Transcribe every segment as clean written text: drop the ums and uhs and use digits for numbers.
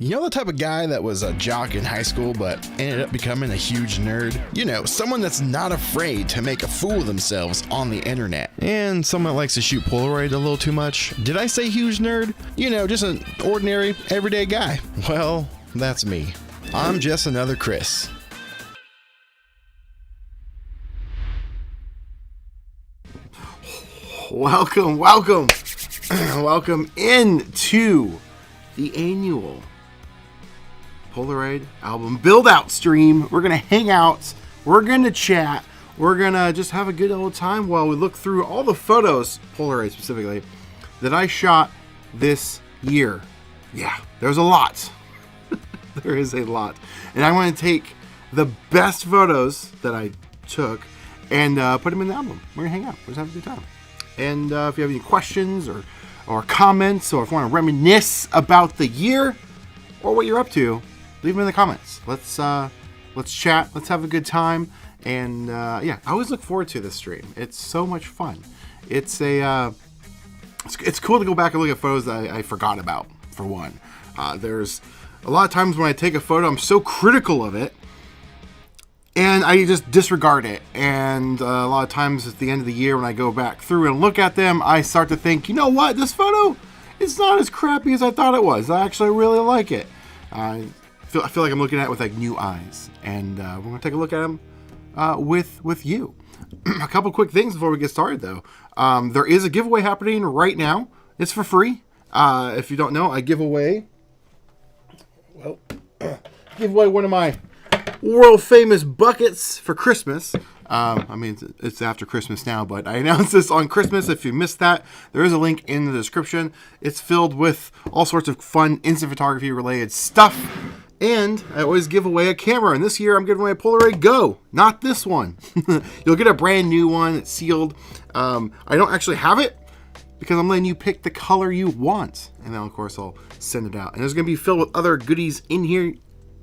You know the type of guy that was a jock in high school but ended up becoming a huge nerd? You know, someone that's not afraid to make a fool of themselves on the internet. And someone that likes to shoot Polaroid a little too much. Did I say huge nerd? You know, just an ordinary, everyday guy. Well, that's me. I'm just another Chris. Welcome into the annual Polaroid album build out stream. We're gonna hang out, we're gonna chat, we're gonna just have a good old time while we look through all the photos, Polaroid specifically, that I shot this year. Yeah, there's a lot. There is a lot. And I want to take the best photos that I took and put them in the album. We're gonna hang out, we're gonna have a good time. And if you have any questions or comments, or if you want to reminisce about the year or what you're up to, leave them in the comments. Let's chat. Let's have a good time. And yeah, I always look forward to this stream. It's so much fun. It's cool to go back and look at photos that I forgot about. For one, there's a lot of times when I take a photo, I'm so critical of it, and I just disregard it. And a lot of times at the end of the year, when I go back through and look at them, I start to think, you know what, this photo, it's not as crappy as I thought it was. I actually really like it. I feel like I'm looking at it with like new eyes. And we're going to take a look at them with you. A couple quick things before we get started, though. There is a giveaway happening right now. It's for free. If you don't know, I give away one of my world famous buckets for Christmas. I mean, it's after Christmas now, but I announced this on Christmas. If you missed that, there is a link in the description. It's filled with all sorts of fun instant photography related stuff. And I always give away a camera. And this year I'm giving away a Polaroid Go, not this one. You'll get a brand new one. It's sealed. I don't actually have it because I'm letting you pick the color you want. And then of course I'll send it out. And there's going to be filled with other goodies in here.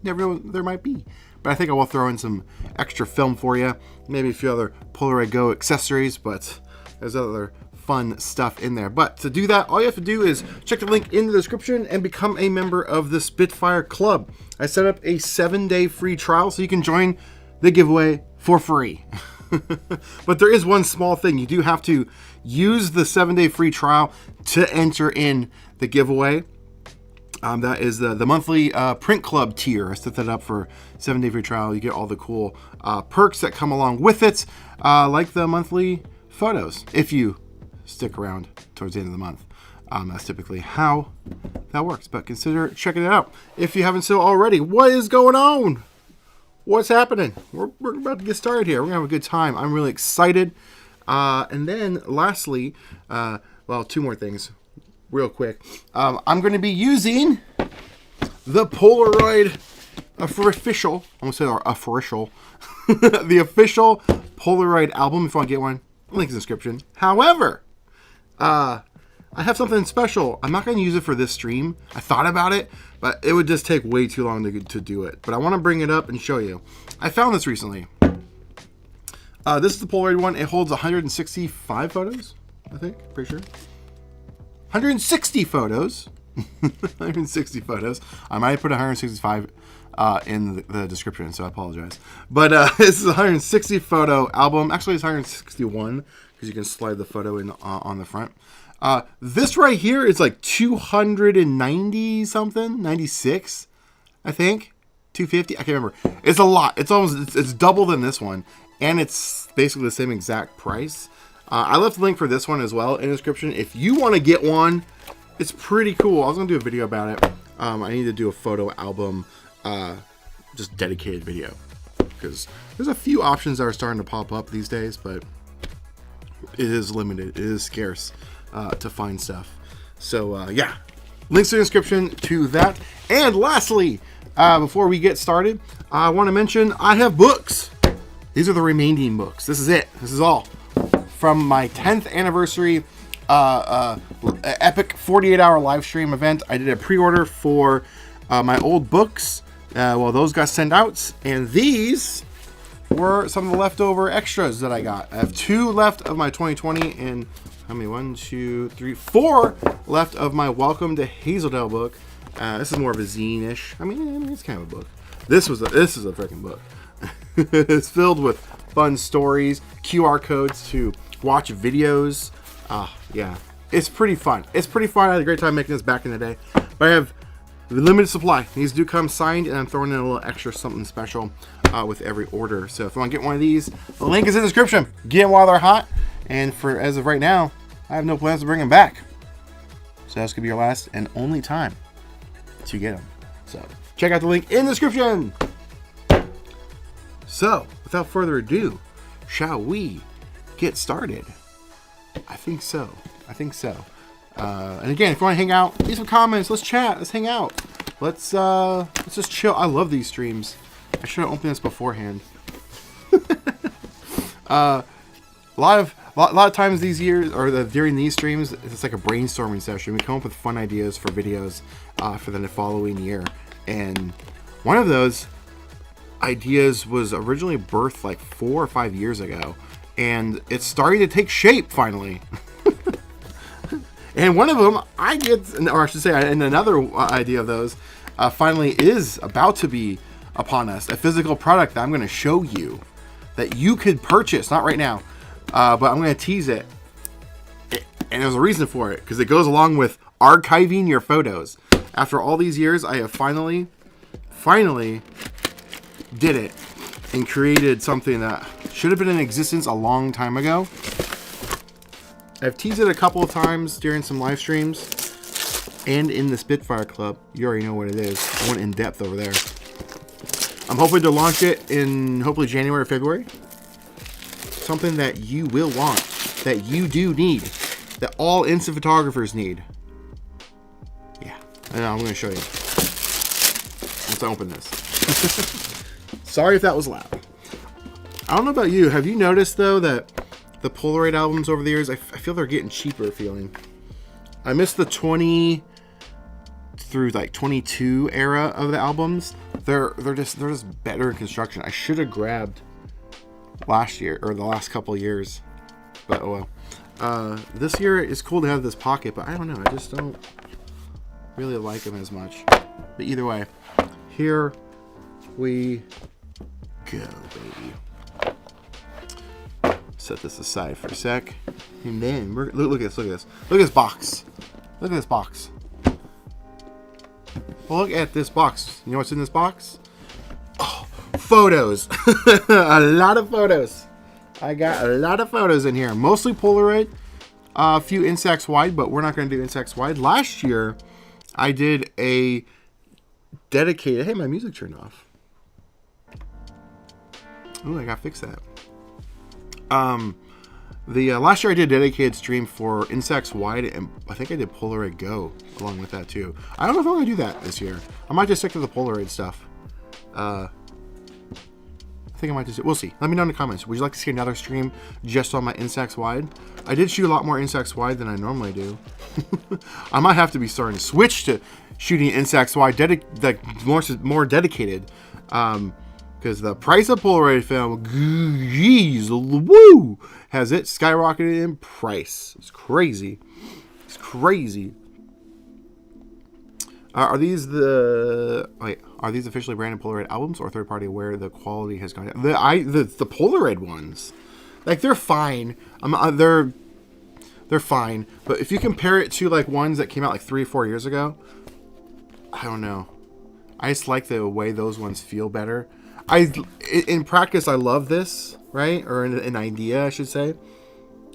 Never know what there might be. But I think I will throw in some extra film for you. Maybe a few other Polaroid Go accessories, but there's other fun stuff in there. But to do that, all you have to do is check the link in the description and become a member of the Spitfire Club. I set up a 7-day free trial so you can join the giveaway for free. But there is one small thing. You do have to use the 7-day free trial to enter in the giveaway. That is the monthly print club tier. I set that up for 7-day free trial. You get all the cool perks that come along with it, like the monthly photos, if you stick around towards the end of the month. That's typically how that works, but consider checking it out if you haven't so already. What is going on? What's happening? We're about to get started here. We're gonna have a good time. I'm really excited. And then lastly, well, two more things real quick. I'm going to be using the Polaroid official, I'm going to say our official, the official Polaroid album. If you want to get one, link in the description. However, I have something special. I'm not going to use it for this stream. I thought about it, but it would just take way too long to do it. But I want to bring it up and show you. I found this recently. This is the Polaroid one. It holds 165 photos, I think. Pretty sure. 160 photos. 160 photos. I might put 165 in the description, so I apologize. But this is a 160 photo album. Actually, it's 161 because you can slide the photo in on the front. This right here is like 290 something, 96, I think, 250. I can't remember. It's a lot. It's double than this one, and it's basically the same exact price. I left a link for this one as well in the description. If you want to get one, it's pretty cool. I was going to do a video about it. I need to do a photo album, just dedicated video. Because there's a few options that are starting to pop up these days, but it is limited. It is scarce to find stuff. So, yeah. Links in the description to that. And lastly, before we get started, I want to mention I have books. These are the remaining books. This is it. This is all. From my 10th anniversary epic 48-hour live stream event, I did a pre-order for my old books. Well, those got sent out, and these were some of the leftover extras that I got. I have 2 left of my 2020, and how many? 1, 2, 3, 4 left of my Welcome to Hazeldale book. This is more of a zine-ish. I mean, it's kind of a book. This is a freaking book. It's filled with fun stories, QR codes to watch videos. Yeah, it's pretty fun. It's pretty fun. I had a great time making this back in the day. But I have limited supply. These do come signed, and I'm throwing in a little extra something special with every order. So if you want to get one of these, the link is in the description. Get them while they're hot. And for as of right now, I have no plans to bring them back. So that's gonna be your last and only time to get them. So check out the link in the description. So without further ado, shall we get started? I think so. And again, if you want to hang out, leave some comments. Let's chat. Let's hang out. Let's just chill. I love these streams. I should have opened this beforehand. A lot of times these years, or during these streams, it's like a brainstorming session. We come up with fun ideas for videos for the following year, and one of those ideas was originally birthed like 4 or 5 years ago, and it's starting to take shape finally. And one of them, and another idea of those finally is about to be upon us. A physical product that I'm going to show you that you could purchase, not right now, but I'm going to tease it. And there's a reason for it, because it goes along with archiving your photos. After all these years, I have finally did it and created something that should have been in existence a long time ago. I've teased it a couple of times during some live streams and in the Spitfire Club. You already know what it is. I went in depth over there. I'm hoping to launch it in hopefully January or February. Something that you will want, that you do need, that all instant photographers need. Yeah, and I'm going to show you. Let's open this. Sorry if that was loud. I don't know about you. Have you noticed though that the Polaroid albums over the years, I feel they're getting cheaper feeling. I miss the 20 through like 22 era of the albums. They're just better in construction. I should have grabbed last year or the last couple of years, but oh well. This year it's cool to have this pocket, but I don't know. I just don't really like them as much. But either way, here we go, baby. Set this aside for a sec, and then look at this box. Look at this box. Look at this box. You know what's in this box? Oh, photos. A lot of photos. I got a lot of photos in here. Mostly Polaroid, a few Instax wide, but we're not going to do Instax wide. Last year, I did a dedicated. Hey, my music turned off. Oh, I gotta fix that. Last year I did a dedicated stream for Instax Wide, and I think I did Polaroid Go along with that too. I don't know if I'm gonna do that this year. I might just stick to the Polaroid stuff. I think I might just. We'll see. Let me know in the comments. Would you like to see another stream just on my Instax Wide? I did shoot a lot more Instax Wide than I normally do. I might have to be starting to switch to shooting Instax Wide, more dedicated. Because the price of Polaroid film, geez, woo, has it skyrocketed in price. It's crazy. It's crazy. Are these officially branded Polaroid albums or third party where the quality has gone down? The Polaroid ones, like they're fine. They're fine. But if you compare it to like ones that came out like 3 or 4 years ago, I don't know. I just like the way those ones feel better. In practice, I love this, right? Or an idea, I should say.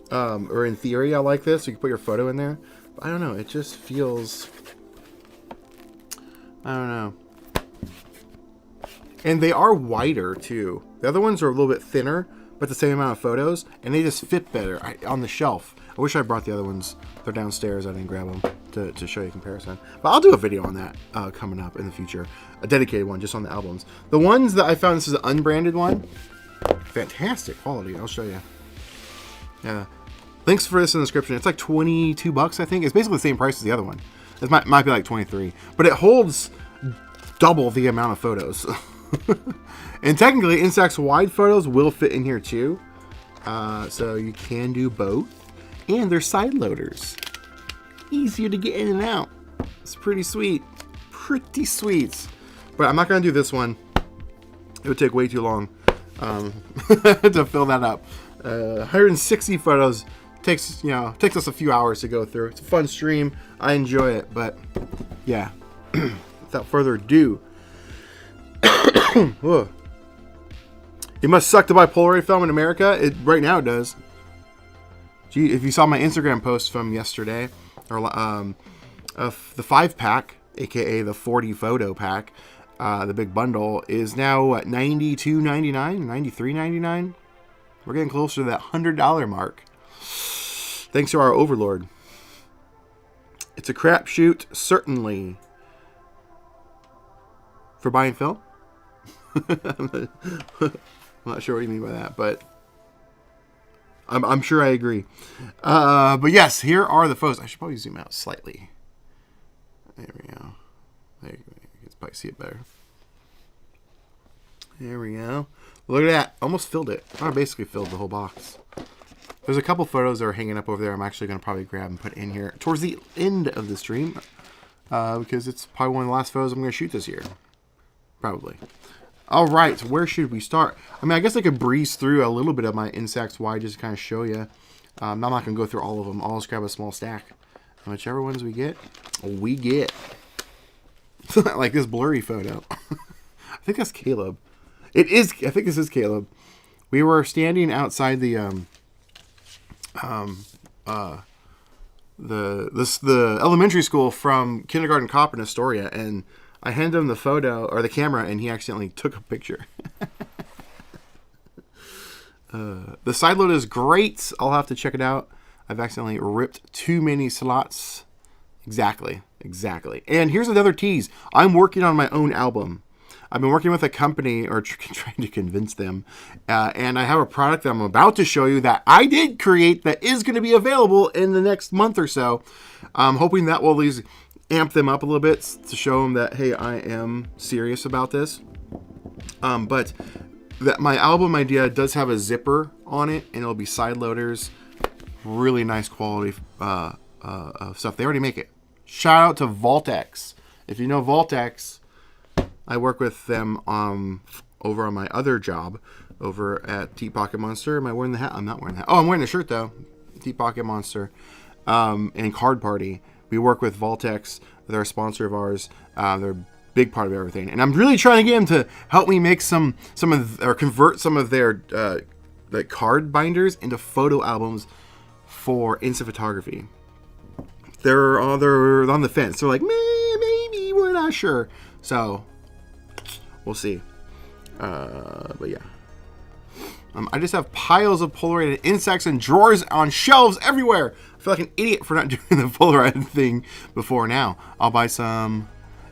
Or in theory, I like this. You can put your photo in there. But I don't know. It just feels... I don't know. And they are wider, too. The other ones are a little bit thinner, but the same amount of photos. And they just fit better on the shelf. I wish I brought the other ones. They're downstairs. I didn't grab them to show you a comparison. But I'll do a video on that coming up in the future. A dedicated one just on the albums. The ones that I found, this is an unbranded one. Fantastic quality. I'll show you. Yeah. Links for this in the description. It's like $22, I think. It's basically the same price as the other one. It might be like 23. But it holds double the amount of photos. And technically, Instax wide photos will fit in here too. So you can do both. And they're side loaders. Easier to get in and out. It's pretty sweet. pretty sweet. But I'm not going to do this one. It would take way too long to fill that up. 160 photos takes us a few hours to go through. It's a fun stream. I enjoy it, but yeah. Without further ado, it must suck to buy Polaroid film in America. It right now it does. Gee, if you saw my Instagram post from yesterday, or of the 5-pack, aka the 40 photo pack, the big bundle is now at $92.99, $93.99. We're getting closer to that $100 mark. Thanks to our overlord. It's a crapshoot, certainly. For buying film? I'm not sure what you mean by that, but I'm sure I agree. But yes, here are the photos. I should probably zoom out slightly. There we go. There you go. You can probably see it better. There we go. Look at that. Almost filled it. I basically filled the whole box. There's a couple photos that are hanging up over there. I'm actually going to probably grab and put in here towards the end of the stream. Because it's probably one of the last photos I'm going to shoot this year. Probably. All right. So where should we start? I mean, I guess I could breeze through a little bit of my insects wide just to kind of show you. I'm not going to go through all of them. I'll just grab a small stack. And whichever ones we get. Like this blurry photo. I think that's Caleb. It is. I think this is Caleb. We were standing outside the elementary school from Kindergarten Cop in Astoria, and I handed him the photo or the camera, and he accidentally took a picture. The side load is great. I'll have to check it out. I've accidentally ripped too many slots. Exactly. And here's another tease. I'm working on my own album. I've been working with a company, or trying to convince them, and I have a product that I'm about to show you that I did create that is going to be available in the next month or so. I'm hoping that will at least amp them up a little bit to show them that, hey, I am serious about this. But that my album idea does have a zipper on it, and it'll be side loaders. Really nice quality stuff. They already make it. Shout out to Voltex. If you know Voltex, I work with them over on my other job over at Deep Pocket Monster. Am I wearing the hat? I'm not wearing the hat. Oh, I'm wearing the shirt though. Deep Pocket Monster and Card Party. We work with Voltex. They're a sponsor of ours. They're a big part of everything. And I'm really trying to get them to help me make convert some of their like card binders into photo albums for instant photography. They're on the fence. They're like, maybe we're not sure. So we'll see. But yeah. I just have piles of Polaroid insects and drawers on shelves everywhere. I feel like an idiot for not doing the Polaroid thing before now. I'll buy some.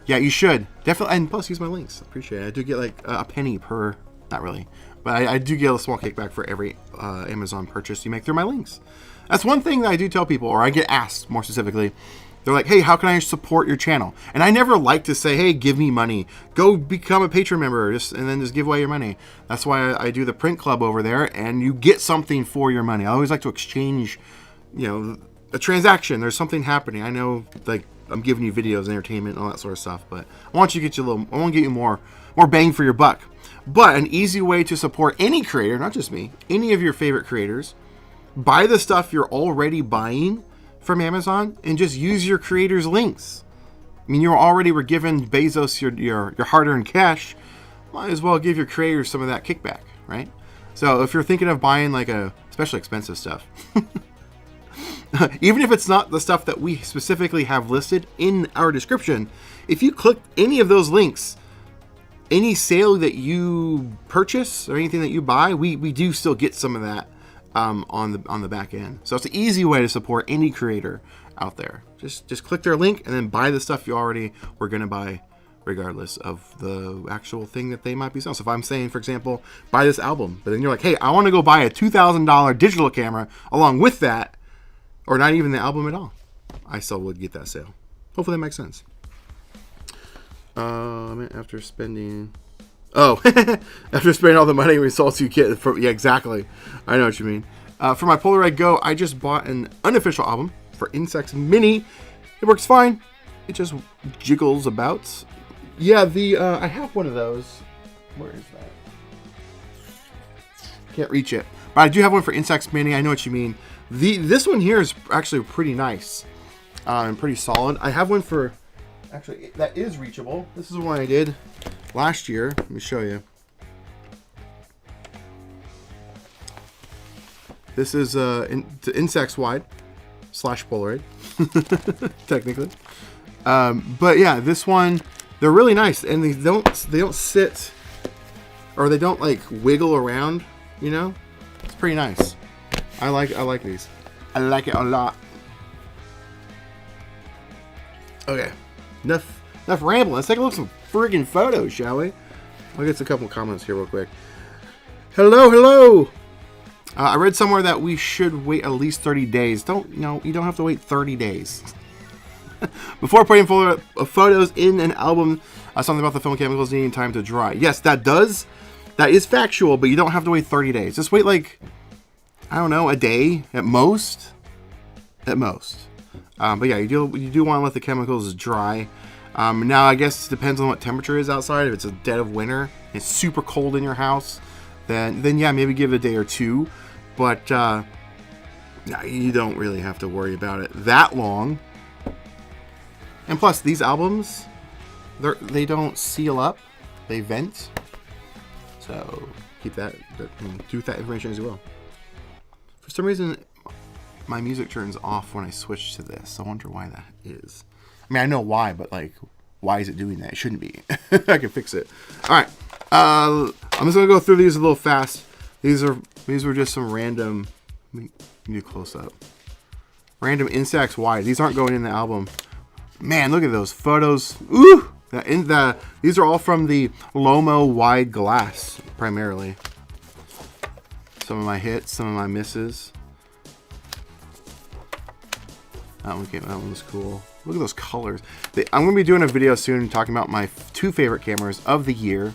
Yeah, you should. Definitely. And plus, use my links. Appreciate it. I do get like a penny per. Not really. But I do get a small kickback for every Amazon purchase you make through my links. That's one thing that I do tell people, or I get asked more specifically. They're like, hey, how can I support your channel? And I never like to say, hey, give me money. Go become a Patreon member and then just give away your money. That's why I do the print club over there, and you get something for your money. I always like to exchange, a transaction. There's something happening. I know, like, I'm giving you videos, entertainment, and all that sort of stuff, but I want to get you more bang for your buck. But an easy way to support any creator, not just me, any of your favorite creators, buy the stuff you're already buying from Amazon and just use your creators' links. I mean, were given Bezos your hard-earned cash. Might as well give your creators some of that kickback, right? So if you're thinking of buying like especially expensive stuff, even if it's not the stuff that we specifically have listed in our description, if you click any of those links, any sale that you purchase or anything that you buy, we do still get some of that on the back end. So it's an easy way to support any creator out there. Just click their link and then buy the stuff you already were going to buy, regardless of the actual thing that they might be selling. So if I'm saying, for example, buy this album, but then you're like, hey, I want to go buy a $2,000 digital camera along with that, or not even the album at all, I still would get that sale. Hopefully that makes sense. After spending all the money we sold to get yeah, exactly. I know what you mean. For my Polaroid Go, I just bought an unofficial album for Insects Mini. It works fine. it just jiggles about. Yeah, I have one of those. Where is that? Can't reach it. But I do have one for insect spinning. I know what you mean. This one here is actually pretty nice and pretty solid. I have one for, actually, that is reachable. This is one I did last year. Let me show you. This is insects wide / Polaroid, technically. But yeah, this one, they're really nice, and they don't sit, or they don't like wiggle around. You know, it's pretty nice. I like these. I like it a lot. Okay, enough rambling. Let's take a look at some friggin' photos, shall we? I'll get a couple comments here real quick. Hello. I read somewhere that we should wait at least 30 days. You don't have to wait 30 days. Before putting photos in an album, something about the film chemicals needing time to dry. Yes, that is factual, but you don't have to wait 30 days. Just wait like, I don't know, a day at most. But yeah, you do want to let the chemicals dry. Now, I guess it depends on what temperature is outside. If it's a dead of winter, it's super cold in your house, then yeah, maybe give it a day or two. But you don't really have to worry about it that long. And plus, these albums, they don't seal up; they vent. So keep that, do with that information as well. For some reason, my music turns off when I switch to this. I wonder why that is. I mean, I know why, but like, why is it doing that? It shouldn't be. I can fix it. All right, I'm just gonna go through these a little fast. These were just some random. Let me do close up. Random insects wide. These aren't going in the album. Man, look at those photos. Ooh. These are all from the Lomo wide glass, primarily. Some of my hits, some of my misses. That one was cool. Look at those colors. I'm going to be doing a video soon talking about my 2 favorite cameras of the year.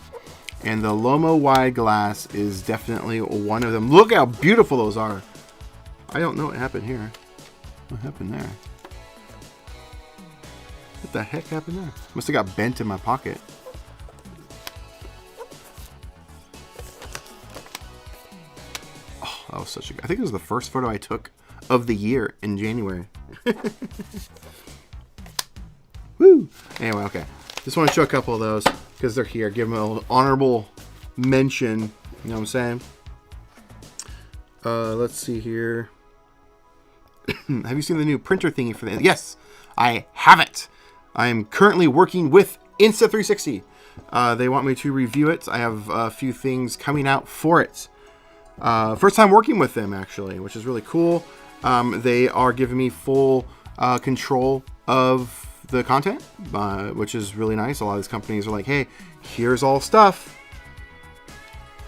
And the Lomo wide glass is definitely one of them. Look how beautiful those are. I don't know what happened here. What happened there? What the heck happened there? Must have got bent in my pocket. Oh, that was such a good. I think it was the first photo I took of the year in January. Woo! Anyway, okay. Just want to show a couple of those because they're here. Give them an honorable mention. You know what I'm saying? Let's see here. Have you seen the new printer thingy for the? Yes, I have it. I am currently working with Insta360. They want me to review it. I have a few things coming out for it. First time working with them, actually, which is really cool. They are giving me full control of the content, which is really nice. A lot of these companies are like, hey, here's all stuff,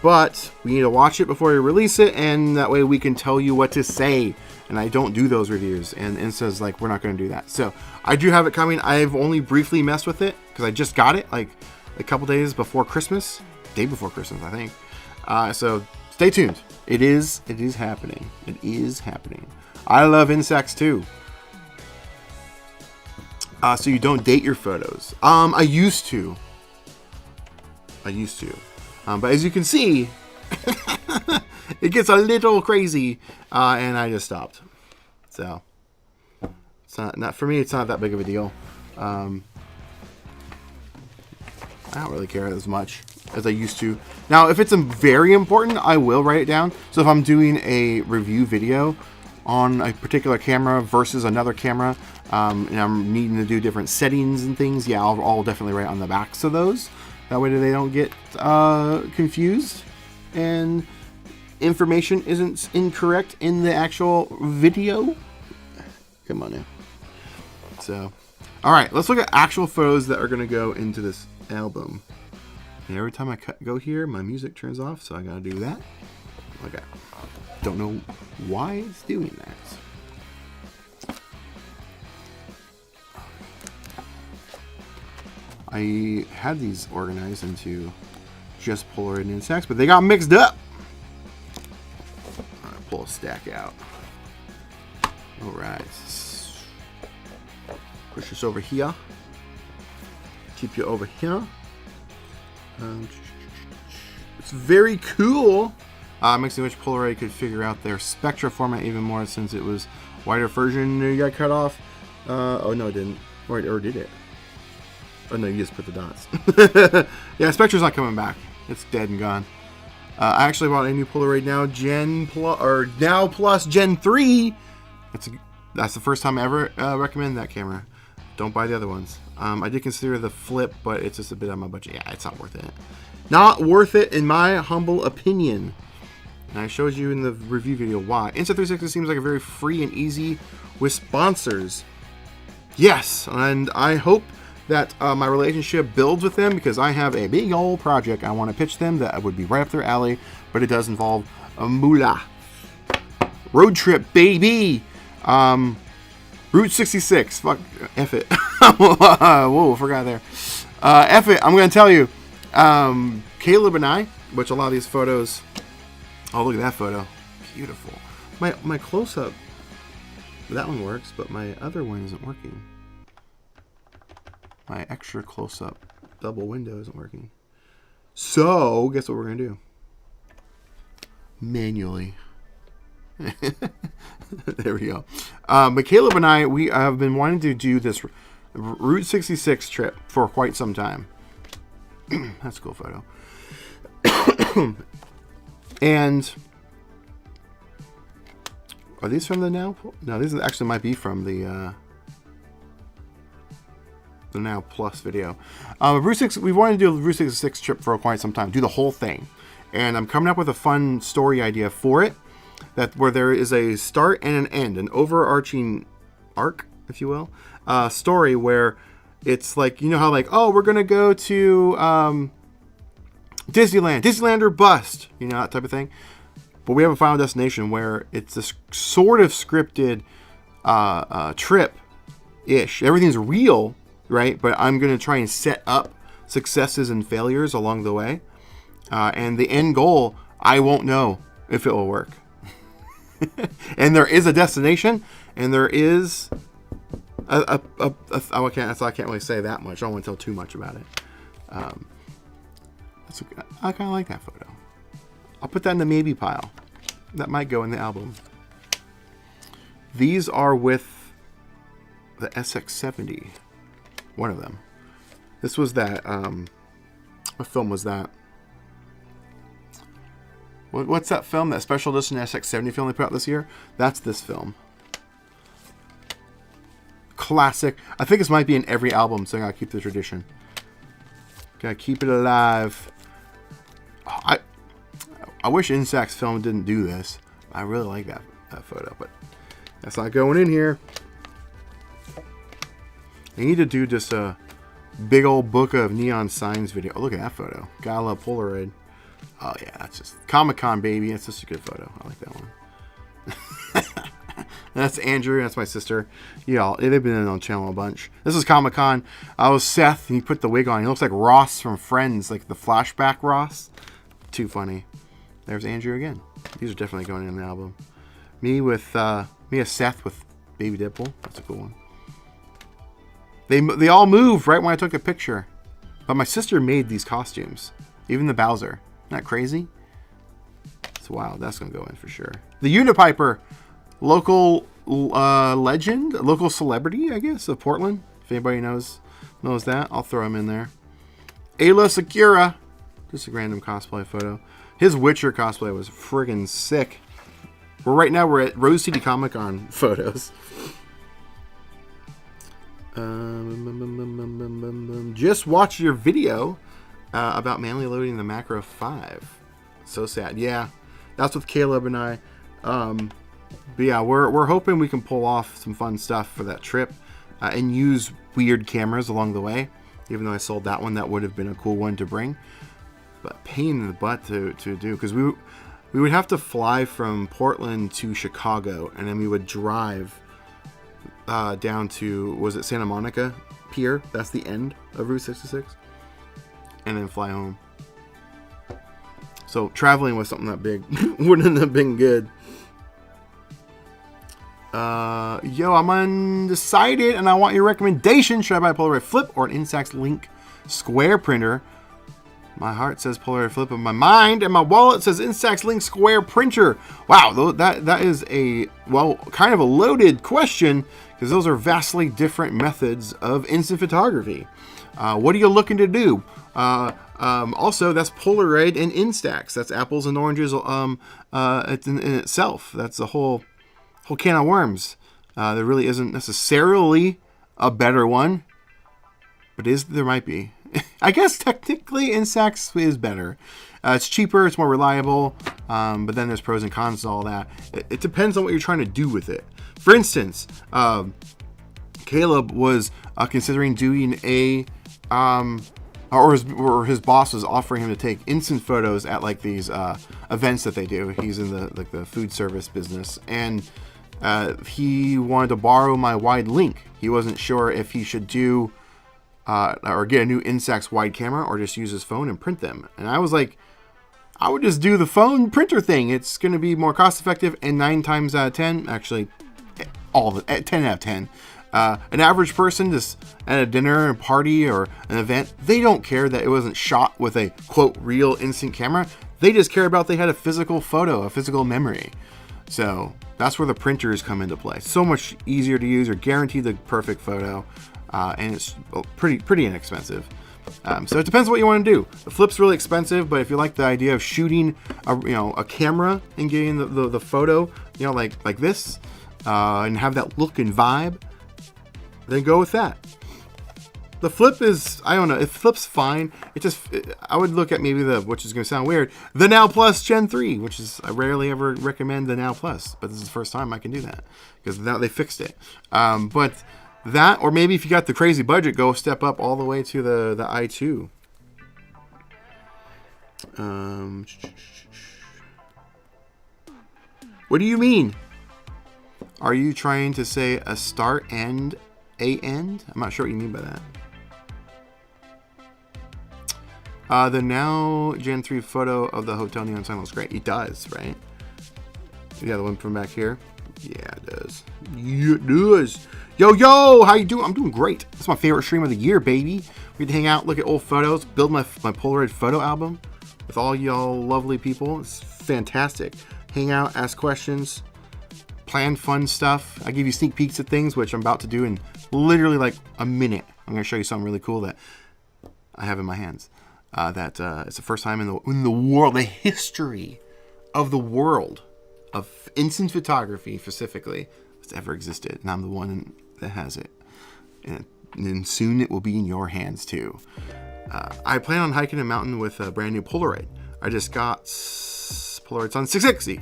but we need to watch it before we release it, and that way we can tell you what to say. And I don't do those reviews, and Insta's like, we're not going to do that. So I do have it coming. I've only briefly messed with it because I just got it like a couple days before Christmas, day before Christmas, I think. So stay tuned. It is happening. It is happening. I love insects too. So you don't date your photos. I used to. But as you can see, it gets a little crazy, and I just stopped. So it's not for me. It's not that big of a deal. I don't really care as much as I used to. Now, if it's very important, I will write it down. So if I'm doing a review video on a particular camera versus another camera, and I'm needing to do different settings and things, yeah, I'll definitely write on the backs of those. That way they don't get confused and information isn't incorrect in the actual video. Come on now. So, all right, let's look at actual photos that are going to go into this album. And every time I go here, my music turns off, so I got to do that. Okay. Don't know why it's doing that. I had these organized into just Polaroid and insects, but they got mixed up. All right, pull a stack out. All right. Push this over here. Keep you over here. It's very cool. Makes me wish Polaroid could figure out their spectra format even more, since it was wider version you got cut off. Oh no, it didn't. Or did it? Oh no, you just put the dots. Yeah, spectra's not coming back. It's dead and gone. I actually bought a new Polaroid Now Plus Gen 3. That's the first time I ever recommend that camera. Don't buy the other ones. I did consider the flip, but it's just a bit on my budget. Yeah, it's not worth it. Not worth it in my humble opinion. And I showed you in the review video why. Insta360 seems like a very free and easy with sponsors. Yes, and I hope that my relationship builds with them, because I have a big old project I want to pitch them that would be right up their alley, but it does involve a moolah. Road trip, baby! Route 66. Fuck, F it. Whoa, forgot there. F it, I'm going to tell you. Caleb and I, which a lot of these photos... Oh, look at that photo. Beautiful. My close-up, that one works, but my other one isn't working. My extra close-up double window isn't working. So, guess what we're going to do? Manually. There we go. But Caleb and I, we have been wanting to do this Route 66 trip for quite some time. That's a cool photo. And are these from the Now? No, these actually might be from the Now Plus video. We wanted to do a Route 66 trip for quite some time. Do the whole thing. And I'm coming up with a fun story idea for it. Where there is a start and an end, an overarching arc, if you will, story where it's like, you know how like, oh, we're gonna go to Disneyland or bust, you know, that type of thing. But we have a final destination where it's this sort of scripted trip-ish. Everything's real, right? But I'm gonna try and set up successes and failures along the way, and the end goal, I won't know if it will work. And there is a destination, and there is I can't really say that much. I don't want to tell too much about it. I kind of like that photo. I'll put that in the maybe pile. That might go in the album. These are with the SX70. One of them. This was that. What film was that? What's that film? That special edition SX70 film they put out this year? That's this film. Classic. I think this might be in every album, so I gotta keep the tradition. Gotta keep it alive. I wish Instax Film didn't do this. I really like that photo, but that's not going in here. They need to do just a big old book of neon signs video. Oh, look at that photo. Gotta love Polaroid. Oh yeah, that's just Comic-Con, baby. That's just a good photo. I like that one. That's Andrew. That's my sister. Yeah, they've been in on the channel a bunch. This is Comic-Con. I was Seth, and he put the wig on. He looks like Ross from Friends, like the flashback Ross. Too funny. There's Andrew again. These are definitely going in the album. Me as Seth with Baby Deadpool. That's a cool one. They all moved right when I took a picture. But my sister made these costumes. Even the Bowser. Isn't that crazy? It's wild. That's going to go in for sure. The Unipiper. Local legend. Local celebrity, I guess, of Portland. If anybody knows that, I'll throw him in there. Ayla Secura. Just a random cosplay photo. His Witcher cosplay was friggin' sick. Right now we're at Rose City Comic Con photos. Just watched your video about manually loading the Macro 5. So sad. Yeah, that's with Caleb and I. But yeah, we're hoping we can pull off some fun stuff for that trip and use weird cameras along the way. Even though I sold that one, that would have been a cool one to bring. But pain in the butt to do, because we would have to fly from Portland to Chicago, and then we would drive down to, was it Santa Monica Pier? That's the end of Route 66, and then fly home. So traveling with something that big wouldn't have been good. I'm undecided and I want your recommendation. Should I buy a Polaroid Flip or an Instax Link Square printer? My heart says Polaroid Flip, but my mind and my wallet says Instax Link Square printer. Wow, that is kind of a loaded question because those are vastly different methods of instant photography. What are you looking to do? Also, that's Polaroid and Instax. That's apples and oranges in itself. That's a whole can of worms. There really isn't necessarily a better one, but there might be. I guess technically Instax is better. It's cheaper, it's more reliable, but then there's pros and cons to all that. It depends on what you're trying to do with it. For instance, Caleb was considering doing or his boss was offering him to take instant photos at like these events that they do. He's in the food service business, and he wanted to borrow my wide link. He wasn't sure if he should do or get a new Instax wide camera or just use his phone and print them. And I was like, I would just do the phone printer thing. It's going to be more cost effective, and 9 times out of 10, actually 10 out of 10, an average person just at a dinner, a party, or an event, they don't care that it wasn't shot with a quote real instant camera. They just care about they had a physical photo, a physical memory. So that's where the printers come into play. So much easier to use. You're guaranteed the perfect photo. And it's pretty inexpensive. So it depends what you want to do. The Flip's really expensive, but if you like the idea of shooting a camera and getting the photo, like this, and have that look and vibe, then go with that. The Flip is, I don't know, if Flip's fine. I would look at maybe which is going to sound weird, the Now Plus Gen 3, which is, I rarely ever recommend the Now Plus, but this is the first time I can do that because now they fixed it. But that, or maybe if you got the crazy budget, go step up all the way to the i2. What do you mean? Are you trying to say a start and a end? I'm not sure what you mean by that. The Now Gen 3 photo of the hotel neon sign looks great. It does, right? Yeah, the one from back here. Yeah, it does. Yeah, it does. Yo, how you doing? I'm doing great. It's my favorite stream of the year, baby. We get to hang out, look at old photos, build my Polaroid photo album with all y'all lovely people. It's fantastic. Hang out, ask questions, plan fun stuff. I give you sneak peeks at things, which I'm about to do in literally like a minute. I'm going to show you something really cool that I have in my hands. It's the first time in the world, the history of the world of instant photography specifically that's ever existed, and I'm the one that has it, and soon it will be in your hands too. I plan on hiking a mountain with a brand new Polaroid. I just got Polaroids on 660.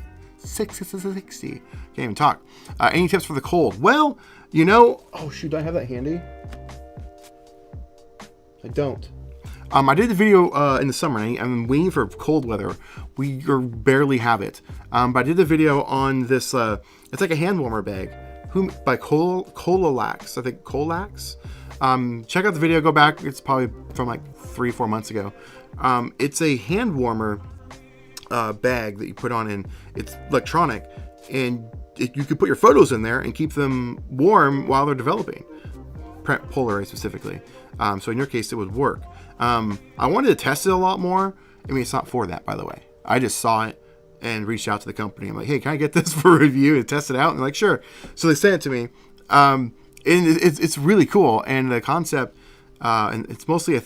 Can't even talk. Any tips for the cold? Well, oh shoot, do I have that handy? I don't. I did the video in the summer. I'm waiting for cold weather. We barely have it. But I did the video on this. It's like a hand warmer bag. By Colax. I think Colax. Check out the video. Go back. It's probably from like 3-4 months ago. It's a hand warmer bag that you put on, and it's electronic, and you can put your photos in there and keep them warm while they're developing. Polaroid specifically. So in your case, it would work. I wanted to test it a lot more. I mean, it's not for that, by the way. I just saw it and reached out to the company. I'm like, hey, can I get this for review and test it out? And they're like, sure. So they sent it to me. And it's really cool. And the concept, and it's mostly a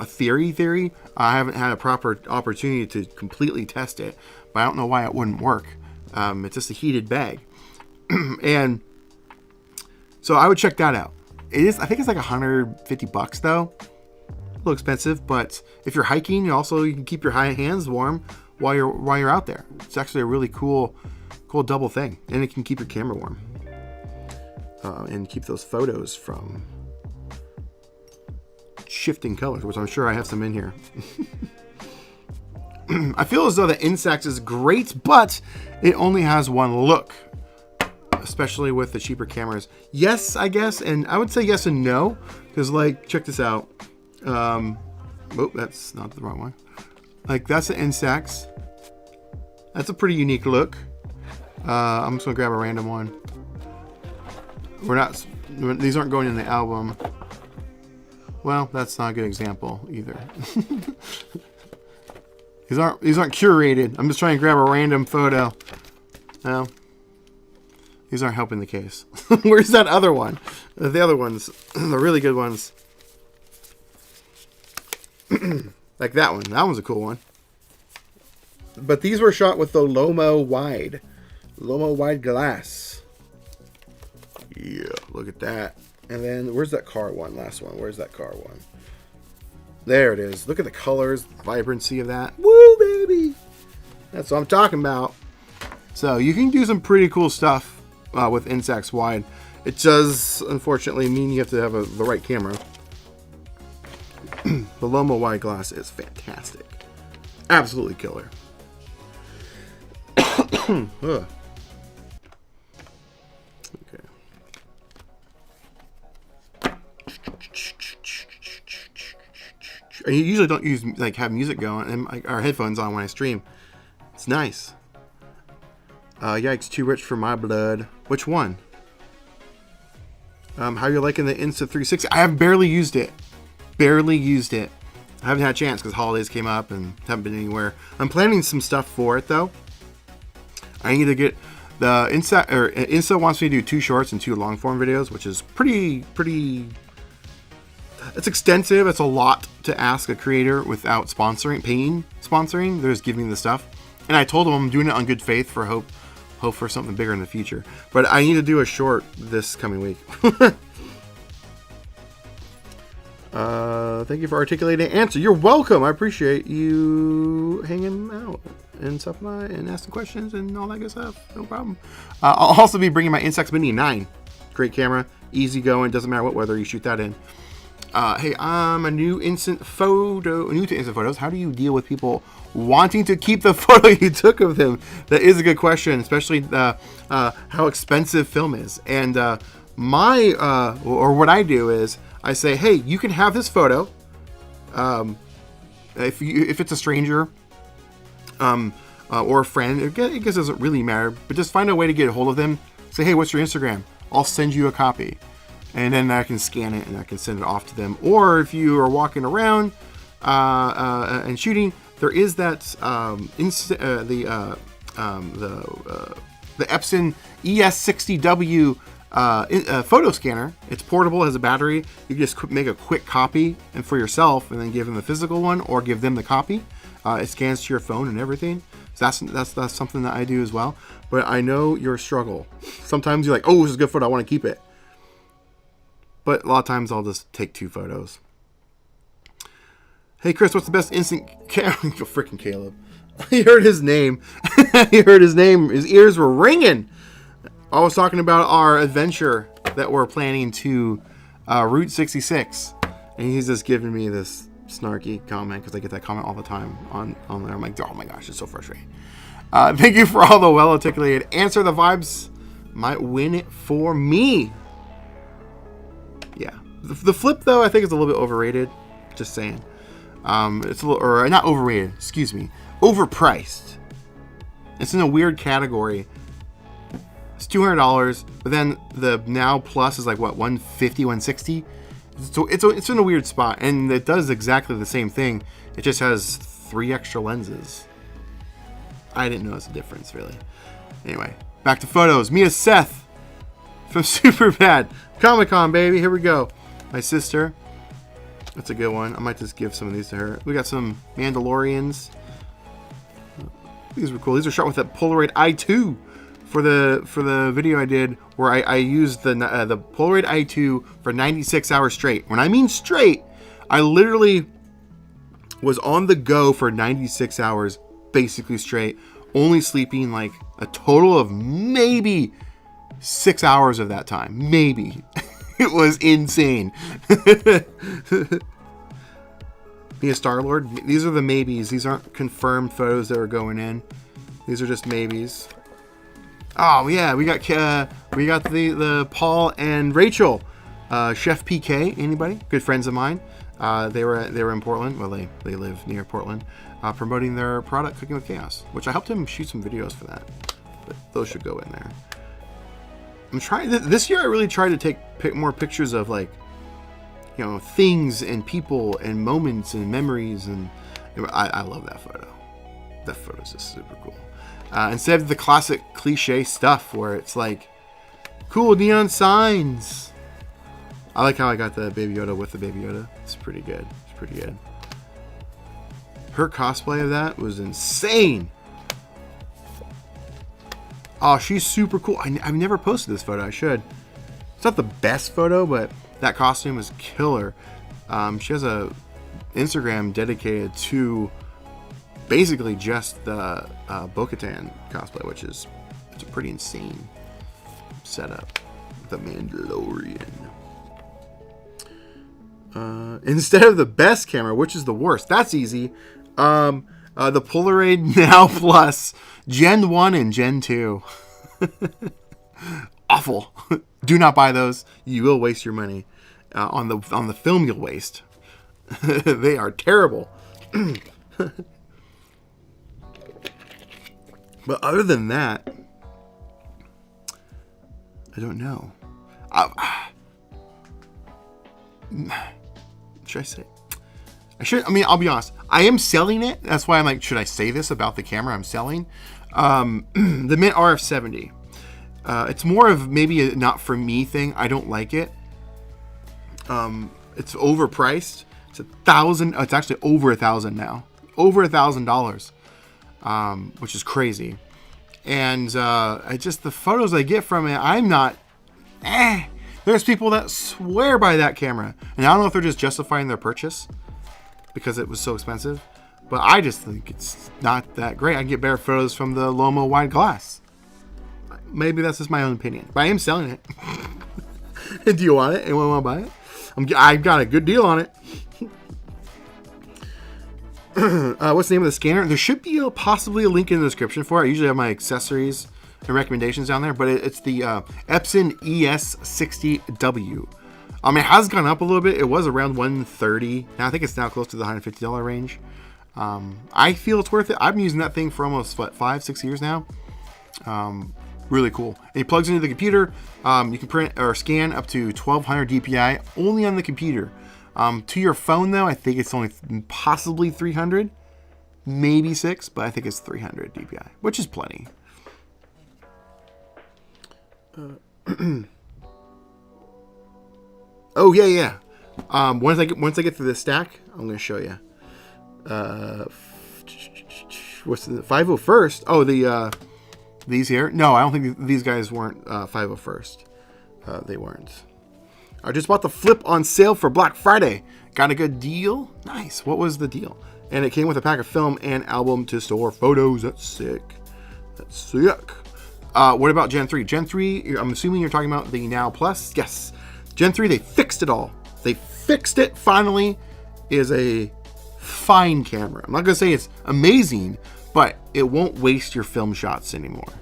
theory. I haven't had a proper opportunity to completely test it, but I don't know why it wouldn't work. It's just a heated bag. And so I would check that out. I think it's like $150 though. A little expensive, but if you're hiking, you can keep your hands warm while you're out there. It's actually a really cool double thing, and it can keep your camera warm and keep those photos from shifting colors, which I'm sure I have some in here. I feel as though the Instax is great, but it only has one look, especially with the cheaper cameras. Yes, I guess, and I would say yes and no, because check this out. That's not the wrong one. That's the Instax. That's a pretty unique look. I'm just gonna grab a random one. we're not. These aren't going in the album. Well, that's not a good example either. These aren't curated. I'm just trying to grab a random photo. No, these aren't helping the case. Where's that other one? The other ones, the really good ones. Like that one. That one's a cool one. But these were shot with the Lomo wide glass. Yeah, look at that. And then where's that car one? Last one. Where's that car one? There it is. Look at the colors, vibrancy of that. Woo, baby! That's what I'm talking about. So you can do some pretty cool stuff with Instax wide. It does, unfortunately, mean you have to have the right camera. The Lomo wide glass is fantastic. Absolutely killer. Okay. I usually don't have music going and our headphones on when I stream. It's nice. Yikes, too rich for my blood. Which one? How you liking the Insta360? I have barely used it. Barely used it. I haven't had a chance because holidays came up and haven't been anywhere. I'm planning some stuff for it though. I need to get the Insta wants me to do 2 shorts and 2 long form videos, which is pretty. It's extensive. It's a lot to ask a creator without paying sponsoring. They're just giving me the stuff, and I told them I'm doing it on good faith for hope for something bigger in the future. But I need to do a short this coming week. Thank you for articulating the answer. You're welcome. I appreciate you hanging out and stuff and asking questions and all that good stuff. No problem. I'll also be bringing my Instax Mini 9. Great camera, easy going. Doesn't matter what weather you shoot that in. Hey, I'm new to instant photos. How do you deal with people wanting to keep the photo you took of them? That is a good question, especially how expensive film is. And what I do is I say, hey, you can have this photo. If it's a stranger, or a friend, it guess doesn't really matter. But just find a way to get a hold of them. Say, hey, what's your Instagram? I'll send you a copy. And then I can scan it and I can send it off to them. Or if you are walking around and shooting, there is that the Epson ES60W photo scanner. It's portable, has a battery. You can just make a quick copy and for yourself, and then give them the physical one, or give them the copy. It scans to your phone and everything. So that's something that I do as well. But I know your struggle. Sometimes you're like, oh, this is a good photo, I want to keep it. But a lot of times I'll just take 2 photos. Hey Chris, what's the best instant camera? Freaking Caleb. He heard his name. He heard his name. His ears were ringing. I was talking about our adventure that we're planning to Route 66. And he's just giving me this snarky comment because I get that comment all the time on there. I'm like, oh my gosh, it's so frustrating. Thank you for all the well-articulated answer. The vibes might win it for me. Yeah. The flip, though, I think is a little bit overrated. Just saying. It's a little, or not overrated, excuse me. Overpriced. It's in a weird category. It's $200, but then the Now Plus is like, what, $150, $160? So it's in a weird spot, and it does exactly the same thing. It just has 3 extra lenses. I didn't notice the difference, really. Anyway, back to photos. Mia Seth from Superbad. Comic-Con, baby. Here we go. My sister. That's a good one. I might just give some of these to her. We got some Mandalorians. These were cool. These are shot with that Polaroid i2 for the video I did where I used the Polaroid i2 for 96 hours straight. When I mean straight, I literally was on the go for 96 hours, basically straight, only sleeping like a total of maybe 6 hours of that time. Maybe. It was insane. Be a Star-Lord. These are the maybes. These aren't confirmed photos that are going in. These are just maybes. Oh yeah, we got the Paul and Rachel, Chef PK. Anybody? Good friends of mine. They were in Portland. Well, they live near Portland, promoting their product, Cooking with Chaos, which I helped him shoot some videos for that. But those should go in there. I'm trying this year. I really tried to pick more pictures of like, you know, things and people and moments and memories, and I love that photo. That photo's just super cool. Instead of the classic cliche stuff where it's like cool neon signs. I like how I got the Baby Yoda with the Baby Yoda. It's pretty good. It's pretty good. Her cosplay of that was insane. Oh, she's super cool. I've never posted this photo. I should. It's not the best photo, but that costume is killer. She has a Instagram dedicated to basically just the Bo-Katan cosplay, which is it's a pretty insane setup. The Mandalorian. Instead of the best camera, which is the worst? That's easy. The Polaroid Now Plus Gen 1 and Gen 2. Awful. Do not buy those. You will waste your money on the film. You'll waste. They are terrible. But other than that, I don't know. Should I say? I should. I mean, I'll be honest. I am selling it. That's why I'm like, should I say this about the camera I'm selling? The Mint RF70. It's more of maybe a not for me thing. I don't like it. It's overpriced. It's $1,000. It's actually over $1,000 now. Over $1,000, which is crazy. And I just the photos I get from it, I'm not. There's people that swear by that camera, and I don't know if they're just justifying their purchase because it was so expensive. But I just think it's not that great. I can get better photos from the Lomo wide glass. Maybe that's just my own opinion. But I am selling it. Do you want it? Anyone want to buy it? I've got a good deal on it. What's the name of the scanner? There should be possibly a link in the description for it. I usually have my accessories and recommendations down there. But it's the Epson ES60W. It has gone up a little bit. It was around $130. Now I think it's now close to the $150 range. I feel it's worth it. I've been using that thing for almost 5-6 years now. Really cool. And it plugs into the computer. You can print or scan up to 1200 DPI only on the computer. To your phone though, I think it's only possibly 300, maybe 6, but I think it's 300 DPI, which is plenty. Oh yeah. Once I get through this stack, I'm gonna show you. What's the 501st? Oh, these here. No, I don't think these guys weren't 501st. They weren't. I just bought the Flip on sale for Black Friday. Got a good deal. Nice. What was the deal? And it came with a pack of film and album to store photos. That's sick. That's sick. What about Gen 3? Gen 3, I'm assuming you're talking about the Now Plus. Yes. Gen 3, they fixed it all. They fixed it finally. It is a fine camera. I'm not going to say it's amazing, but it won't waste your film shots anymore.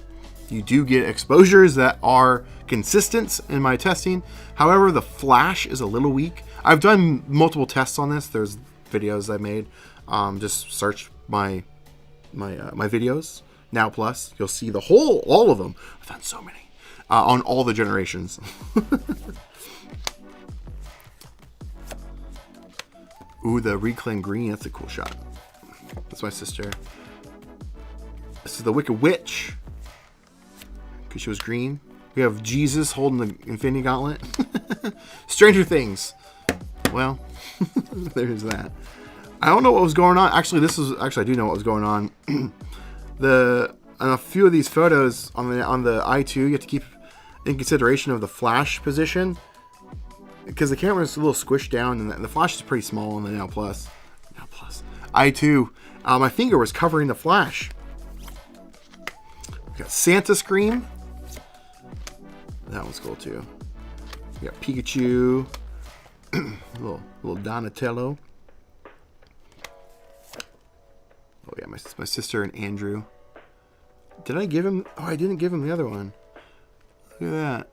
You do get exposures that are consistent in my testing. However, the flash is a little weak. I've done multiple tests on this. There's videos I made. Just search my videos, Now Plus. You'll see all of them. I've done so many on all the generations. Ooh, the Reclaim Green. That's a cool shot. That's my sister. This is the Wicked Witch. Because she was green. We have Jesus holding the Infinity Gauntlet. Stranger Things. Well, there's that. I don't know what was going on. Actually, I do know what was going on. On a few of these photos on the i2, you have to keep in consideration of the flash position. Because the camera is a little squished down, and the flash is pretty small on the Now Plus. i2. My finger was covering the flash. We got Santa Scream. That one's cool too. We got Pikachu. little Donatello. Oh yeah, my sister and Andrew. Did I give him? Oh, I didn't give him the other one. Look at that.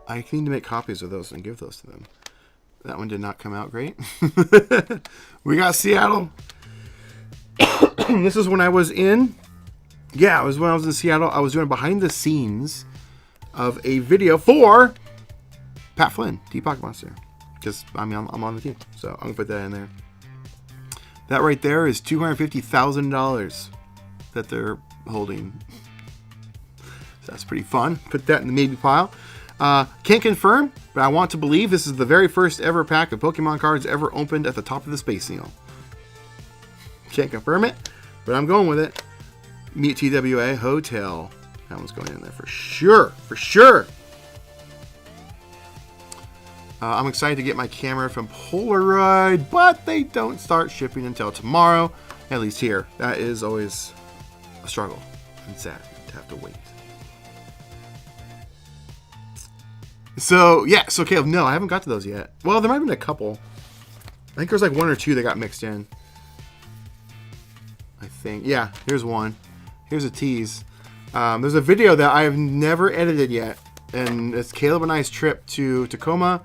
I need to make copies of those and give those to them. That one did not come out great. We got Seattle. This is when I was in. Yeah, it was when I was in Seattle. I was doing behind the scenes of a video for Pat Flynn, D Pocket Monster. Because, I mean, I'm on the team. So I'm going to put that in there. That right there is $250,000 that they're holding. So that's pretty fun. Put that in the maybe pile. Can't confirm, but I want to believe this is the very first ever pack of Pokemon cards ever opened at the top of the Space Needle. Can't confirm it, but I'm going with it. Meet TWA Hotel. That one's going in there for sure. For sure. I'm excited to get my camera from Polaroid, but they don't start shipping until tomorrow, at least here. That is always a struggle and sad to have to wait. So, yeah. So, Caleb, no, I haven't got to those yet. Well, there might have been a couple. I think there's like one or two that got mixed in. I think. Yeah, here's one. Here's a tease. There's a video that I have never edited yet. And it's Caleb and I's trip to Tacoma,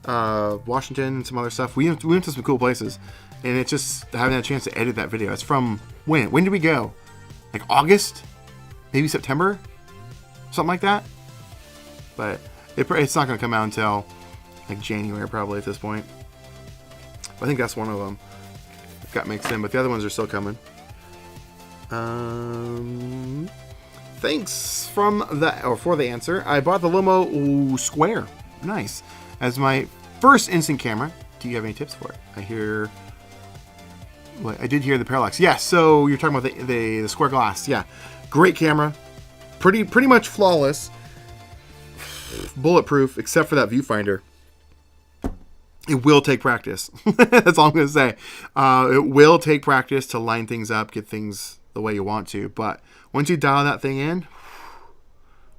Washington, and some other stuff. We went to some cool places. And it's just having a chance to edit that video. It's from when? When did we go? Like August? Maybe September? Something like that? But it's not going to come out until like January probably at this point. I think that's one of them. Got mixed in, but the other ones are still coming. Thanks for the answer. I bought the Lomo Square. Nice. As my first instant camera. Do you have any tips for it? I did hear the parallax. Yeah, so you're talking about the square glass. Yeah. Great camera. Pretty much flawless. Bulletproof, except for that viewfinder. It will take practice. That's all I'm going to say. It will take practice to line things up, get things the way you want to. But once you dial that thing in,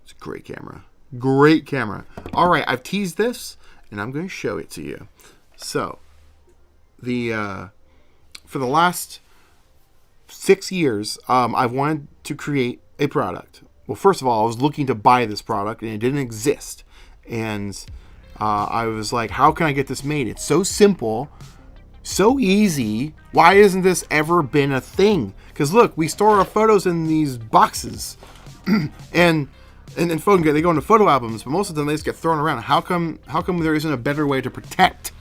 it's a great camera. Great camera. All right, I've teased this, and I'm going to show it to you. So, for the last 6 years, I've wanted to create a product. Well, first of all, I was looking to buy this product, and it didn't exist. And I was like, how can I get this made? It's so simple, so easy. Why hasn't this ever been a thing? Because look, we store our photos in these boxes, and they go into photo albums, but most of them they just get thrown around. How come there isn't a better way to protect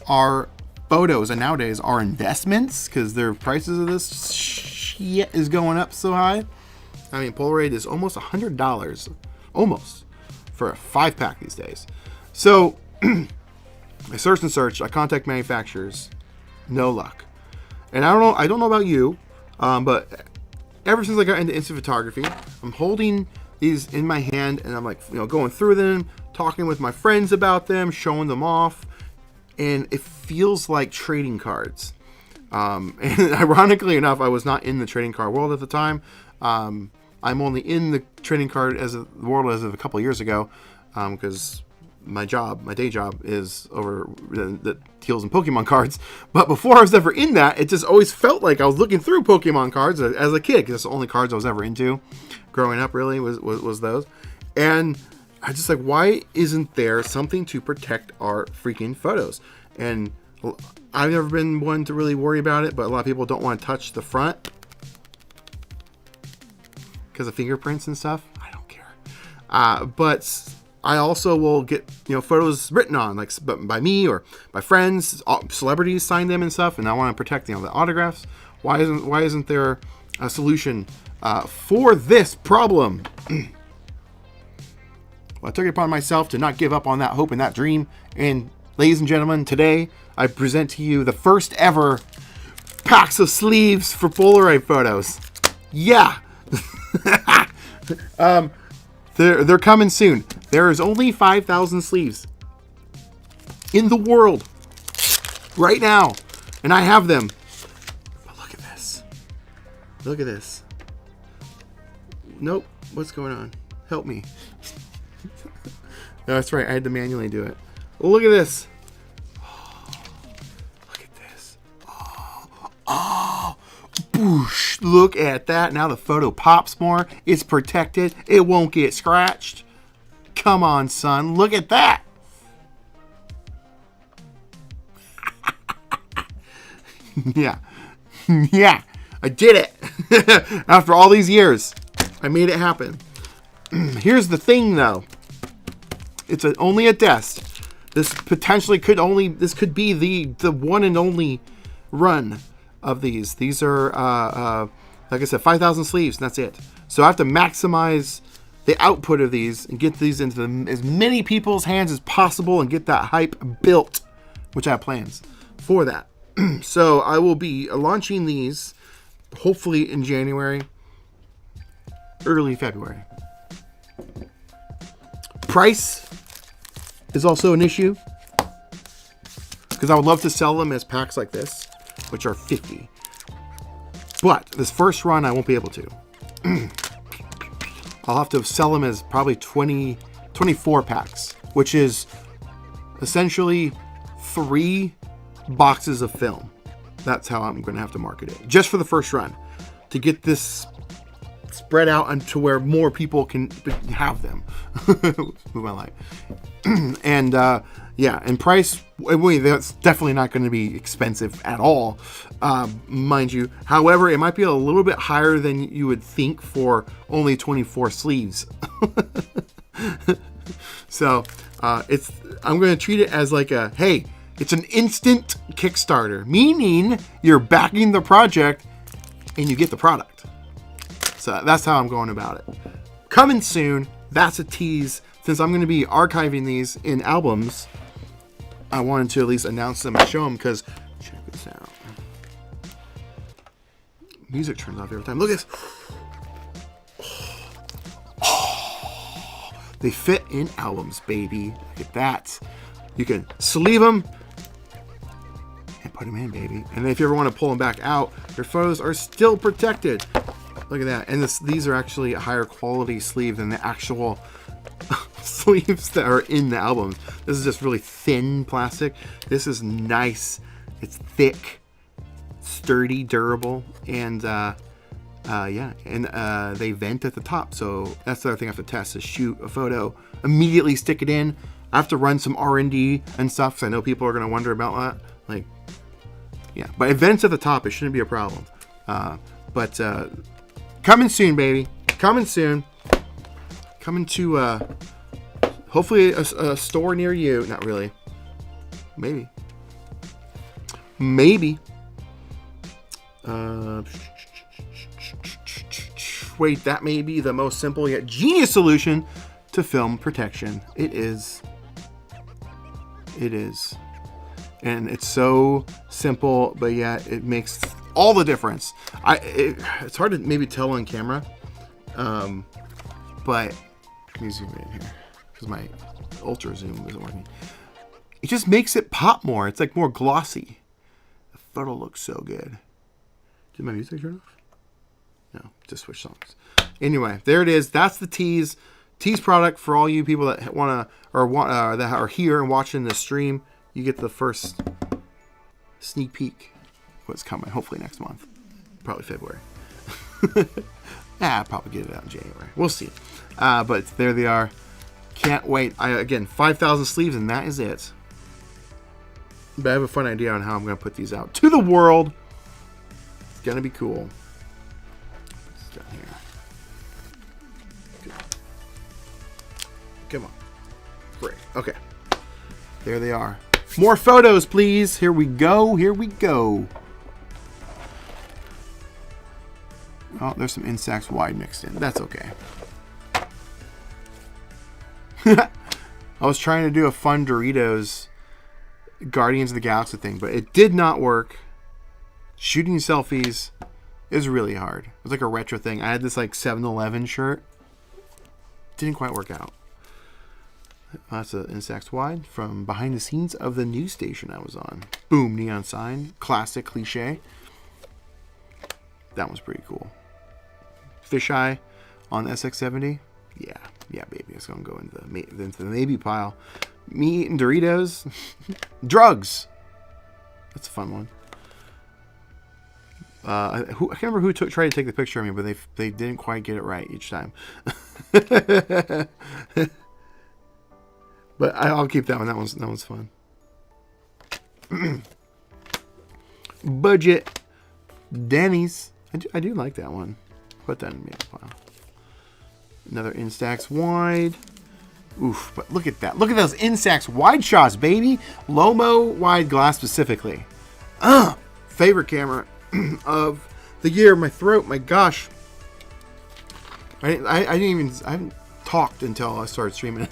our photos and nowadays our investments? Because their prices of this shit is going up so high. I mean, Polaroid is almost $100, almost, for a 5-pack these days. So, I searched and searched. I contact manufacturers. No luck. And I don't know about you, but ever since I got into instant photography, I'm holding these in my hand, and I'm like, going through them, talking with my friends about them, showing them off, and it feels like trading cards. And ironically enough, I was not in the trading card world at the time. I'm only in the trading card world as of a couple of years ago, because my day job is over that deals in Pokemon cards. But before I was ever in that, it just always felt like I was looking through Pokemon cards as a kid, because that's the only cards I was ever into growing up. Really was those, and I just like, why isn't there something to protect our freaking photos? And I've never been one to really worry about it, but a lot of people don't want to touch the front because of fingerprints and stuff. I don't care. But I also will get photos written on, like by me or by friends, celebrities sign them and stuff, and I want to protect the autographs. Why isn't there a solution for this problem? Well, I took it upon myself to not give up on that hope and that dream. And ladies and gentlemen, today I present to you the first ever packs of sleeves for Polaroid photos. Yeah. They're coming soon. There is only 5,000 sleeves in the world right now, and I have them. But look at this. Look at this. Nope. What's going on? Help me. No, that's right. I had to manually do it. Look at this. Oh, look at this. Oh, boosh. Look at that. Now the photo pops more. It's protected. It won't get scratched. Come on, son. Look at that. Yeah. Yeah. I did it. After all these years, I made it happen. Here's the thing, though. It's only a test. This potentially could be the one and only run of these. These are like I said, 5,000 sleeves, and that's it. So I have to maximize the output of these and get these into as many people's hands as possible and get that hype built, which I have plans for that. So I will be launching these hopefully in January, early February. Price is also an issue because I would love to sell them as packs like this, which are $50. But this first run, I won't be able to. I'll have to sell them as probably 24 packs, which is essentially 3 boxes of film. That's how I'm going to have to market it, just for the first run, to get this spread out and to where more people can have them. Move my light. And yeah, and price, that's definitely not going to be expensive at all, mind you. However, it might be a little bit higher than you would think for only 24 sleeves. So I'm going to treat it as like hey, it's an instant Kickstarter, meaning you're backing the project and you get the product. So that's how I'm going about it. Coming soon. That's a tease. Since I'm going to be archiving these in albums, I wanted to at least announce them and show them, because check this out. Music turns off every time. Look at this. Oh, they fit in albums, baby. Look at that. You can sleeve them and put them in, baby. And if you ever want to pull them back out, your photos are still protected. Look at that. And these are actually a higher quality sleeve than the actual sleeves that are in the album. This is just really thin plastic. This is nice. It's thick, sturdy, durable, and yeah, and they vent at the top. So that's the other thing I have to test, is shoot a photo, immediately stick it in. I have to run some R&D and stuff, because I know people are going to wonder about that. Like, yeah, but it vents at the top. It shouldn't be a problem. But coming soon, baby. Coming soon. Coming to hopefully a store near you. Not really. Maybe. Wait, that may be the most simple yet genius solution to film protection. It is. And it's so simple, but yet it makes all the difference. It's hard to maybe tell on camera, but let me zoom in here because my ultra zoom isn't working. It just makes it pop more. It's like more glossy. The photo looks so good. Did my music turn off? No, just switch songs. Anyway, there it is. That's the tease product for all you people that want that are here and watching the stream. You get the first sneak peek what's coming, hopefully next month, probably February. I'll probably get it out in January. We'll see. But there they are. Can't wait. Again, 5,000 sleeves, and that is it. But I have a fun idea on how I'm going to put these out to the world. It's going to be cool. Put this down here. Good. Come on. Great. Okay. There they are. More photos, please. Here we go. Here we go. Oh, there's some Instax wide mixed in. That's okay. I was trying to do a fun Doritos Guardians of the Galaxy thing, but it did not work. Shooting selfies is really hard. It was like a retro thing. I had this like 7-Eleven shirt. Didn't quite work out. That's an Instax wide from behind the scenes of the news station I was on. Boom, neon sign. Classic cliche. That one's pretty cool. Fisheye on SX70. Yeah, baby. It's going to go into the maybe pile. Me eating Doritos. Drugs. That's a fun one. I can't remember who tried to take the picture of me, but they didn't quite get it right each time. But I'll keep that one. That one's fun. Budget Denny's. I do like that one. Put that in the pile. Another Instax wide. Oof, but look at that. Look at those Instax wide shots, baby. Lomo wide glass specifically. Favorite camera of the year. My throat, my gosh. I haven't talked until I started streaming.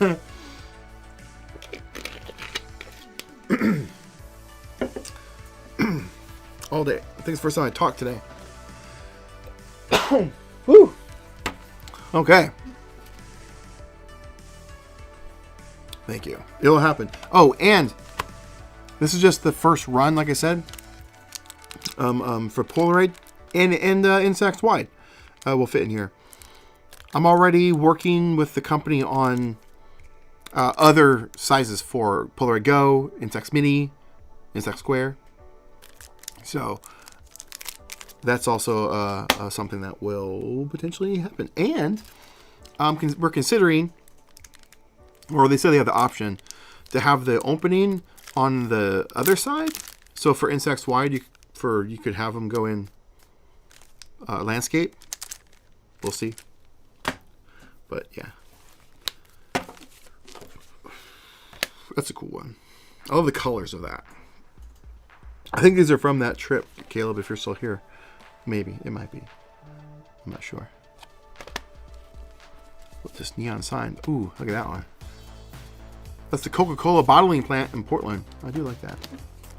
All day. I think it's the first time I talked today. Woo. Okay. Thank you. It'll happen. Oh, and this is just the first run, like I said, for Polaroid and Instax wide. Will fit in here. I'm already working with the company on other sizes for Polaroid Go, Instax Mini, Instax Square. So that's also something that will potentially happen. And we're considering, or they said they have the option to have the opening on the other side. So for Instax wide, you could have them go in landscape. We'll see. But yeah, that's a cool one. I love the colors of that. I think these are from that trip, Caleb, if you're still here. Maybe. It might be. I'm not sure. With this neon sign. Ooh, look at that one. That's the Coca-Cola bottling plant in Portland. I do like that.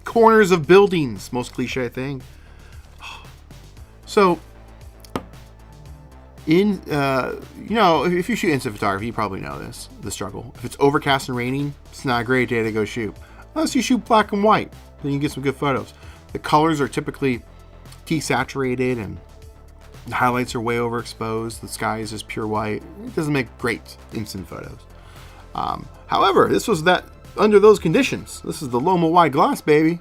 Corners of buildings. Most cliche thing. So, if you shoot instant photography, you probably know this, the struggle. If it's overcast and raining, it's not a great day to go shoot. Unless you shoot black and white, then you get some good photos. The colors are typically desaturated and the highlights are way overexposed. The sky is just pure white. It doesn't make great instant photos. However, this was that under those conditions. This is the Loma wide glass, baby.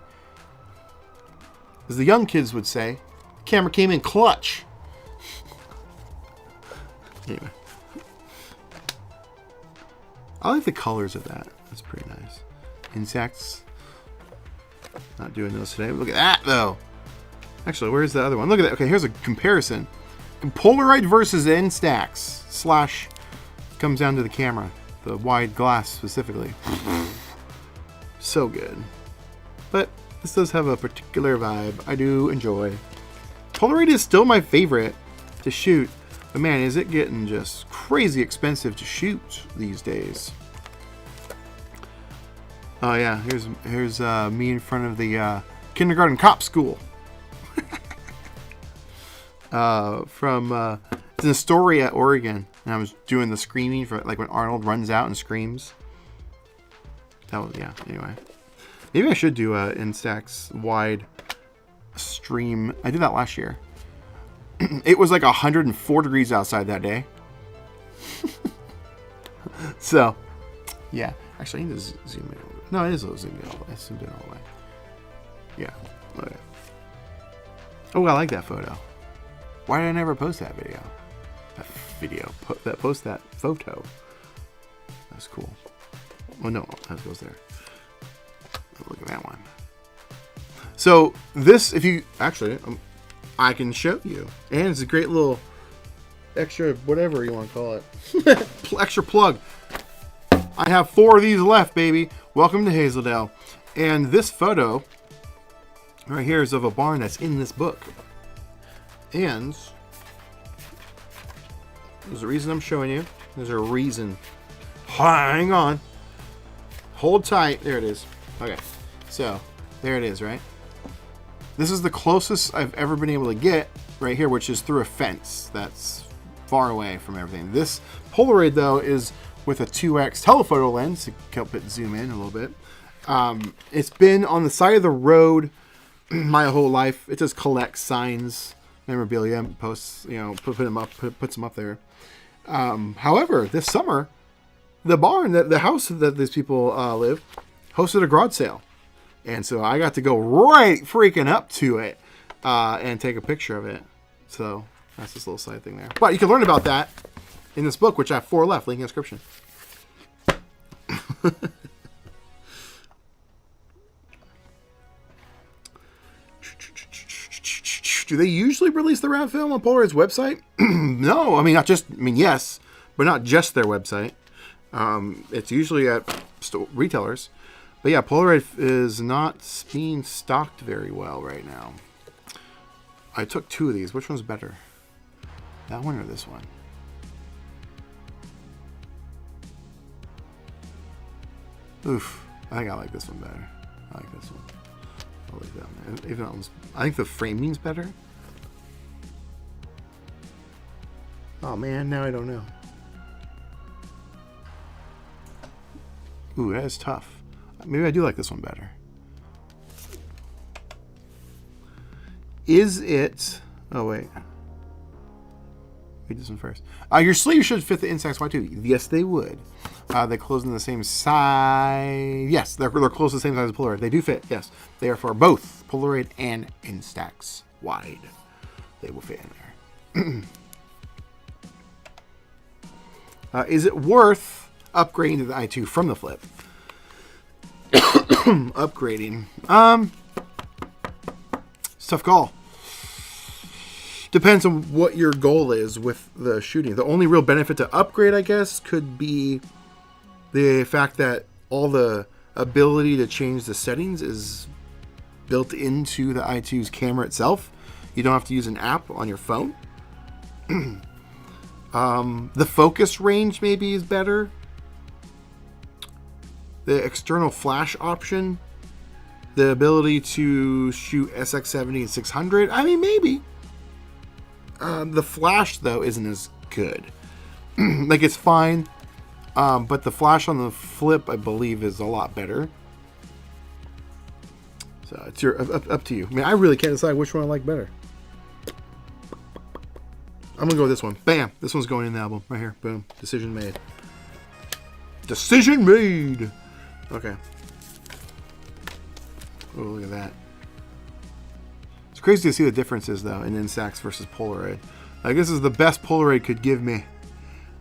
As the young kids would say, the camera came in clutch. Anyway, I like the colors of that. That's pretty nice. Insects. Not doing those today. Look at that, though. Actually, where's the other one? Look at that. Okay, here's a comparison. Polaroid versus Instax / comes down to the camera. The wide glass specifically. So good. But this does have a particular vibe I do enjoy. Polaroid is still my favorite to shoot. But man, is it getting just crazy expensive to shoot these days. Oh yeah, here's me in front of the kindergarten cop school. From it's in Astoria, Oregon, and I was doing the screaming for like when Arnold runs out and screams. That was, yeah. Anyway, maybe I should do a Instax wide stream. I did that last year. It was like 104 degrees outside that day. So, yeah. Actually, I need to zoom in. No, it is a zoom in all the way. I zoomed in all the way. Yeah. Okay. Oh, I like that photo. Why did I never post that video? Post that photo. That's cool. Oh no, that goes there. Look at that one. So this, if you actually, I can show you, and it's a great little extra, whatever you want to call it, extra plug. I have 4 of these left, baby. Welcome to Hazeldale. And this photo right here is of a barn that's in this book. And there's a reason I'm showing you. There's a reason. Hang on. Hold tight. There it is. Okay. So, there it is, right? This is the closest I've ever been able to get right here, which is through a fence that's far away from everything. This Polaroid, though, is with a 2x telephoto lens to help it zoom in a little bit. It's been on the side of the road my whole life. It just collects signs, memorabilia, posts, puts them up there. However, this summer, the barn, the house that these people live, hosted a garage sale. And so I got to go right freaking up to it and take a picture of it. So that's this little side thing there. But you can learn about that in this book, which I have 4 left, link in the description. Do they usually release the wrap film on Polaroid's website? No, yes, but not just their website. It's usually at retailers. But yeah, Polaroid is not being stocked very well right now. I took 2 of these. Which one's better? That one or this one? Oof. I think I like this one better. I like this one. I like that one. Even that one's, I think the framing's better. Oh man, now I don't know. Ooh, that is tough. Maybe I do like this one better. Is it... Oh, wait. Read this one first. Your sleeves should fit the Instax Y2. Yes, they would. They close in the same size. Yes, they're close to the same size as Polaroid. They do fit, yes. They are for both Polaroid and Instax wide. They will fit in there. Is it worth upgrading to the i2 from the Flip? Upgrading. It's a tough call. Depends on what your goal is with the shooting. The only real benefit to upgrade, I guess, could be the fact that all the ability to change the settings is built into the i2's camera itself. You don't have to use an app on your phone. The focus range maybe is better. The external flash option. The ability to shoot SX70 and 600. I mean, maybe. The flash, though, isn't as good. Like, it's fine. But the flash on the Flip, I believe, is a lot better. So it's up to you. I mean, I really can't decide which one I like better. I'm going to go with this one. Bam! This one's going in the album. Right here. Boom. Decision made. Decision made! Okay. Oh, look at that. It's crazy to see the differences, though, in Instax versus Polaroid. I guess this is the best Polaroid could give me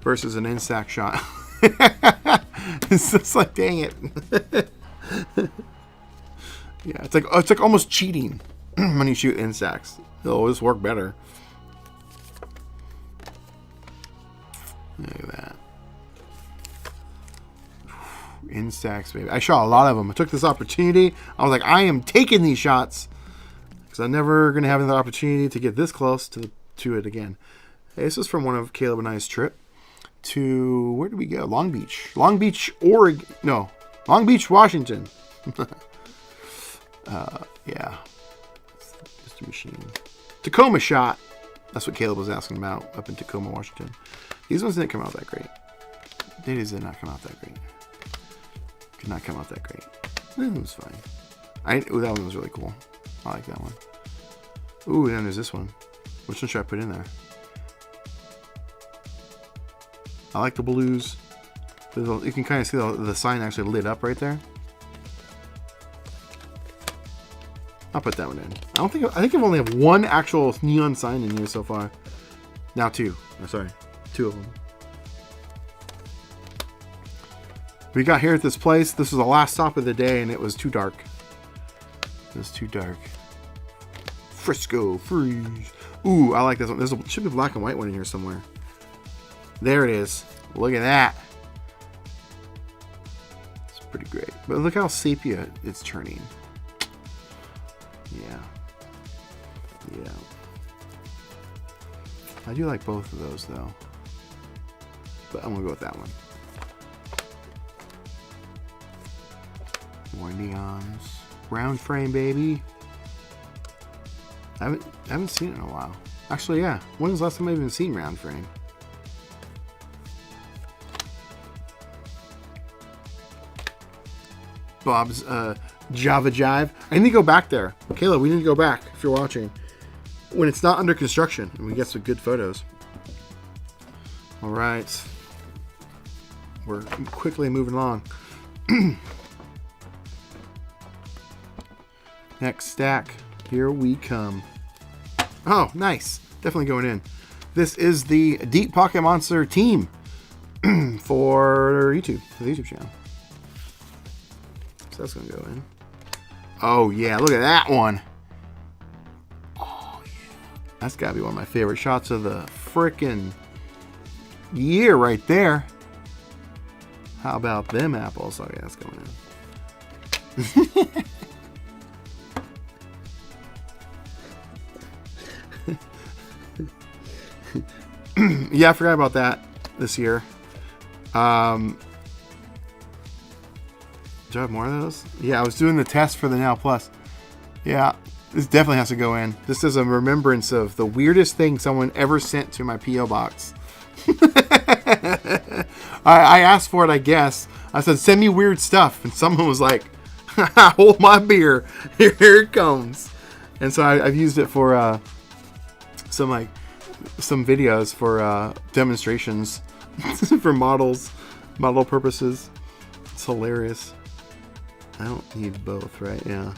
versus an Instax shot. It's just like, dang it. Yeah, it's like almost cheating when you shoot Instax. It'll always work better. Look at that. Instax, baby. I shot a lot of them. I took this opportunity. I was like, I am taking these shots because I'm never going to have another opportunity to get this close to it again. Hey, this is from one of Caleb and I's trip to, where did we go? Long Beach. Long Beach, Oregon. No, Long Beach, Washington. Yeah. Just a machine. Tacoma shot. That's what Caleb was asking about up in Tacoma, Washington. These ones didn't come out that great. They did not come out that great. Could not come out that great. It was fine. Ooh, that one was really cool. I like that one. Ooh, then there's this one. Which one should I put in there? I like the blues. You can kind of see the sign actually lit up right there. I'll put that one in. I think I've only have one actual neon sign in here so far. Now 2. Oh, sorry. 2 of them. We got here at this place. This was the last stop of the day, and it was too dark. It was too dark. Frisco freeze. Ooh, I like this one. There should be a black and white one in here somewhere. There it is. Look at that. It's pretty great. But look how sepia it's turning. Yeah. Yeah. I do like both of those, though. But I'm going to go with that one. More neons. Round frame, baby. I haven't seen it in a while. Actually, yeah. When was the last time I've even seen round frame? Bob's Java Jive. I need to go back there. Kayla, we need to go back if you're watching. When it's not under construction and we get some good photos. All right. We're quickly moving along. Next stack. Here we come. Oh, nice. Definitely going in. This is the Deep Pocket Monster team for YouTube, for the YouTube channel. So that's going to go in. Oh, yeah. Look at that one. Oh, yeah. That's got to be one of my favorite shots of the frickin' year right there. How about them apples? Oh yeah, that's going in. Yeah, I forgot about that this year. Do I have more of those? Yeah, I was doing the test for the Now Plus. Yeah, this definitely has to go in. This is a remembrance of the weirdest thing someone ever sent to my P.O. box. I asked for it, I guess. I said, send me weird stuff. And someone was like, hold my beer. Here it comes. And so I've used it for some videos for demonstrations for model purposes. It's hilarious. I don't need both, right? Yeah.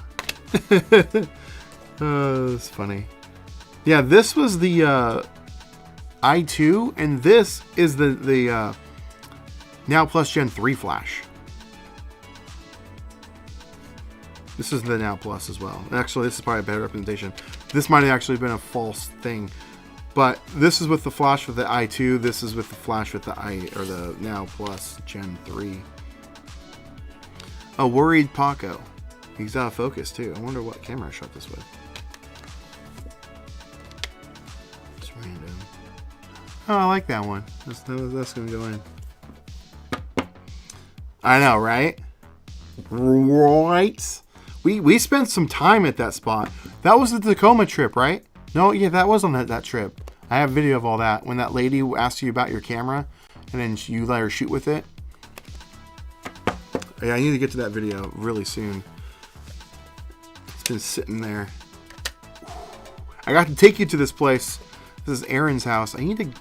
It's funny. Yeah, this was the i2, and this is the Now Plus Gen 3 flash. This is the Now Plus as well. Actually, this is probably a better representation. This might have actually been a false thing. But this is with the flash with the i2. This is with the flash with the Now Plus Gen 3. A worried Paco. He's out of focus too. I wonder what camera I shot this with. It's random. Oh, I like that one. That's gonna go in. I know, right? Right. We spent some time at that spot. That was the Tacoma trip, right? No, yeah, that was on that trip. I have video of all that. When that lady asked you about your camera, and then you let her shoot with it. Yeah, I need to get to that video really soon. It's been sitting there. I got to take you to this place. This is Aaron's house. I need to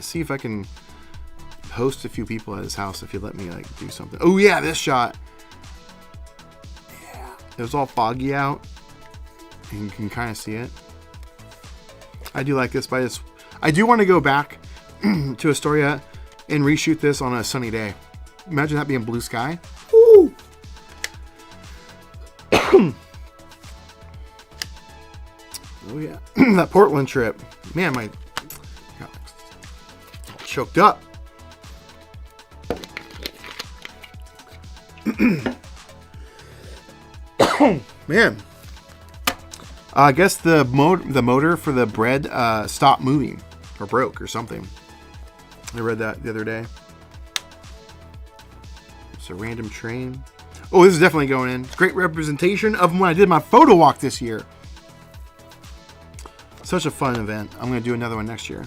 see if I can host a few people at his house if you let me like do something. Oh yeah, this shot. Yeah, it was all foggy out. You can kind of see it. I do like this, but I do want to go back to Astoria and reshoot this on a sunny day. Imagine that being blue sky. Woo! Oh yeah, that Portland trip. Man, my got choked up. Man, I guess the motor for the bread stopped moving or broke or something. I read that the other day. It's a random train. Oh, this is definitely going in. Great representation of when I did my photo walk this year. Such a fun event. I'm going to do another one next year.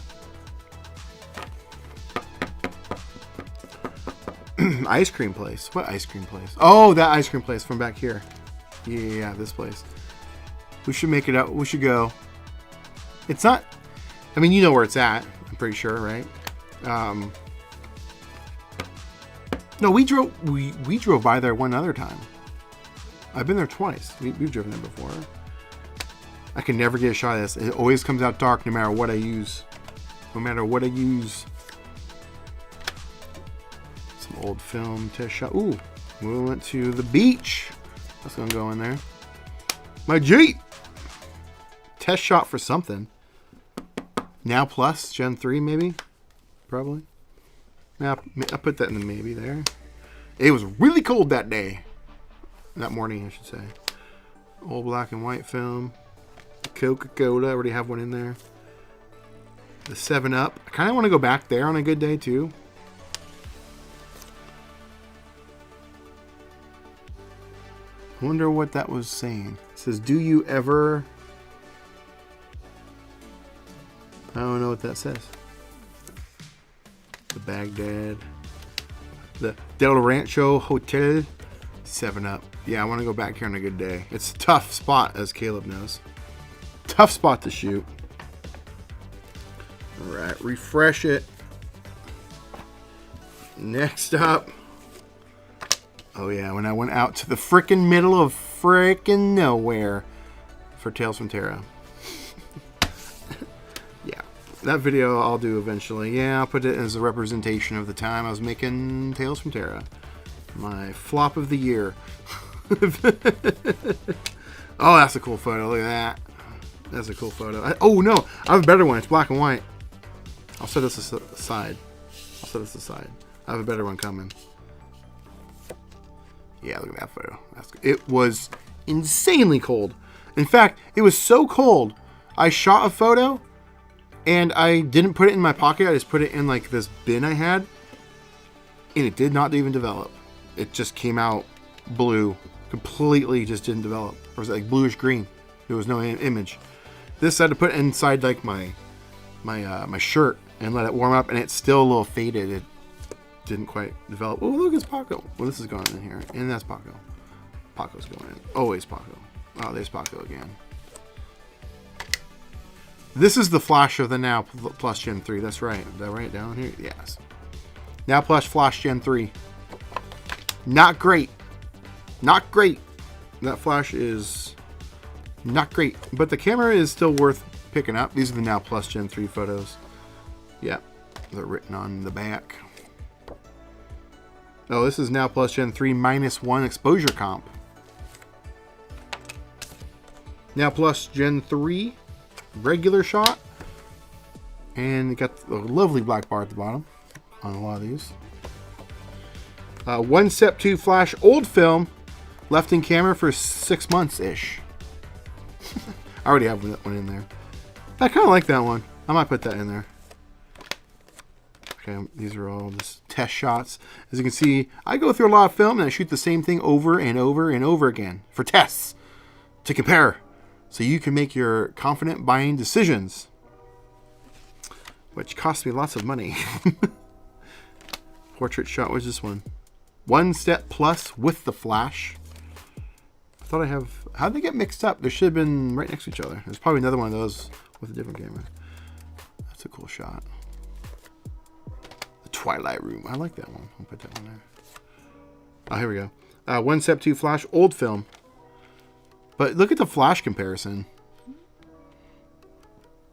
Ice cream place. What ice cream place? Oh, that ice cream place from back here. Yeah, this place. We should make it up. We should go. It's not... I mean, you know where it's at. I'm pretty sure, right? No, we drove by there one other time. I've been there twice. We've driven there before. I can never get a shot of this. It always comes out dark no matter what I use. No matter what I use. Some old film test shot. Ooh, we went to the beach. That's gonna go in there. My Jeep. Test shot for something. Now Plus Gen 3 maybe? Probably. Now I put that in the maybe there. It was really cold that day. That morning, I should say. Old black and white film. Coca-Cola. I already have one in there. The 7-Up. I kind of want to go back there on a good day too. I wonder what that was saying. It says, do you ever... I don't know what that says. The Baghdad. The Del Rancho Hotel. 7-Up. Yeah, I want to go back here on a good day. It's a tough spot, as Caleb knows. Tough spot to shoot. Alright, refresh it. Next up. Oh yeah, when I went out to the frickin' middle of frickin' nowhere for Tales from Terra. Yeah, that video I'll do eventually. Yeah, I'll put it as a representation of the time I was making Tales from Terra. My flop of the year. Oh, that's a cool photo. Look at that. That's a cool photo. Oh no, I have a better one. It's black and white. I'll set this aside. I have a better one coming. Yeah, look at that photo. It was insanely cold. In fact, it was so cold, I shot a photo and I didn't put it in my pocket. I just put it in like this bin I had, and it did not even develop. It just came out blue, completely just didn't develop. Or was it like bluish green? There was no image. This I had to put inside like my shirt and let it warm up, and it's still a little faded. It didn't quite develop. Oh, look, it's Paco. Well, this is going in here, and that's Paco. Paco's going in. Always Paco. Oh, there's Paco again. This is the flash of the Now Plus Gen 3. That's right. Is that right down here? Yes. Now Plus Flash Gen 3. Not great. Not great. That flash is not great. But the camera is still worth picking up. These are the Now Plus Gen 3 photos. Yeah. They're written on the back. Oh, this is Now Plus Gen 3 -1 exposure comp. Now Plus Gen 3 regular shot. And you got the lovely black bar at the bottom on a lot of these. 1 Step 2 flash old film left in camera for 6 months-ish. I already have one in there. I kind of like that one. I might put that in there. Okay, these are all just test shots. As you can see, I go through a lot of film and I shoot the same thing over and over and over again for tests to compare, so you can make your confident buying decisions, which cost me lots of money. Portrait shot was this one. 1 Step Plus with the flash. I thought I have... How'd they get mixed up? They should have been right next to each other. There's probably another one of those with a different camera. That's a cool shot. The Twilight Room. I like that one. I'll put that one there. Oh, here we go. 1 Step 2 flash old film. But look at the flash comparison.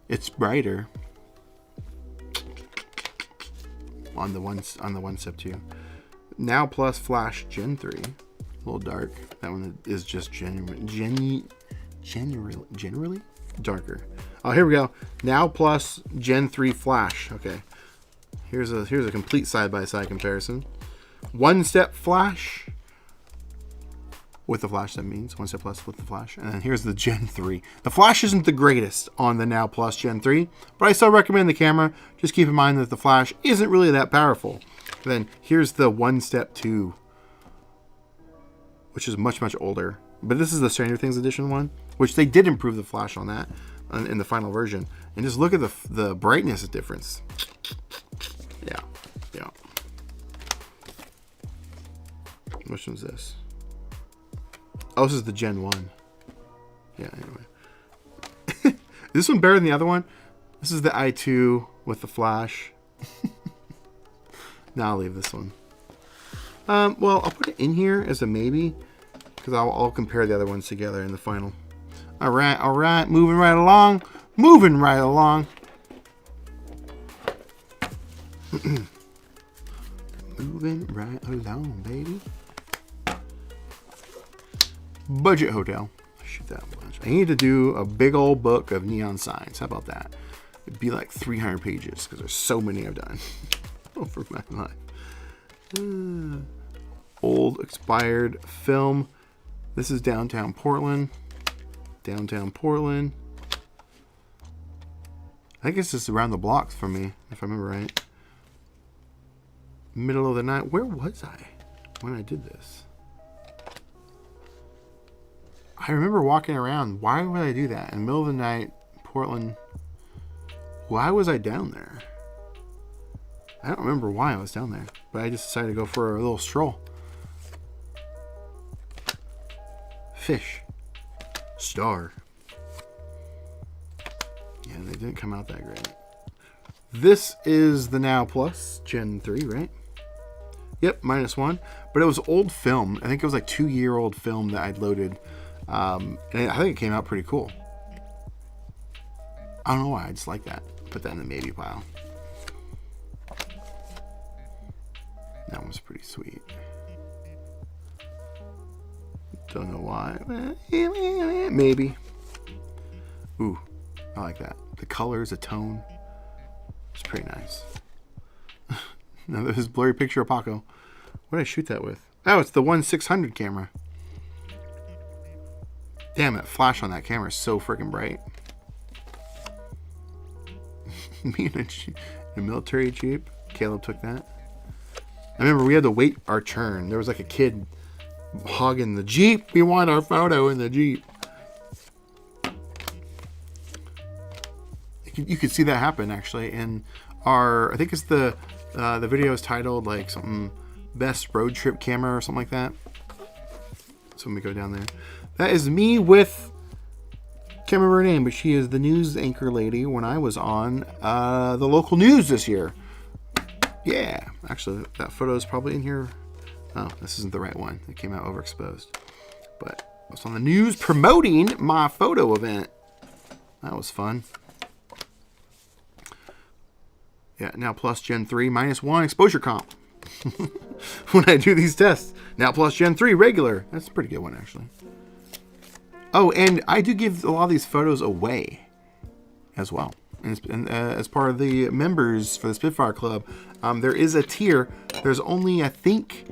It's brighter on the 1 Step 2. Now Plus Flash Gen 3. A little dark. That one is just generally darker. Oh, here we go. Now Plus Gen 3 Flash. Okay. Here's a complete side-by-side comparison. 1 Step Flash with the flash, that means 1 Step Plus with the flash. And then here's the Gen 3. The flash isn't the greatest on the Now Plus Gen 3, but I still recommend the camera. Just keep in mind that the flash isn't really that powerful. And then here's the 1 Step 2, which is much, much older. But this is the Stranger Things edition one, which they did improve the flash on that in the final version. And just look at the brightness difference. Yeah, yeah. Which one's this? Oh, this is the Gen 1. Yeah, anyway. Is this one better than the other one? This is the i2 with the flash. Now I'll leave this one. Well, I'll put it in here as a maybe, because I'll compare the other ones together in the final. All right. Moving right along. Moving right along. Moving right along, baby. Budget hotel. Shoot that much. I need to do a big old book of neon signs. How about that? It'd be like 300 pages because there's so many I've done over my life. Old expired film. This is downtown Portland. Downtown Portland. I think it's just around the blocks from me, if I remember right. Middle of the night. Where was I when I did this? I remember walking around. Why would I do that? In the middle of the night, Portland. Why was I down there? I don't remember why I was down there, but I just decided to go for a little stroll. Fish. Star. Yeah, they didn't come out that great. This is the Now Plus Gen 3, right? Yep, -1. But it was old film. I think it was like 2-year-old film that I'd loaded. And I think it came out pretty cool. I don't know why, I just like that. Put that in the maybe pile. That one's pretty sweet. Don't know why. Maybe. Ooh, I like that. The colors, the tone. It's pretty nice. Now there's a blurry picture of Paco. What did I shoot that with? Oh, it's the 1/600 camera. Damn, that flash on that camera is so freaking bright. Me in a military Jeep. Caleb took that. I remember we had to wait our turn. There was like a kid hogging the Jeep. We want our photo in the Jeep. You could see that happen actually in our, I think it's the video is titled like something best road trip camera or something like that. So when we go down there, that is me with, can't remember her name, but she is the news anchor lady when I was on the local news this year. Yeah, actually that photo is probably in here. Oh, this isn't the right one. It came out overexposed. But I was on the news promoting my photo event. That was fun. Yeah, now plus Gen 3 -1 exposure comp. When I do these tests. Now plus Gen 3 regular. That's a pretty good one, actually. Oh, and I do give a lot of these photos away as well. And as part of the members for the Spitfire Club, there is a tier. There's only, I think,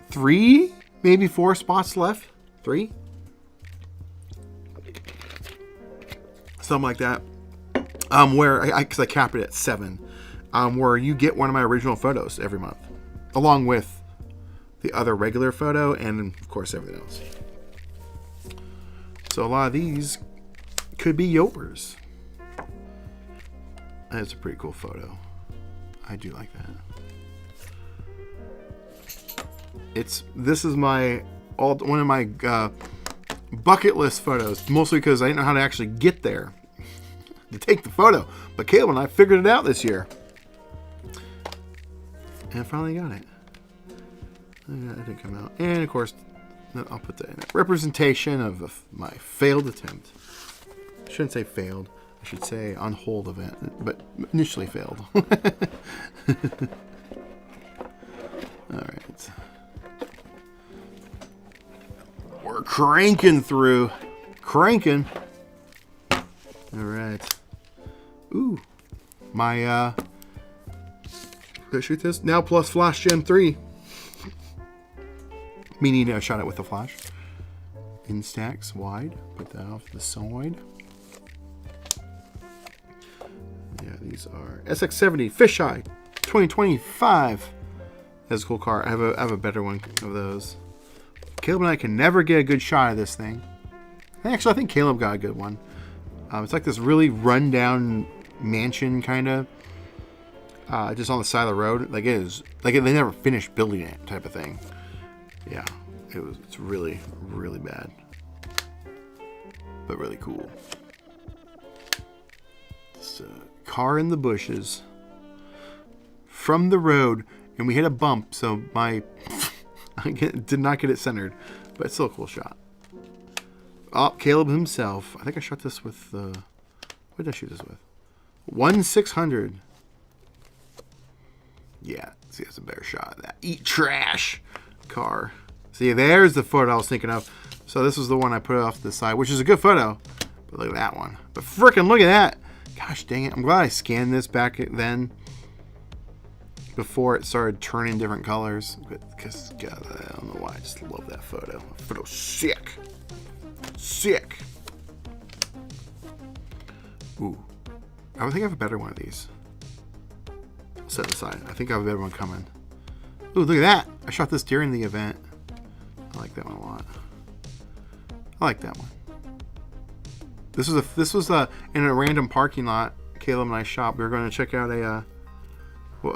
3, maybe 4 spots left. 3? Something like that. Where because I cap it at 7, where you get one of my original photos every month, along with the other regular photo and of course everything else. So a lot of these could be yours. That's a pretty cool photo. I do like that. This is one of my bucket list photos, mostly because I didn't know how to actually get there to take the photo, but Caleb and I figured it out this year, and I finally got it. It didn't come out, and of course, I'll put that in. Representation of my failed attempt. I shouldn't say failed. I should say on hold event, but initially failed. All right, we're cranking through, cranking. All right. Ooh, my did I shoot this? Now plus flash Gen 3. Meaning I shot it with the flash. Instax wide. Put that off the side. Yeah, these are SX70 Fisheye 2025. That's a cool car. I have a better one of those. Caleb and I can never get a good shot of this thing. Actually, I think Caleb got a good one. It's like this really rundown mansion kind of, just on the side of the road. Like it is, like they never finished building it, type of thing. Yeah, it's really, really bad, but really cool. It's a car in the bushes from the road, and we hit a bump, so I did not get it centered, but it's still a cool shot. Oh, Caleb himself. I think I shot this with what did I shoot this with? 1/600. Yeah, see, that's a better shot of that. Eat trash car. See, there's the photo I was thinking of. So this was the one I put off to the side, which is a good photo. But look at that one. But frickin' look at that. Gosh dang it. I'm glad I scanned this back then before it started turning different colors. Because, God, I don't know why. I just love that photo. That photo's sick. Sick. Ooh. I think I have a better one of these. I'll set it aside. I think I have a better one coming. Ooh, look at that. I shot this during the event. I like that one a lot. I like that one. This was in a random parking lot. Caleb and I shot. We were going to check out what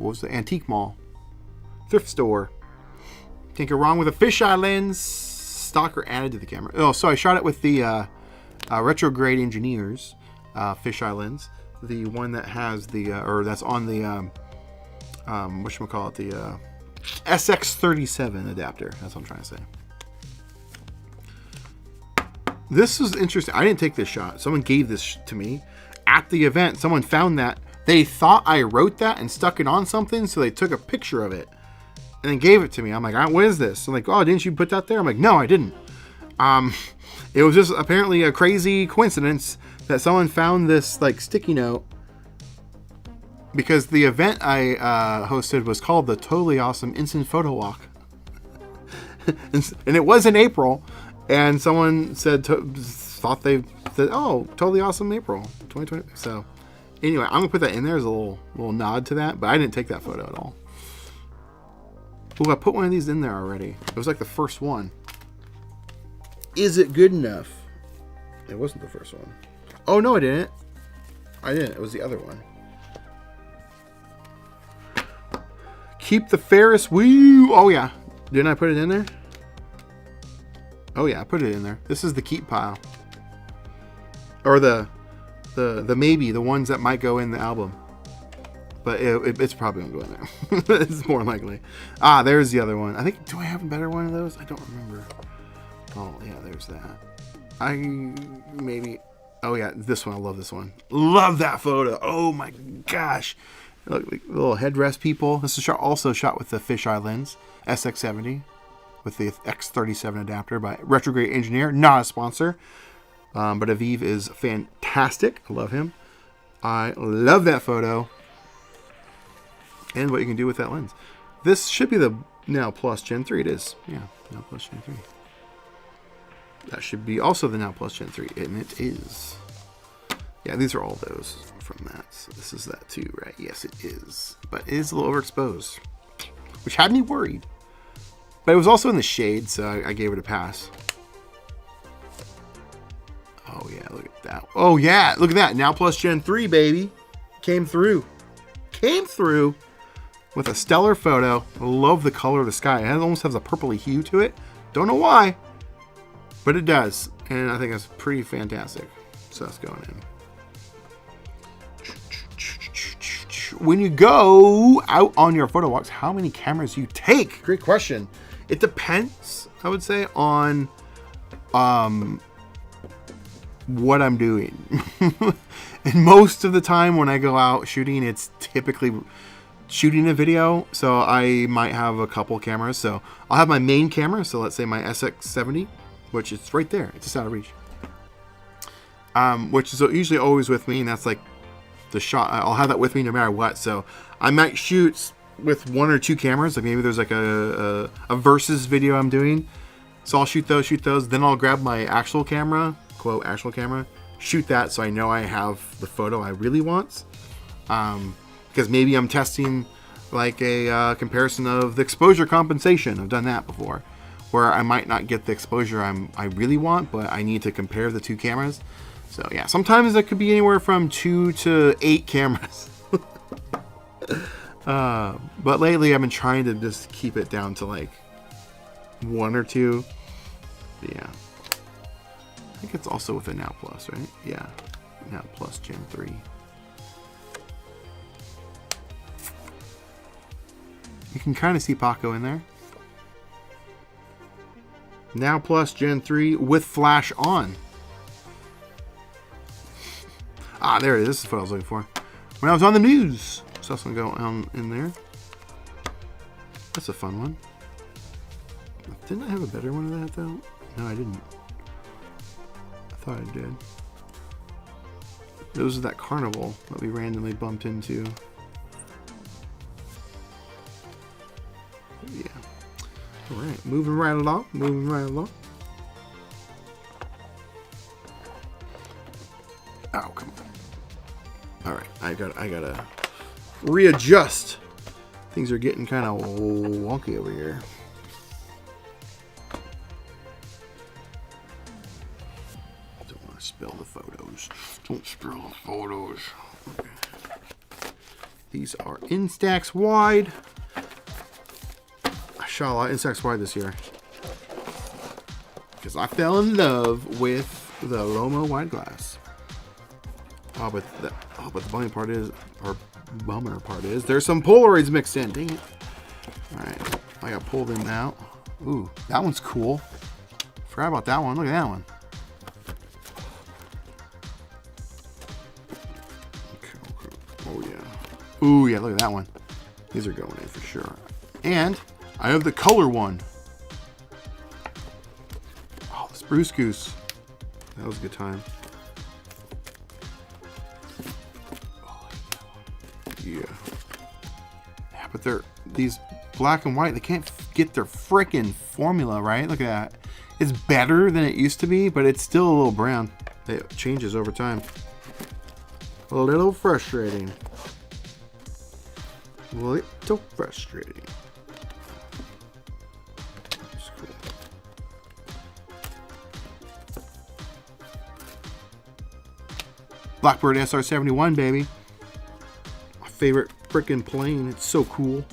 was the antique mall, thrift store. Can't go wrong with a fisheye lens. Stocker added to the camera. Oh, so I shot it with the Retrograde Engineers fisheye lens, the one that has the or that's on the whatchamacallit, the SX37 adapter. That's what I'm trying to say. This is interesting. I didn't take this shot. Someone gave this to me at the event. Someone found that. They thought I wrote that and stuck it on something, so they took a picture of it and then gave it to me. I'm like, what is this? I'm like, oh, didn't you put that there? I'm like, no, I didn't. It was just apparently a crazy coincidence that someone found this like sticky note because the event I hosted was called the Totally Awesome Instant Photo Walk. And it was in April, and someone thought they said, "Oh, Totally Awesome April 2020." So anyway, I'm gonna put that in there as a little nod to that, but I didn't take that photo at all. Oh, I put one of these in there already. It was like the first one. Is it good enough? It wasn't the first one. Oh no, I didn't. It was the other one. Keep the Ferris wheel. Oh yeah. Didn't I put it in there? Oh yeah, I put it in there. This is the keep pile. Or the maybe, the ones that might go in the album. But it's probably gonna go in there. It's more likely. Ah, there's the other one. I think, do I have a better one of those? I don't remember. Oh yeah, there's that. Maybe. Oh yeah, this one. I love this one. Love that photo. Oh my gosh. Look, like little headrest people. This is also shot with the fisheye lens, SX70, with the X37 adapter by Retrograde Engineer. Not a sponsor, but Aviv is fantastic. I love him. I love that photo. And what you can do with that lens. This should be the Now Plus Gen 3. It is. Yeah, Now Plus Gen 3. That should be also the Now Plus Gen 3. And it is. Yeah, these are all those from that. So this is that too, right? Yes, it is. But it is a little overexposed, which had me worried. But it was also in the shade, so I gave it a pass. Oh, yeah, look at that. Oh, yeah, look at that. Now Plus Gen 3, baby. Came through. With a stellar photo. I love the color of the sky. It almost has a purpley hue to it. Don't know why, but it does. And I think it's pretty fantastic. So that's going in. When you go out on your photo walks, how many cameras do you take? Great question. It depends, I would say, on what I'm doing. And most of the time when I go out shooting, it's typically shooting a video, so I might have a couple cameras. So I'll have my main camera, so let's say my SX70, which is right there, it's just out of reach, which is usually always with me, and that's like the shot. I'll have that with me no matter what. So I might shoot with one or two cameras, like maybe there's like a versus video I'm doing, so I'll shoot those, then I'll grab my actual camera, quote actual camera, shoot that so I know I have the photo I really want. Because maybe I'm testing like a comparison of the exposure compensation. I've done that before, where I might not get the exposure I really want, but I need to compare the two cameras. So yeah, sometimes it could be anywhere from 2 to 8 cameras. But lately I've been trying to just keep it down to like 1 or 2. Yeah. I think it's also with a Now Plus, right? Yeah. Now Plus Gen 3. You can kind of see Paco in there. Now Plus Gen 3 with flash on. Ah, there it is. This is what I was looking for. When I was on the news. So that's going to go in there. That's a fun one. Didn't I have a better one of that, though? No, I didn't. I thought I did. Those are that carnival that we randomly bumped into. Yeah. All right, moving right along. Oh, come on. All right, I gotta readjust. Things are getting kind of wonky over here. Don't want to spill the photos. Don't spill the photos. Okay. These are Instax wide. I shot a lot of Instax wide this year because I fell in love with the Lomo wide glass. But the bummer part is, there's some Polaroids mixed in. Dang it! All right, I gotta pull them out. Ooh, that one's cool. Forgot about that one. Look at that one. Okay. Oh yeah. Ooh yeah, look at that one. These are going in for sure. And I have the color one. Oh, the Spruce Goose. That was a good time. Yeah. Yeah, but these black and white, they can't get their frickin' formula right. Look at that. It's better than it used to be, but it's still a little brown. It changes over time. A little frustrating. A little frustrating. That's cool. Blackbird SR-71, baby. My favorite freaking plane. It's so cool.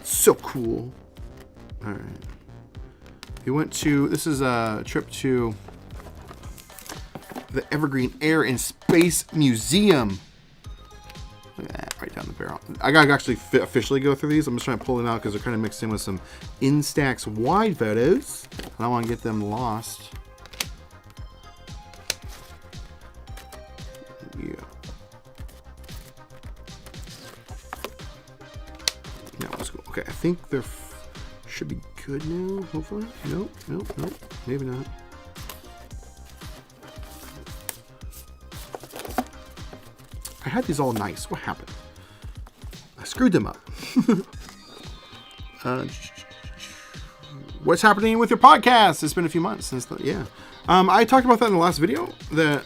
So cool. All right. We went to, this is a trip to the Evergreen Air and Space Museum. Look at that, right down the barrel. I gotta actually officially go through these. I'm just trying to pull them out because they're kind of mixed in with some Instax wide photos. I don't want to get them lost. Yeah. That was cool. Okay, I think they're should be good now, hopefully. Nope, maybe not. I had these all nice. What happened? I screwed them up. What's happening with your podcast? It's been a few months since yeah. I talked about that in the last video. That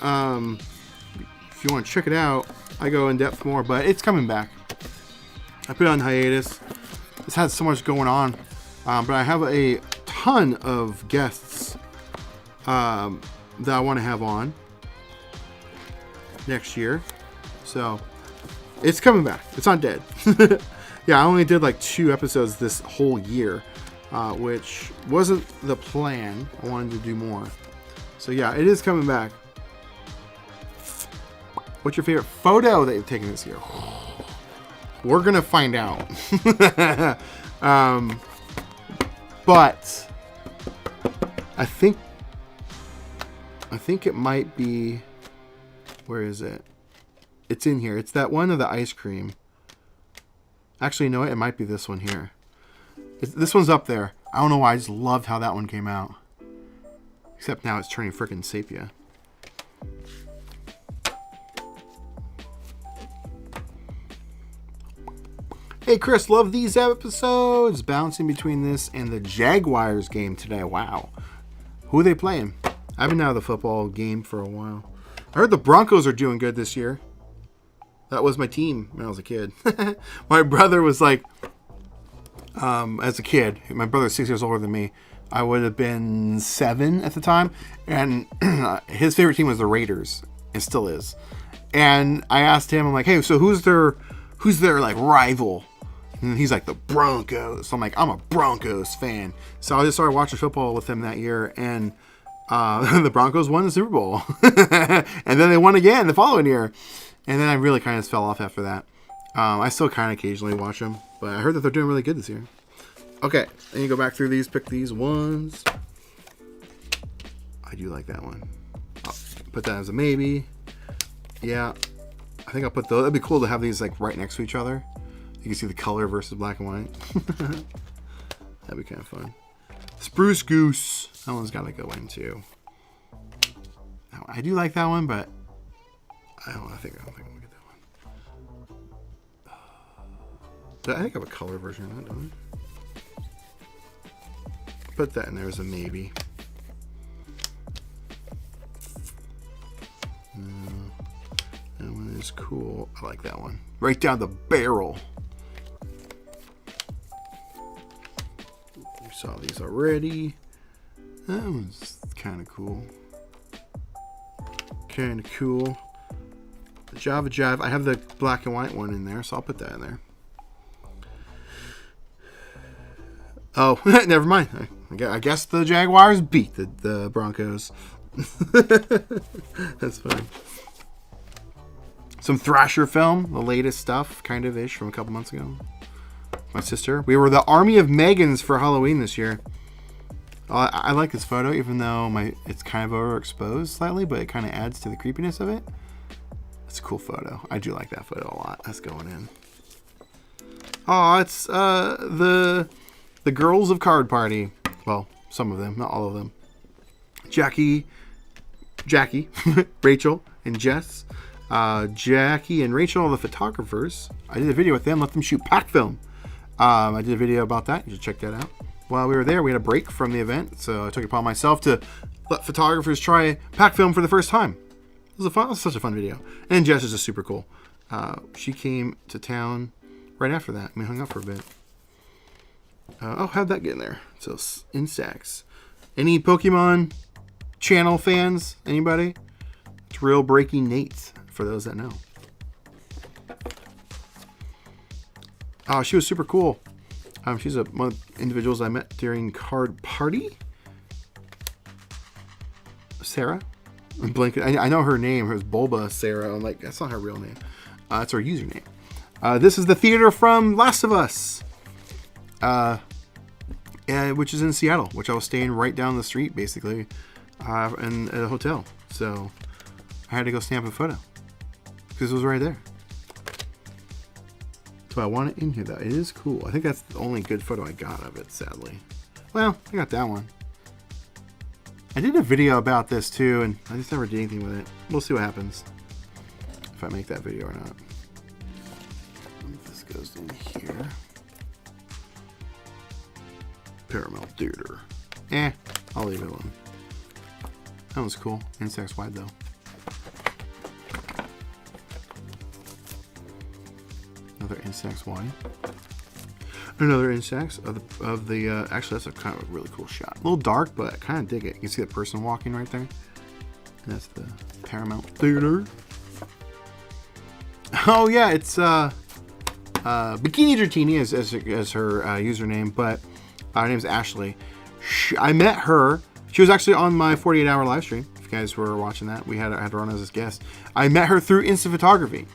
if you want to check it out, I go in depth more, but it's coming back. I put it on hiatus. It's had so much going on, but I have a ton of guests that I want to have on next year. So it's coming back. It's not dead. Yeah, I only did like 2 episodes this whole year, which wasn't the plan. I wanted to do more. So yeah, it is coming back. What's your favorite photo that you've taken this year? We're gonna find out. But I think it might be. Where is it? It's in here. It's that one of the ice cream. Actually, you know what? It might be this one here. This one's up there. I don't know why. I just loved how that one came out. Except now it's turning freaking sepia. Hey Chris, love these episodes. Bouncing between this and the Jaguars game today. Wow. Who are they playing? I haven't been out of the football game for a while. I heard the Broncos are doing good this year. That was my team when I was a kid. My brother was like, as a kid, my brother's 6 years older than me. I would have been 7 at the time. And his favorite team was the Raiders. It still is. And I asked him, I'm like, hey, so who's their like rival? And he's like, the Broncos. So I'm like, I'm a Broncos fan. So I just started watching football with him that year. And the Broncos won the Super Bowl. And then they won again the following year. And then I really kind of fell off after that. I still kind of occasionally watch them. But I heard that they're doing really good this year. Okay. Then you go back through these. Pick these ones. I do like that one. I'll put that as a maybe. Yeah. I think I'll put those. That'd be cool to have these like right next to each other. You can see the color versus black and white. That'd be kind of fun. Spruce Goose. That one's got to go in too. I do like that one, but I don't think I'm gonna get that one. I think I have a color version of that, don't I? Put that in there as a maybe. That one is cool. I like that one. Right down the barrel. We saw these already. That one's kind of cool. Kind of cool. The Java Jive. I have the black and white one in there, so I'll put that in there. Oh, never mind. I guess the Jaguars beat the Broncos. That's fine. Some Thrasher film, the latest stuff, kind of ish, from a couple months ago. My sister. We were the Army of Megans for Halloween this year. I like this photo, even though it's kind of overexposed slightly, but it kind of adds to the creepiness of it. It's a cool photo. I do like that photo a lot. That's going in. Oh, it's the girls of Card Party. Well, some of them, not all of them. Jackie, Rachel, and Jess. Jackie and Rachel, the photographers. I did a video with them, let them shoot pack film. I did a video about that. You should check that out. While we were there, we had a break from the event, so I took it upon myself to let photographers try pack film for the first time. It was such a fun video. And Jess is just super cool. She came to town right after that. We hung out for a bit. How'd that get in there? So, Instax. Any Pokemon channel fans? Anybody? It's Real Breaking Nate, for those that know. Oh, she was super cool. She's one of the individuals I met during Card Party. Sarah? I'm blanking. I know her name. Her was Bulba Sarah. I'm like, that's not her real name. That's her username. This is the theater from Last of Us. Which is in Seattle, which I was staying right down the street, basically, in at a hotel. So I had to go snap a photo because it was right there. So I want it in here, though. It is cool. I think that's the only good photo I got of it, sadly. Well, I got that one. I did a video about this, too, and I just never did anything with it. We'll see what happens if I make that video or not. This goes in here. Paramount Theater. I'll leave it alone. That was cool. Instax wide, though. Another Instax wide. Another Instax of the actually, that's a kind of a really cool shot. A little dark, but I kind of dig it. You can see the person walking right there. And that's the Paramount Theater. Oh yeah, it's Bikini Dratini as her username, but her name's Ashley. I met her. She was actually on my 48-hour live stream. If you guys were watching that, I had her on as a guest. I met her through Insta Photography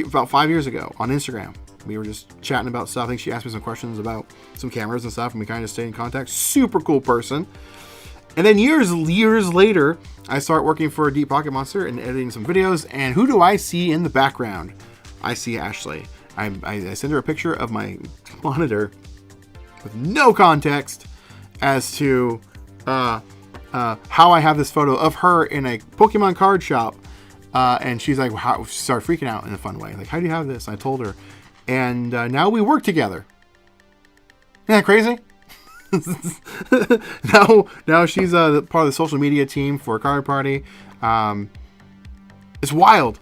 about 5 years ago on Instagram. We were just chatting about stuff. I think she asked me some questions about some cameras and stuff, and we kind of stayed in contact. Super cool person. And then years later, I start working for Deep Pocket Monster and editing some videos. And who do I see in the background? I see Ashley. I send her a picture of my monitor with no context as to how I have this photo of her in a Pokemon card shop. And she's like, wow, she started freaking out in a fun way. Like, how do you have this? And I told her. And now we work together. Isn't that crazy? now she's part of the social media team for Card Party. It's wild.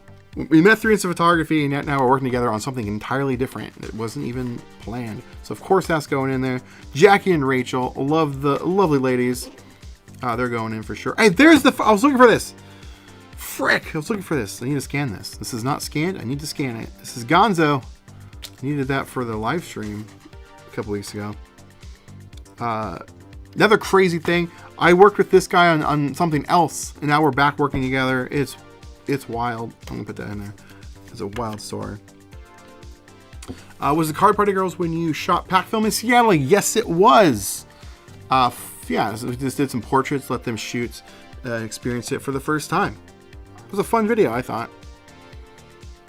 We met through Insta Photography, and now we're working together on something entirely different. It wasn't even planned. So of course that's going in there. Jackie and Rachel, love the lovely ladies. They're going in for sure. Hey, there's I was looking for this. Frick, I was looking for this. I need to scan this. This is not scanned. I need to scan it. This is Gonzo. I needed that for the live stream a couple weeks ago. Another crazy thing. I worked with this guy on something else, and now we're back working together. It's wild. I'm gonna put that in there. It's a wild story. Was the Card Party Girls when you shot pack film in Seattle? Yes, it was. Yeah, so we just did some portraits, let them shoot, experience it for the first time. It was a fun video, I thought.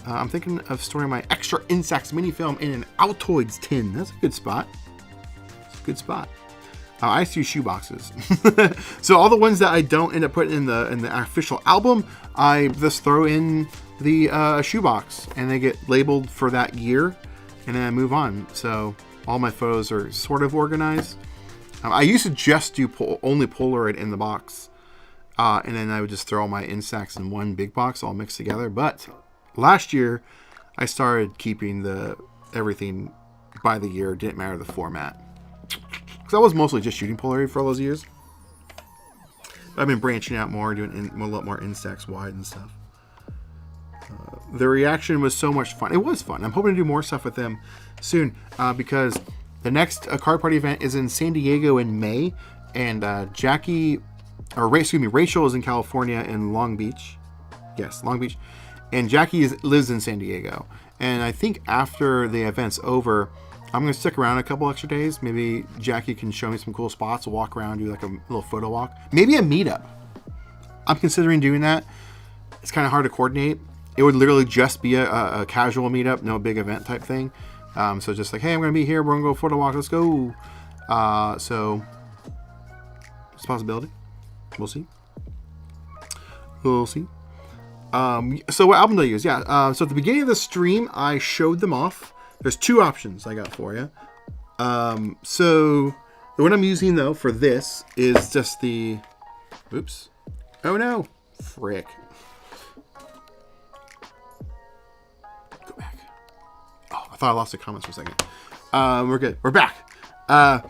I'm thinking of storing my extra Instax mini film in an Altoids tin. That's a good spot. It's a good spot. I used to use shoe boxes. So all the ones that I don't end up putting in the official album, I just throw in the shoebox, and they get labeled for that year, and then I move on. So all my photos are sort of organized. I used to just do only Polaroid in the box, and then I would just throw all my Instax in one big box all mixed together. But last year, I started keeping everything by the year. Didn't matter the format. Because I was mostly just shooting Polaroid for all those years. I've been branching out more, doing a lot more Instax wide and stuff. The reaction was so much fun. It was fun. I'm hoping to do more stuff with them soon, because the next Card Party event is in San Diego in May, and Rachel is in California in Long Beach. Yes, Long Beach. And Jackie lives in San Diego. And I think after the event's over, I'm going to stick around a couple extra days. Maybe Jackie can show me some cool spots. We'll walk around, do like a little photo walk. Maybe a meetup. I'm considering doing that. It's kind of hard to coordinate. It would literally just be a casual meetup, no big event type thing. So just like, hey, I'm going to be here. We're going to go photo walk. Let's go. So it's a possibility. We'll see. We'll see. So what album do I use? Yeah. So at the beginning of the stream, I showed them off. There's two options I got for you. So the one I'm using though for this is just the. Oops. Oh no. Frick. Go back. Oh, I thought I lost the comments for a second. We're good. We're back. But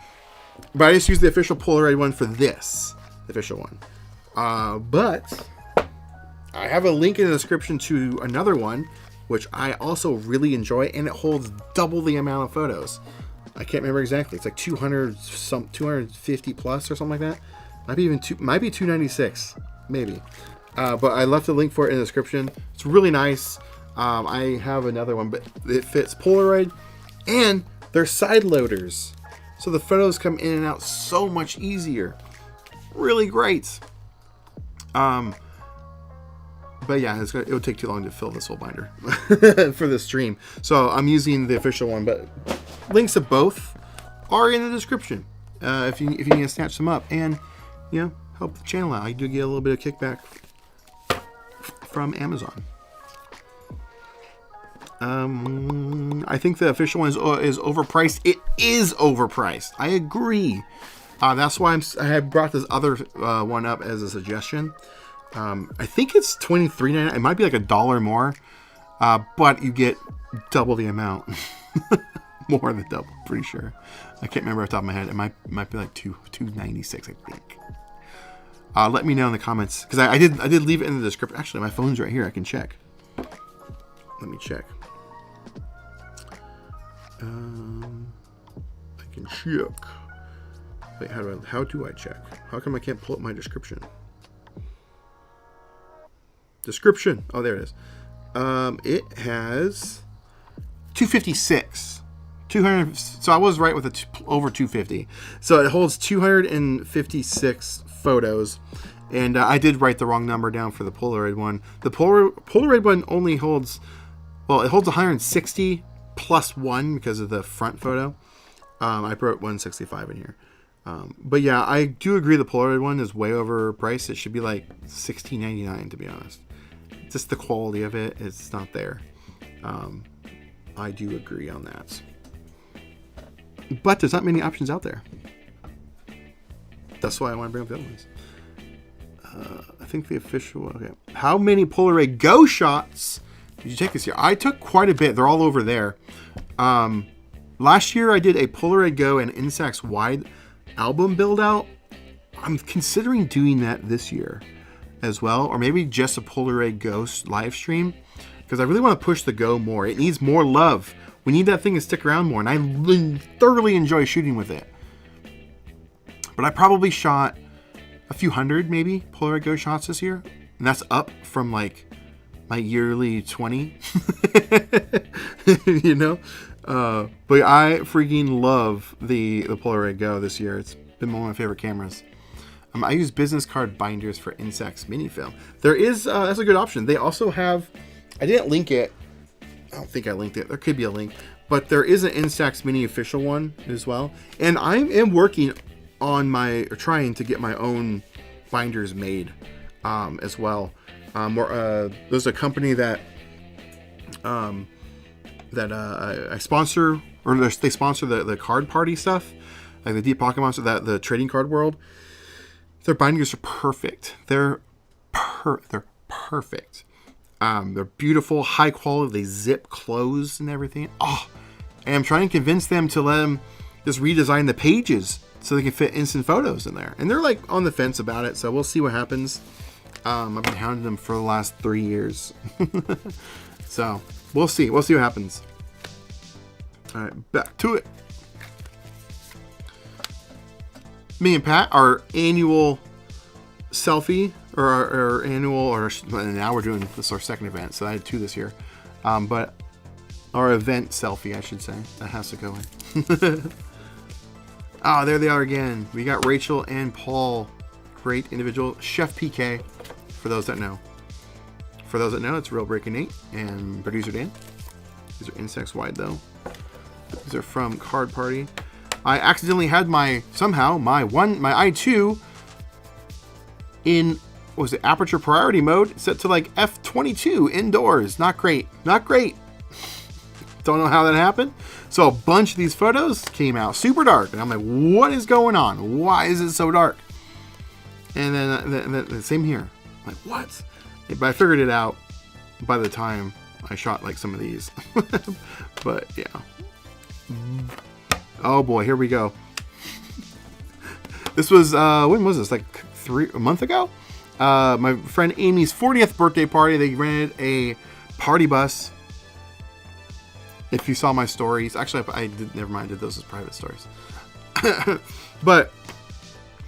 I just used the official Polaroid one for this. The official one. But I have a link in the description to another one, which I also really enjoy, and it holds double the amount of photos. I can't remember exactly. It's like 250 plus or something like that. Might be 296, maybe. But I left a link for it in the description. It's really nice. I have another one, but it fits Polaroid, and they're side loaders, so the photos come in and out so much easier. Really great. But yeah, it would take too long to fill this whole binder for the stream. So I'm using the official one, but links to both are in the description. If you need to snatch them up and, you know, help the channel out. I do get a little bit of kickback from Amazon. I think the official one is overpriced. It is overpriced. I agree. That's why I have brought this other one up as a suggestion. I think it's $23.99. It might be like $1 more, but you get double the amount. More than double, pretty sure. I can't remember off the top of my head. It might be like $2.96, I think. Let me know in the comments, because I did leave it in the description. Actually, my phone's right here. I can check. Let me check. I can check. Wait, how do I check? How come I can't pull up my description? Description. Oh, there it is. It has 256. 200. So I was right with over 250. So it holds 256 photos, and I did write the wrong number down for the Polaroid one. The Polaroid one only holds, well, it holds 160 plus 1 because of the front photo. I wrote 165 in here. But yeah, I do agree the Polaroid one is way overpriced. It should be like $16.99 to be honest. Just the quality of it is not there. I do agree on that. But there's not many options out there. That's why I want to bring up the other ones. I think the official one. Okay. How many Polaroid Go shots did you take this year? I took quite a bit. They're all over there. Last year I did a Polaroid Go and Instax wide album build out. I'm considering doing that this year as well, or maybe just a Polaroid Go live stream, because I really want to push the Go more. It needs more love. We need that thing to stick around more, and I thoroughly enjoy shooting with it. But I probably shot a few hundred, maybe, Polaroid Go shots this year, and that's up from like my yearly 20. You know, but I freaking love the Polaroid Go this year. It's been one of my favorite cameras. I use business card binders for Instax mini film. There is that's a good option. They also have, I didn't link it. I don't think I linked it. There could be a link, but there is an Instax mini official one as well. And I am working on trying to get my own binders made as well. There's a company that I sponsor, or they sponsor the card party stuff, like the Deep Pocket Monster, the trading card world. Their binders are perfect. They're perfect. They're beautiful, high quality. They zip closed and everything. Oh, and I'm trying to convince them to let them just redesign the pages so they can fit instant photos in there. And they're like on the fence about it, so we'll see what happens. I've been hounding them for the last 3 years. So we'll see. We'll see what happens. All right, back to it. Me and Pat, our annual selfie, or our annual, or now we're doing this our second event, so I had 2 this year. But our event selfie, I should say, that has to go in. Oh, there they are again. We got Rachel and Paul, great individual. Chef PK, for those that know. For those that know, it's Real Breaking Nate and producer Dan. These are Instax wide though. These are from Card Party. I accidentally had my i2 in, what was it, aperture priority mode set to like f 22 indoors. Not great. Not great. Don't know how that happened. So a bunch of these photos came out super dark. And I'm like, what is going on? Why is it so dark? And then the same here. I'm like, what? But I figured it out by the time I shot like some of these. But yeah. Oh boy, here we go. This was, when was this? Like a month ago? My friend Amy's 40th birthday party. They rented a party bus. If you saw my stories, actually, never mind, I did those as private stories. But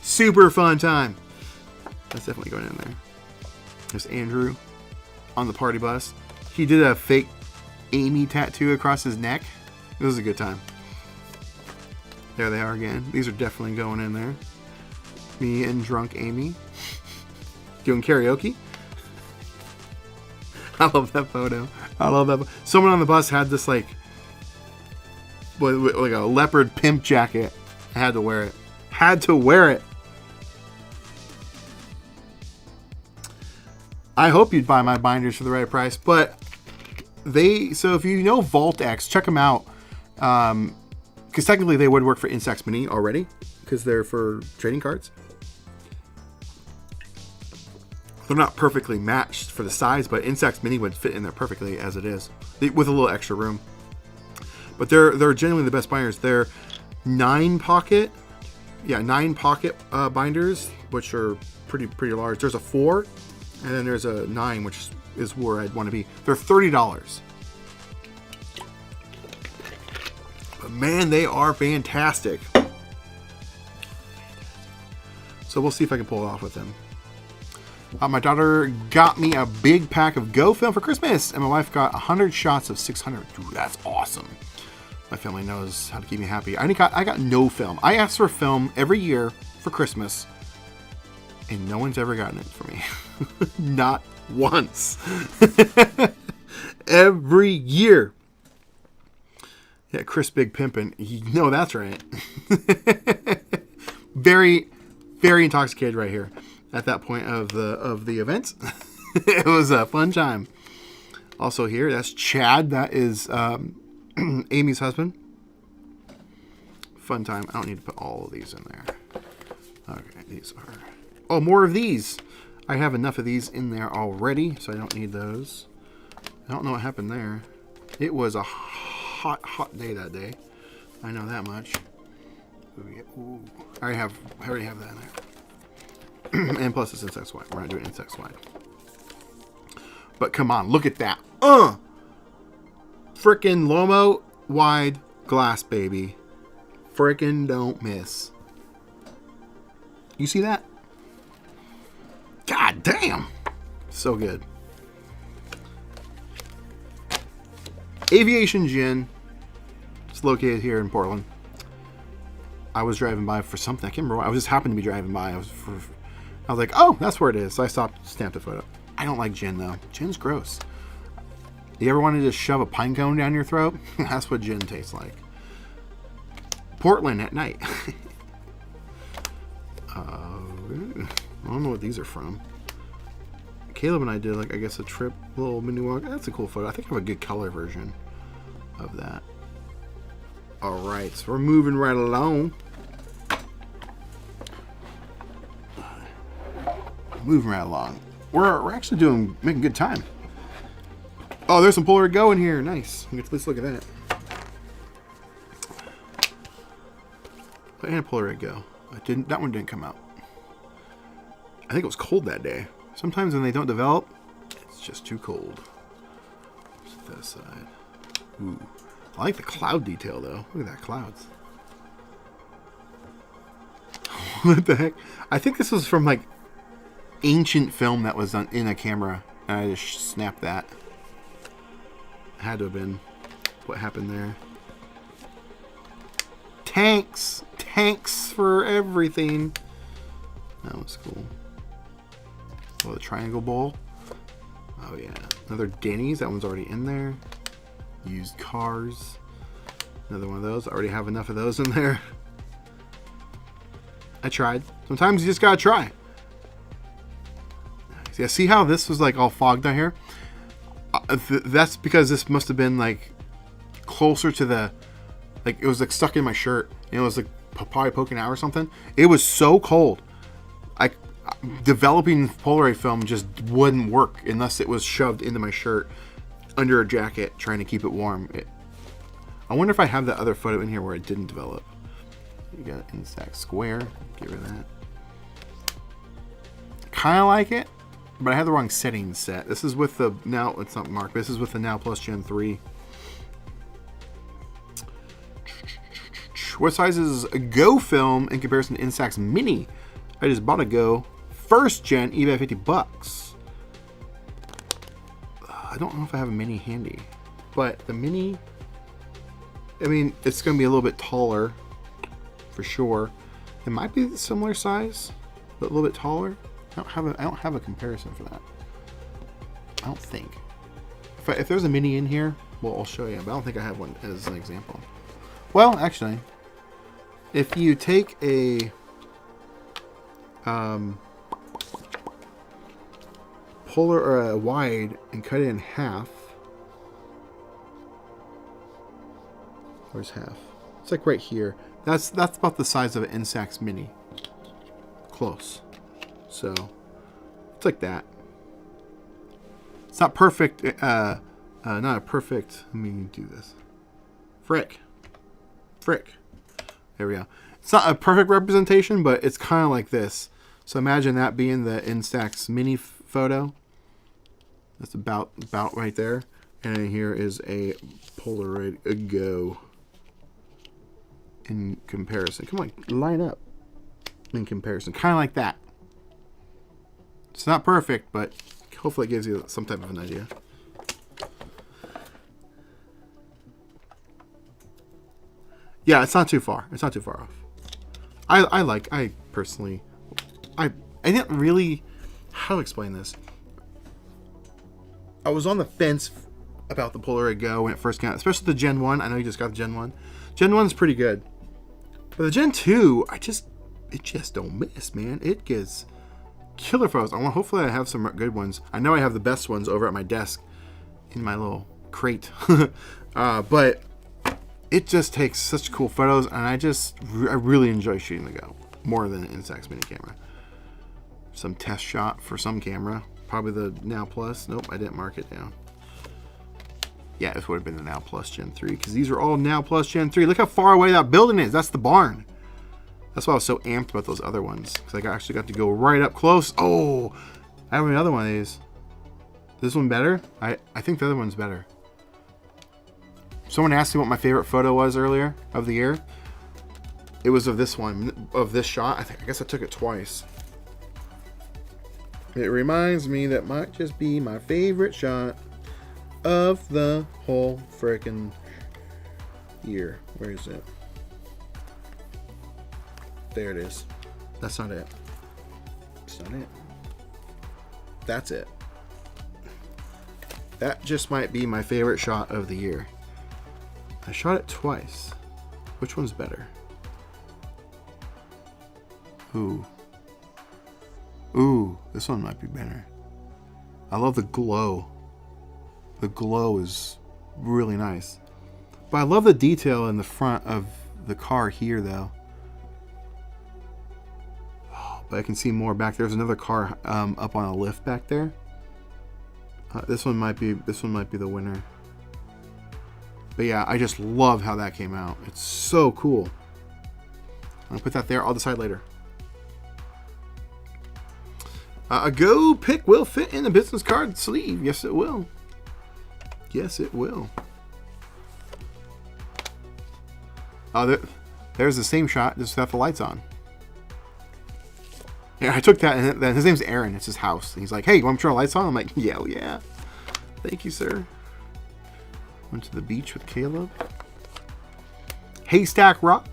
super fun time. That's definitely going in there. There's Andrew on the party bus. He did a fake Amy tattoo across his neck. It was a good time. There they are again. These are definitely going in there. Me and drunk Amy doing karaoke. I love that photo. I love that. Someone on the bus had this like a leopard pimp jacket. I had to wear it. Had to wear it. I hope you'd buy my binders for the right price, but so if you know Vault X, check them out. Because technically they would work for Instax Mini already, because they're for trading cards. They're not perfectly matched for the size, but Instax Mini would fit in there perfectly as it is, with a little extra room. But they're genuinely the best binders. They're 9-pocket binders, which are pretty large. There's a 4, and then there's a 9, which is where I'd want to be. They're $30. But man, they are fantastic. So we'll see if I can pull it off with them. My daughter got me a big pack of Go film for Christmas, and my wife got 100 shots of 600. Dude, that's awesome. My family knows how to keep me happy. I got no film. I ask for film every year for Christmas, and no one's ever gotten it for me. Not once. Every year. Yeah, Chris Big Pimpin'. No, that's right. Very, very intoxicated right here at that point of the event. It was a fun time. Also here, that's Chad. That is Amy's husband. Fun time. I don't need to put all of these in there. Okay, these are... Oh, more of these. I have enough of these in there already, so I don't need those. I don't know what happened there. It was a hot day that day. I know that much. Ooh. I already have that in there. And plus it's Instax wide. We're not doing Instax wide. But come on, look at that. Frickin' Lomo wide glass, baby. Frickin' don't miss. You see that? God damn. So good. Aviation Gin. It's located here in Portland. I was driving by for something. I can't remember why. I just happened to be driving by. I was like, oh, that's where it is. So I stopped, stamped a photo. I don't like gin, though. Gin's gross. You ever wanted to shove a pine cone down your throat? That's what gin tastes like. Portland at night. I don't know what these are from. Caleb and I did, like, I guess a trip, little mini walk. That's a cool photo. I think I have a good color version of that. All right, so we're moving right along. Moving right along. We're actually making good time. Oh, there's some Polaroid Go in here. Nice. Let's look at that. And Polaroid Go. That one didn't come out. I think it was cold that day. Sometimes when they don't develop, it's just too cold. Set that aside. Ooh. I like the cloud detail, though. Look at that, clouds. What the heck? I think this was from, like, ancient film that was in a camera. And I just snapped that. Had to have been what happened there. Tanks! Tanks for everything. That was cool. Oh, the triangle bowl. Oh, yeah. Another Denny's. That one's already in there. Used cars. Another one of those. I already have enough of those in there. I tried. Sometimes you just gotta try. Yeah, see how this was like all fogged on here? That's because this must have been like closer to the, like it was like stuck in my shirt. And it was like probably poking out or something. It was so cold. Developing Polaroid film just wouldn't work unless it was shoved into my shirt under a jacket trying to keep it warm. I wonder if I have that other photo in here where it didn't develop. You got Instax Square. Get rid of that. Kind of like it, but I had the wrong settings set. This is with the now, it's not marked, but this is with the Now Plus Gen 3. What size is a Go film in comparison to Instax Mini? I just bought a Go first gen, eBay $50. I don't know if I have a Mini handy, but the Mini, I mean, it's going to be a little bit taller for sure. It might be similar size, but a little bit taller. I don't have a comparison for that. I don't think. If there's a Mini in here, well, I'll show you. But I don't think I have one as an example. Well, actually, if you take a polar or a wide and cut it in half, where's half? It's like right here. That's about the size of an Instax Mini. Close. So it's like that. It's not perfect. Not a perfect. Let me do this. Frick. There we go. It's not a perfect representation, but it's kind of like this. So imagine that being the Instax Mini photo. That's about right there. And then here is a Polaroid Go. In comparison, come on, line up. In comparison, kind of like that. It's not perfect, but hopefully it gives you some type of an idea. Yeah, it's not too far. It's not too far off. I personally, I didn't really, how to explain this. I was on the fence about the Polaroid Go when it first came out, especially the Gen 1. I know you just got the Gen 1. Gen 1 is pretty good. But the Gen 2, it just don't miss, man. It gets killer photos. Hopefully I have some good ones. I know I have the best ones over at my desk in my little crate. But it just takes such cool photos, and I really enjoy shooting the Go more than an Instax Mini camera. Some test shot for some camera. Probably the Now Plus. Nope, I didn't mark it down. Yeah, this would have been the Now Plus Gen 3, because these are all Now Plus Gen 3. Look how far away that building is. That's the barn. That's why I was so amped about those other ones, because I actually got to go right up close. Oh, I have another one of these. Is this one better? I think the other one's better. Someone asked me what my favorite photo was earlier of the year. It was of this one, of this shot. I guess I took it twice. It reminds me that might just be my favorite shot of the whole frickin' year. Where is it? There it is. That's not it. That's not it. That's it. That just might be my favorite shot of the year. I shot it twice. Which one's better? Ooh, this one might be better. I love the glow. The glow is really nice. But I love the detail in the front of the car here, though. Oh, but I can see more back. There's another car up on a lift back there. This one might be the winner. But yeah, I just love how that came out. It's so cool. I'm gonna put that there. I'll decide later. A Go pick will fit in the business card sleeve. Yes, it will. Yes, it will. There's the same shot, just without the lights on. Yeah, I took that, and his name's Aaron. It's his house. And he's like, hey, you want me to turn the lights on? I'm like, yeah, well, yeah. Thank you, sir. Went to the beach with Caleb. Haystack Rock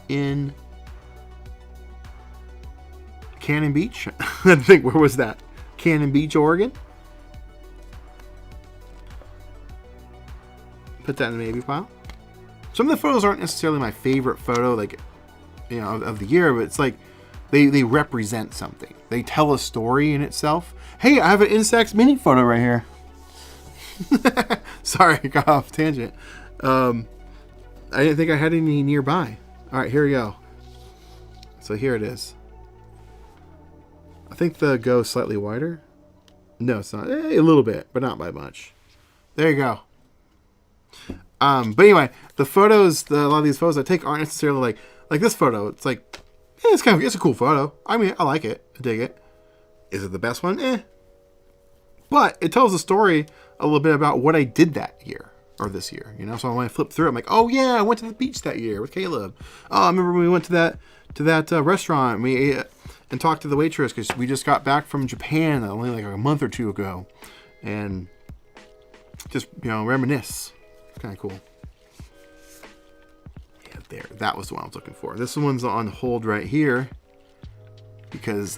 in Cannon Beach. I think, where was that? Cannon Beach, Oregon. Put that in the maybe pile. Some of the photos aren't necessarily my favorite photo, like, you know, of the year, but it's like They represent something. They tell a story in itself. Hey, I have an Instax mini photo right here. Sorry, I got off tangent. I didn't think I had any nearby. All right, here we go. So here it is. I think the Go is slightly wider. No, it's not. A little bit, but not by much. There you go. But anyway, the photos, a lot of these photos I take aren't necessarily like this photo. It's like, it's a cool photo. I mean, I like it. I dig it. Is it the best one? But it tells a story a little bit about what I did that year or this year, you know? So when I flip through, I'm like, oh yeah, I went to the beach that year with Caleb. Oh, I remember when we went to that restaurant and we ate and talked to the waitress because we just got back from Japan only like a month or two ago, and just, you know, reminisce. It's kind of cool. Yeah, there. That was the one I was looking for. This one's on hold right here because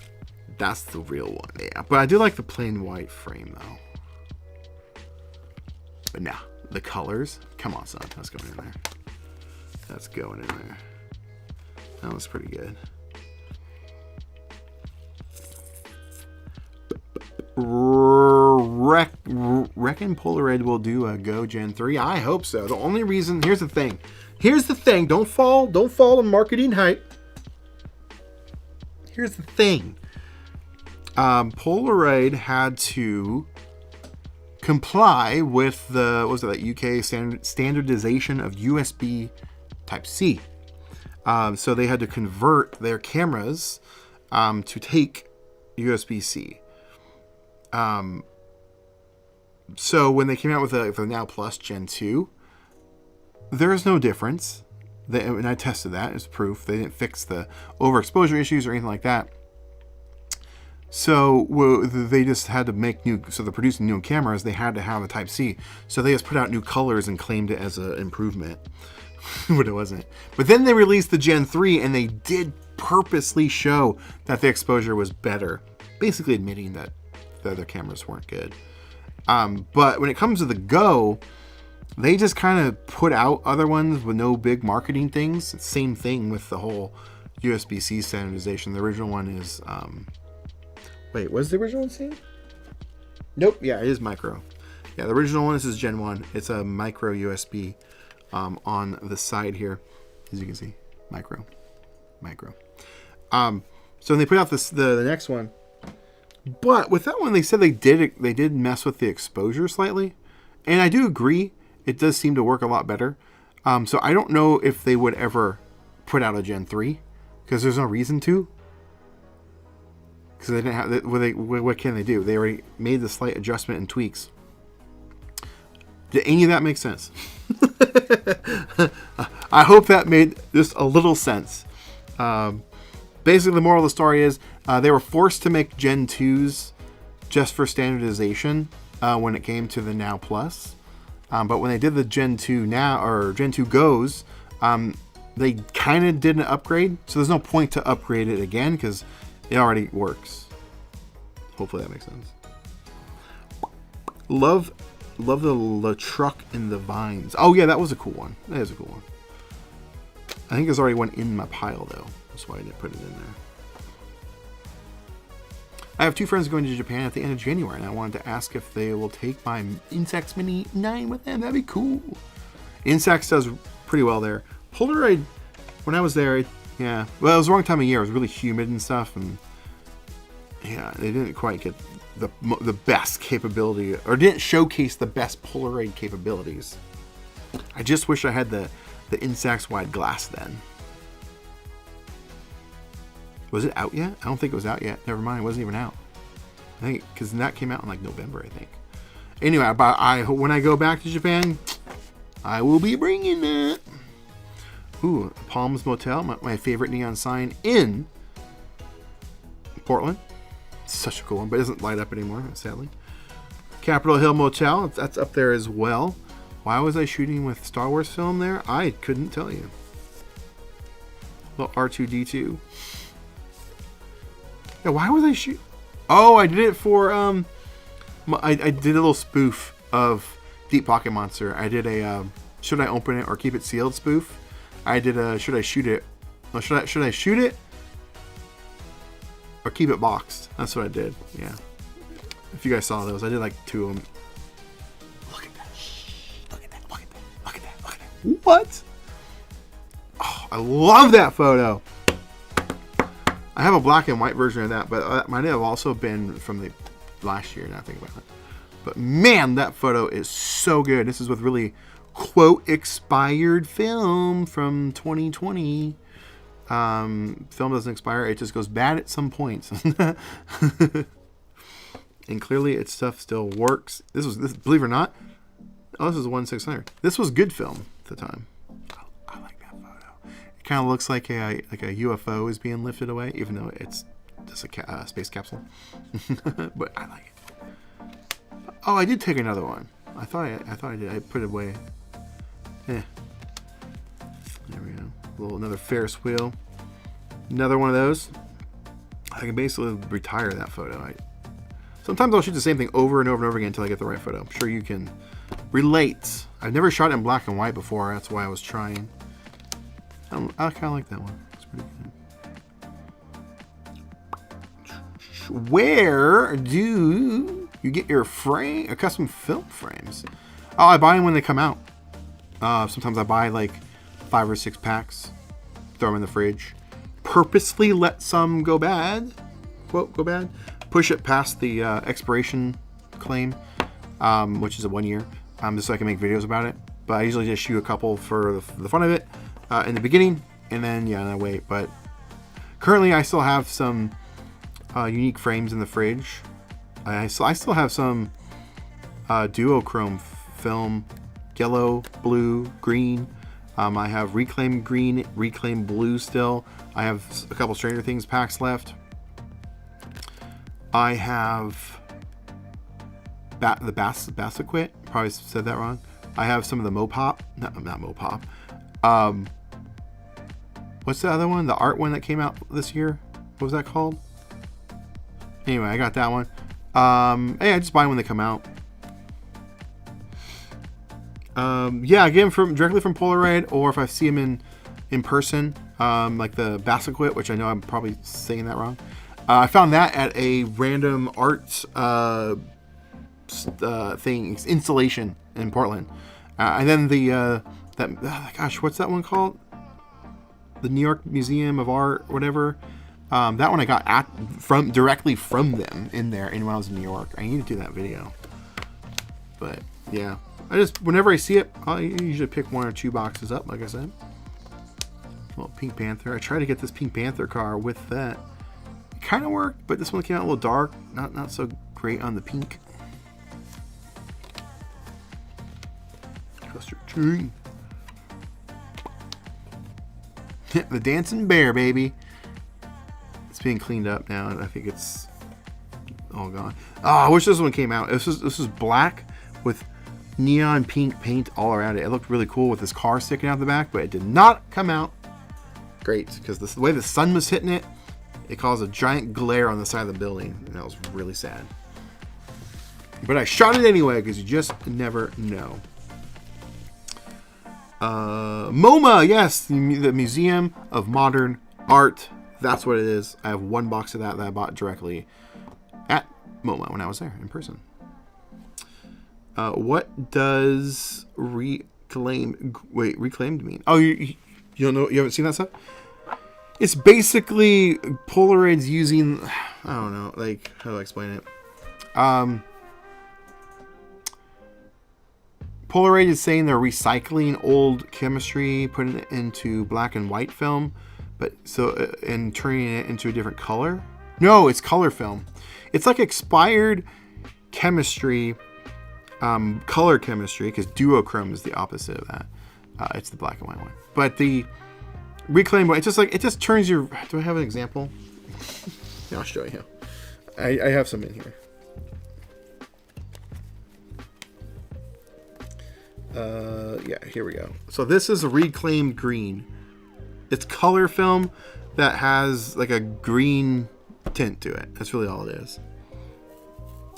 that's the real one. Yeah, but I do like the plain white frame though. But nah, the colors. Come on, son. That's going in there. That's going in there. That was pretty good. Reckon Polaroid will do a Go Gen 3? I hope so. The only reason, here's the thing. Don't fall on marketing hype. Here's the thing. Polaroid had to comply with the, what was it, that UK standardization of USB Type-C. So they had to convert their cameras to take USB-C. So when they came out with the Now Plus Gen 2, there is no difference. And I tested that as proof. They didn't fix the overexposure issues or anything like that. So they just had to make so they're producing new cameras. They had to have a Type-C. So they just put out new colors and claimed it as an improvement. But it wasn't. But then they released the Gen 3 and they did purposely show that the exposure was better. Basically admitting that the other cameras weren't good. But when it comes to the Go, they just kind of put out other ones with no big marketing things. It's same thing with the whole USB-C standardization. The original one is... wait, was the original one same? Nope. Yeah, it is micro. Yeah, the original one, this is Gen 1. It's a micro USB on the side here. As you can see, micro. So when they put out the next one, but with that one, they said they did mess with the exposure slightly, and I do agree. It does seem to work a lot better. So I don't know if they would ever put out a Gen 3 because there's no reason to. Because they didn't have. What can they do? They already made the slight adjustment and tweaks. Did any of that make sense? I hope that made just a little sense. Basically, the moral of the story is they were forced to make Gen 2s just for standardization when it came to the Now Plus. But when they did the Gen 2 Now or Gen 2 Goes, they kind of did an upgrade. So there's no point to upgrade it again because it already works. Hopefully that makes sense. Love the truck in the vines. Oh yeah, that was a cool one. That is a cool one. I think there's already one in my pile though. That's why I didn't put it in there. I have 2 friends going to Japan at the end of January, and I wanted to ask if they will take my Instax Mini 9 with them. That'd be cool. Instax does pretty well there. Polaroid, when I was there, yeah, well, it was the wrong time of year. It was really humid and stuff, and yeah, they didn't quite get the best capability, or didn't showcase the best Polaroid capabilities. I just wish I had the Instax wide glass then. Was it out yet? I don't think it was out yet. Never mind, it wasn't even out. I think because that came out in like November, I think. Anyway, when I go back to Japan, I will be bringing that. Ooh, Palms Motel, my favorite neon sign in Portland. It's such a cool one, but it doesn't light up anymore, sadly. Capitol Hill Motel, that's up there as well. Why was I shooting with Star Wars film there? I couldn't tell you. Little R2-D2. Yeah, why was I shooting? Oh, I did it for, I did a little spoof of Deep Pocket Monster. I did a, should I open it or keep it sealed spoof. I did a, should I shoot it? Oh, should I shoot it? or keep it boxed. That's what I did. Yeah. If you guys saw those, I did like 2 of them. Look at that. Look at that. Look at that. Look at that. Look at that. What? Oh, I love that photo. I have a black and white version of that, but that might have also been from the last year. Now I think about it. But man, that photo is so good. This is with really quote expired film from 2020. Film doesn't expire; it just goes bad at some points. And clearly, its stuff still works. This, believe it or not, this is a 1/600. This was good film at the time. I like that photo. It kind of looks like a UFO is being lifted away, even though it's just a space capsule. But I like it. Oh, I did take another one. I thought I did. I put it away. Yeah. There we go. Another Ferris wheel. Another one of those. I can basically retire that photo. Sometimes I'll shoot the same thing over and over and over again until I get the right photo. I'm sure you can relate. I've never shot it in black and white before. That's why I was trying. I kind of like that one. It's pretty good. Where do you get your custom film frames? Oh, I buy them when they come out. Sometimes I buy like 5 or 6 packs, throw them in the fridge, purposely let some go bad, quote, go bad, push it past the expiration claim, which is a 1 year, just so I can make videos about it. But I usually just shoot a couple for the fun of it in the beginning, and then I wait. But currently I still have some unique frames in the fridge. I still have some duochrome film, yellow, blue, green. I have reclaimed green, reclaimed blue still. I have a couple Stranger Things packs left. I have the Bassequit. Probably said that wrong. I have some of the Mopop. Not Mopop. What's the other one? The art one that came out this year. What was that called? Anyway, I got that one. Hey, I just buy them when they come out. Yeah, I get them directly from Polaroid, or if I see them in person, like the Bassequit, which I know I'm probably saying that wrong. I found that at a random art installation in Portland, and then gosh, what's that one called? The New York Museum of Art, whatever. That one I got directly from them in there, and when I was in New York. I need to do that video, but yeah. Whenever I see it, I usually pick 1 or 2 boxes up, like I said. Well, Pink Panther. I tried to get this Pink Panther car with that. It kind of worked, but this one came out a little dark. Not so great on the pink. Trust your tree. The dancing bear, baby. It's being cleaned up now, and I think it's all gone. Oh, I wish this one came out. This was black with neon pink paint all around it. It looked really cool with this car sticking out the back, but it did not come out great because the way the sun was hitting it, it caused a giant glare on the side of the building, and that was really sad. But I shot it anyway because you just never know. MoMA, yes, the Museum of Modern Art. That's what it is. I have 1 box of that I bought directly at MoMA when I was there in person. What does reclaimed mean? Oh, you don't know? You haven't seen that stuff? It's basically Polaroid's using, I don't know, like, how do I explain it? Polaroid is saying they're recycling old chemistry, putting it into black and white film, and turning it into a different color. No, it's color film. It's like expired chemistry. Color chemistry, because duochrome is the opposite of that. It's the black and white one. But the reclaimed one, it just turns your. Do I have an example? Yeah, I'll show you. I have some in here. Yeah, here we go. So this is a reclaimed green. It's color film that has like a green tint to it. That's really all it is.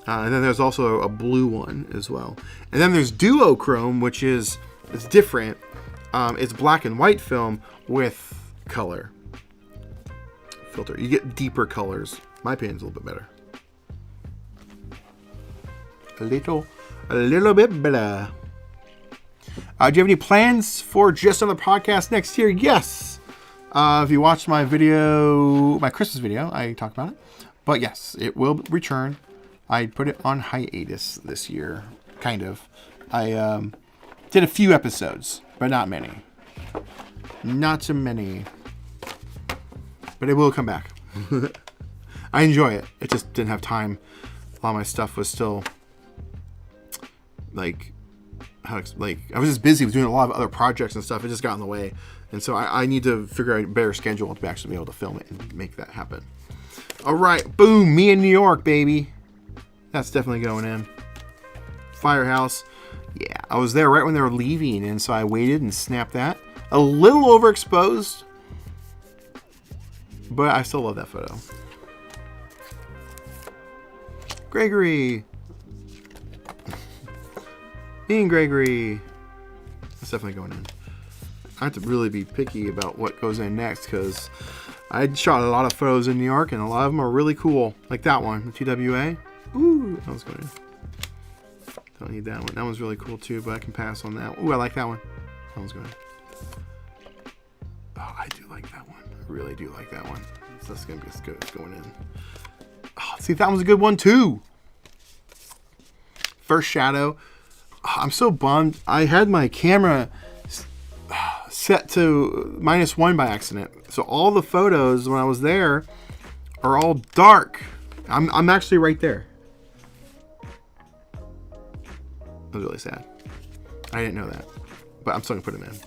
And then there's also a blue one as well. And then there's duochrome, which is different. It's black and white film with color filter. You get deeper colors. My opinion's a little bit better. A little bit better. Do you have any plans for Just on the Podcast next year? Yes. If you watched my video, my Christmas video, I talked about it. But yes, it will return. I put it on hiatus this year, kind of. I did a few episodes, but not many. Not too many. But it will come back. I enjoy it. It just didn't have time. A lot of my stuff was still I was just busy with doing a lot of other projects and stuff. It just got in the way. And so I need to figure out a better schedule to actually be able to film it and make that happen. All right. Boom. Me in New York, baby. That's definitely going in. Firehouse. Yeah. I was there right when they were leaving. And so I waited and snapped that. A little overexposed. But I still love that photo. Gregory. Me and Gregory. That's definitely going in. I have to really be picky about what goes in next because I shot a lot of photos in New York and a lot of them are really cool. Like that one, the TWA. Ooh, that was going in. Don't need that one. That one's really cool too, but I can pass on that. Ooh, I like that one. That one's going in. Oh, I do like that one. I really do like that one. So that's going to be as good as going in. Oh, see, that one's a good one too. First shadow. Oh, I'm so bummed. I had my camera set to -1 by accident. So all the photos when I was there are all dark. I'm actually right there. That was really sad. I didn't know that. But I'm still going to put them in.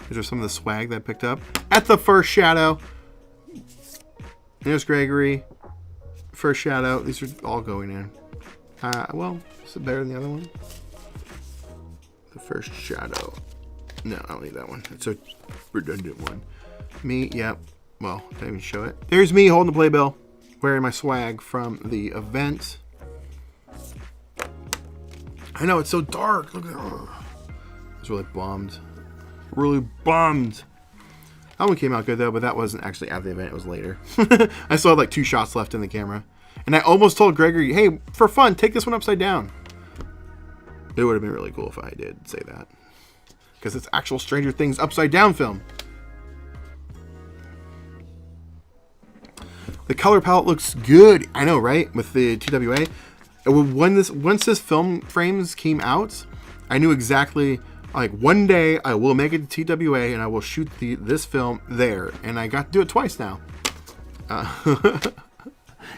These are some of the swag that I picked up at the first shadow. There's Gregory. First shadow. These are all going in. Well, is it better than the other one? The first shadow. No, I don't need that one. It's a redundant one. Me, yep. Well, can't even show it. There's me holding the playbill, wearing my swag from the event. I know, it's so dark. Look at that. I was really bummed. Really bummed. That one came out good though, but that wasn't actually at the event. It was later. I still had like 2 shots left in the camera. And I almost told Gregory, hey, for fun, take this one upside down. It would have been really cool if I did say that. Because it's actual Stranger Things upside down film. The color palette looks good. I know, right? With the TWA. Once this film frames came out, I knew exactly, like, one day I will make it to TWA and I will shoot this film there. And I got to do it twice now.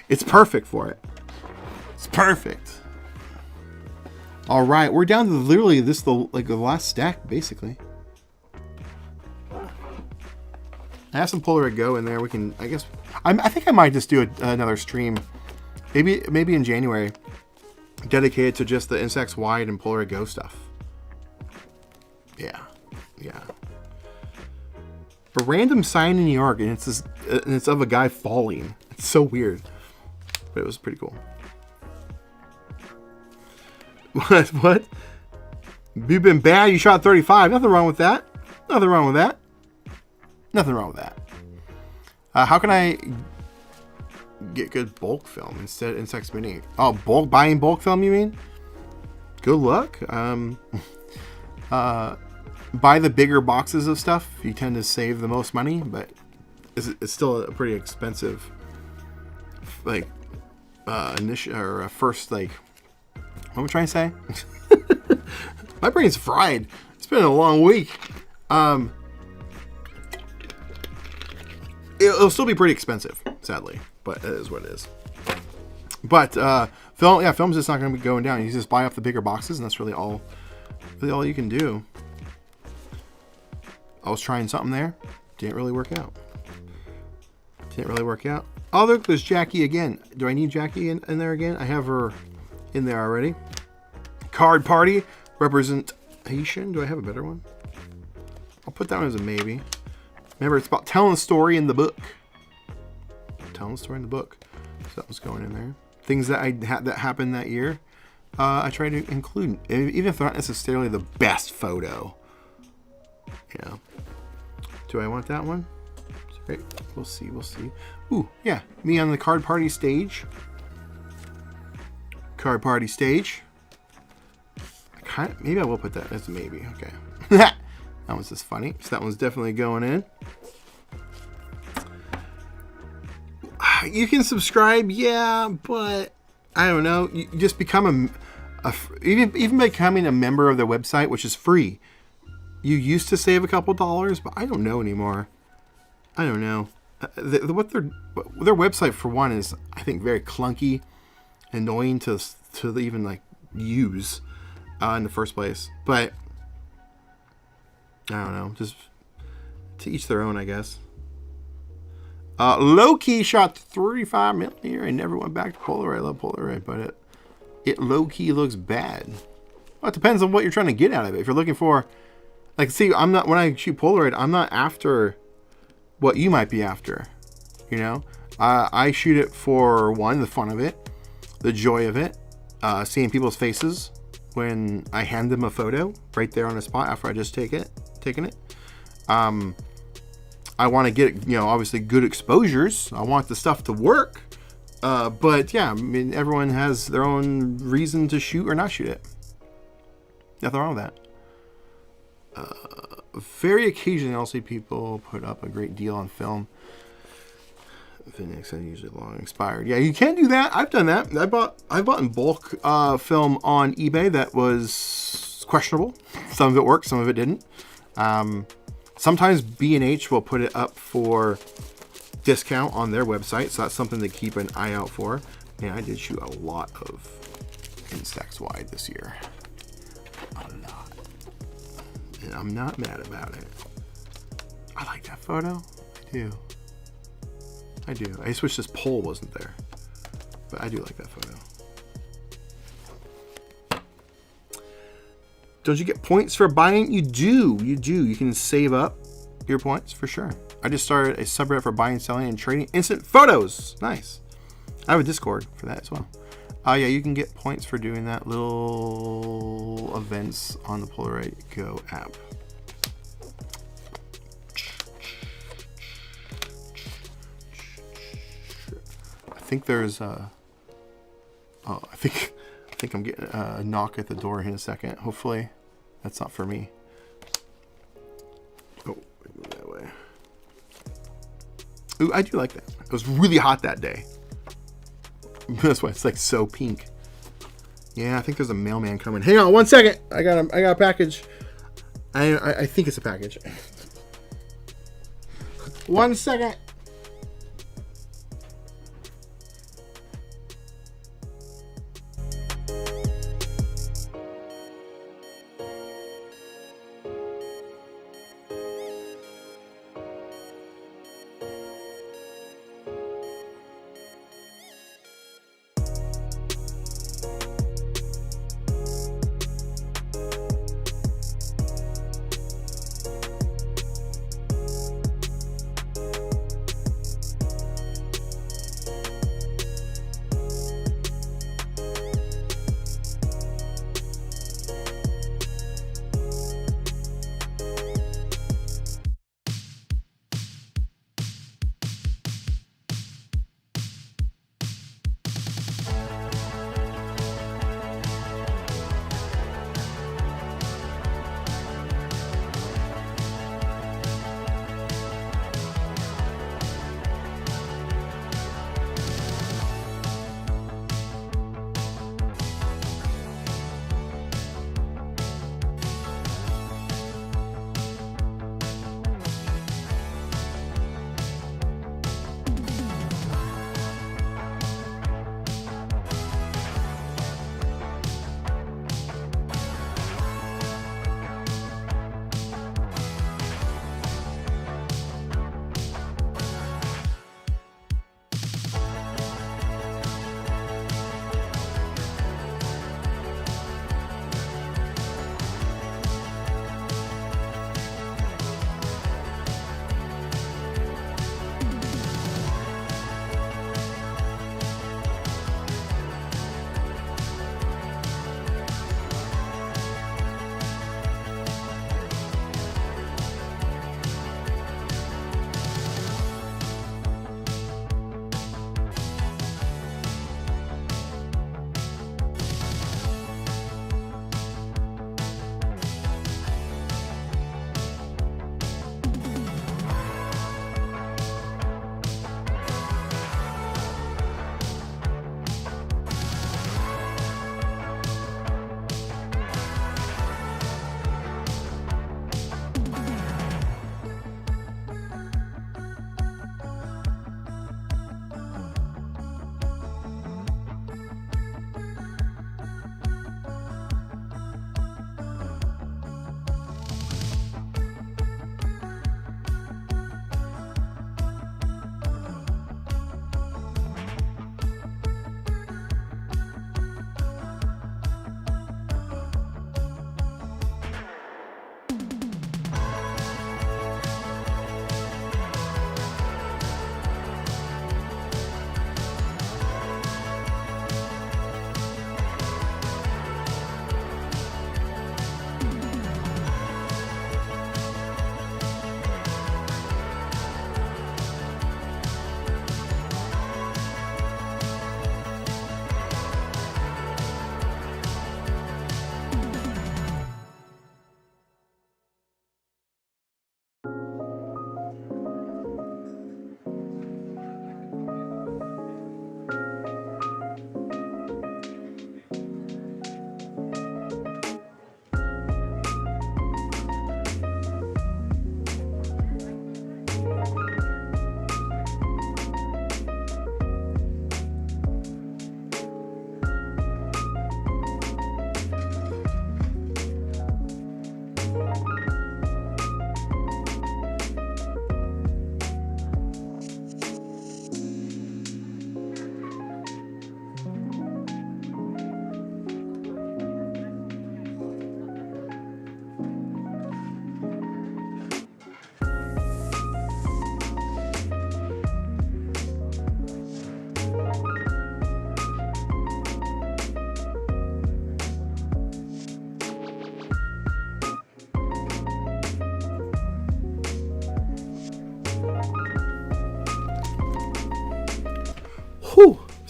It's perfect for it. It's perfect. All right, we're down to literally the last stack, basically. I have some Polaroid Go in there. We can, I guess, I think I might just do another stream, maybe in January, dedicated to just the Instax Wide and Polaroid Go stuff. Yeah. A random sign in New York, and it's of a guy falling. It's so weird, but it was pretty cool. What? You've been bad. You shot 35. Nothing wrong with that. How can I get good bulk film instead of Instax Mini? Oh, buying bulk film, you mean? Good luck. Buy the bigger boxes of stuff. You tend to save the most money, but it's still a pretty expensive, first, what am I trying to say? My brain's fried. It's been a long week. It'll still be pretty expensive, sadly, but it is what it is. But film's just not going to be going down. You just buy off the bigger boxes, and that's really all you can do. I was trying something there. Didn't really work out. Oh, look, there's Jackie again. Do I need Jackie in there again? I have her in there already. Card party representation. Do I have a better one? I'll put that one as a maybe. Remember, it's about telling the story in the book. So that was going in there. Things that that happened that year. I try to include, even if they're not necessarily the best photo. Yeah. Do I want that one? Great. We'll see. Ooh, yeah. Me on the card party stage. Card party stage. Maybe I will put that as a maybe. Okay. That one's just funny. So that one's definitely going in. You can subscribe, yeah, but I don't know. You just become even becoming a member of their website, which is free. You used to save a couple dollars, but I don't know anymore. I don't know. What their website, for one, is, I think, very clunky, annoying to even like use in the first place. But I don't know. Just to each their own, I guess. Low-key shot 35 millimeter and never went back to Polaroid. I love Polaroid, but it low-key looks bad. Well, it depends on what you're trying to get out of it. If you're looking for, like, see, when I shoot Polaroid, I'm not after what you might be after, you know? I shoot it for, one, the fun of it, the joy of it, seeing people's faces when I hand them a photo right there on the spot after I just taken it. I want to get, obviously good exposures. I want the stuff to work. But yeah, I mean, everyone has their own reason to shoot or not shoot it. Nothing wrong with that. Very occasionally, I'll see people put up a great deal on film. Phoenix are usually long expired. Yeah, you can do that. I've done that. I bought in bulk film on eBay that was questionable. Some of it worked, some of it didn't. Sometimes B&H will put it up for discount on their website, so that's something to keep an eye out for. Man, I did shoot a lot of Instax wide this year. A lot. And I'm not mad about it. I like that photo. I do. I just wish this pole wasn't there. But I do like that photo. Don't you get points for buying? You do. You can save up your points for sure. I just started a subreddit for buying, selling, and trading instant photos. Nice. I have a Discord for that as well. Yeah, you can get points for doing that. Little events on the Polaroid Go app. I think there's a... Oh, I think I'm getting a knock at the door here in a second. Hopefully that's not for me. Oh, move that way. Ooh, I do like that. It was really hot that day. That's why it's like so pink. Yeah, I think there's a mailman coming. Hang on 1 second. I got a package. I think it's a package. 1 second.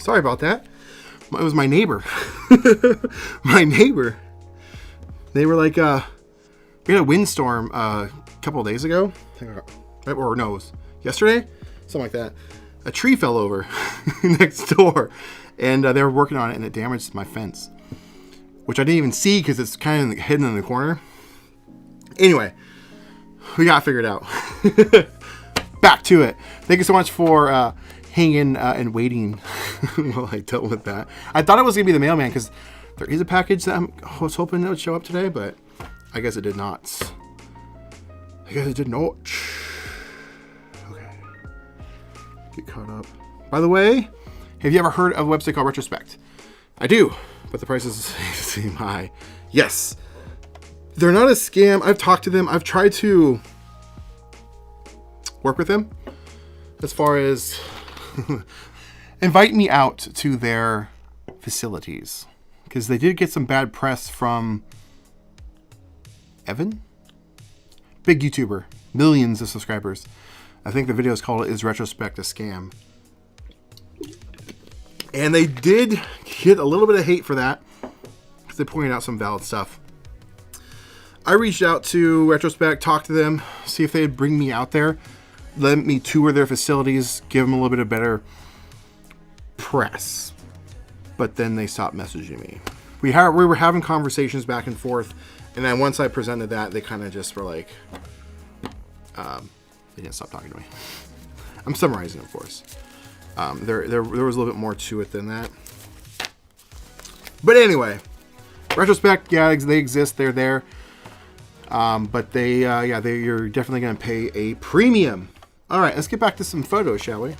Sorry about that. It was my neighbor. My neighbor. They were like, we had a windstorm a couple of days ago. Or no, it was yesterday? Something like that. A tree fell over next door. And they were working on it, and it damaged my fence. Which I didn't even see because it's kind of hidden in the corner. Anyway, we got it figured out. Back to it. Thank you so much for hanging and waiting while I dealt with that. I thought it was going to be the mailman because there is a package that I was hoping that would show up today, but I guess it did not. Okay. Get caught up. By the way, have you ever heard of a website called Retrospect? I do, but the prices seem high. Yes. They're not a scam. I've talked to them. I've tried to work with them as far as invite me out to their facilities, because they did get some bad press from Evan, big YouTuber, millions of subscribers. I think the video is called "Is Retrospect a Scam?" And they did get a little bit of hate for that because they pointed out some valid stuff. I reached out to Retrospect, talked to them, see if they'd bring me out there, let me tour their facilities, give them a little bit of better press. But then they stopped messaging me. We were having conversations back and forth, and then once I presented that, they kind of just were like, they didn't stop talking to me. I'm summarizing, of course. There was a little bit more to it than that. But anyway, Retrospect, yeah, they exist. They're there. But you're definitely going to pay a premium. All right, let's get back to some photos, shall we?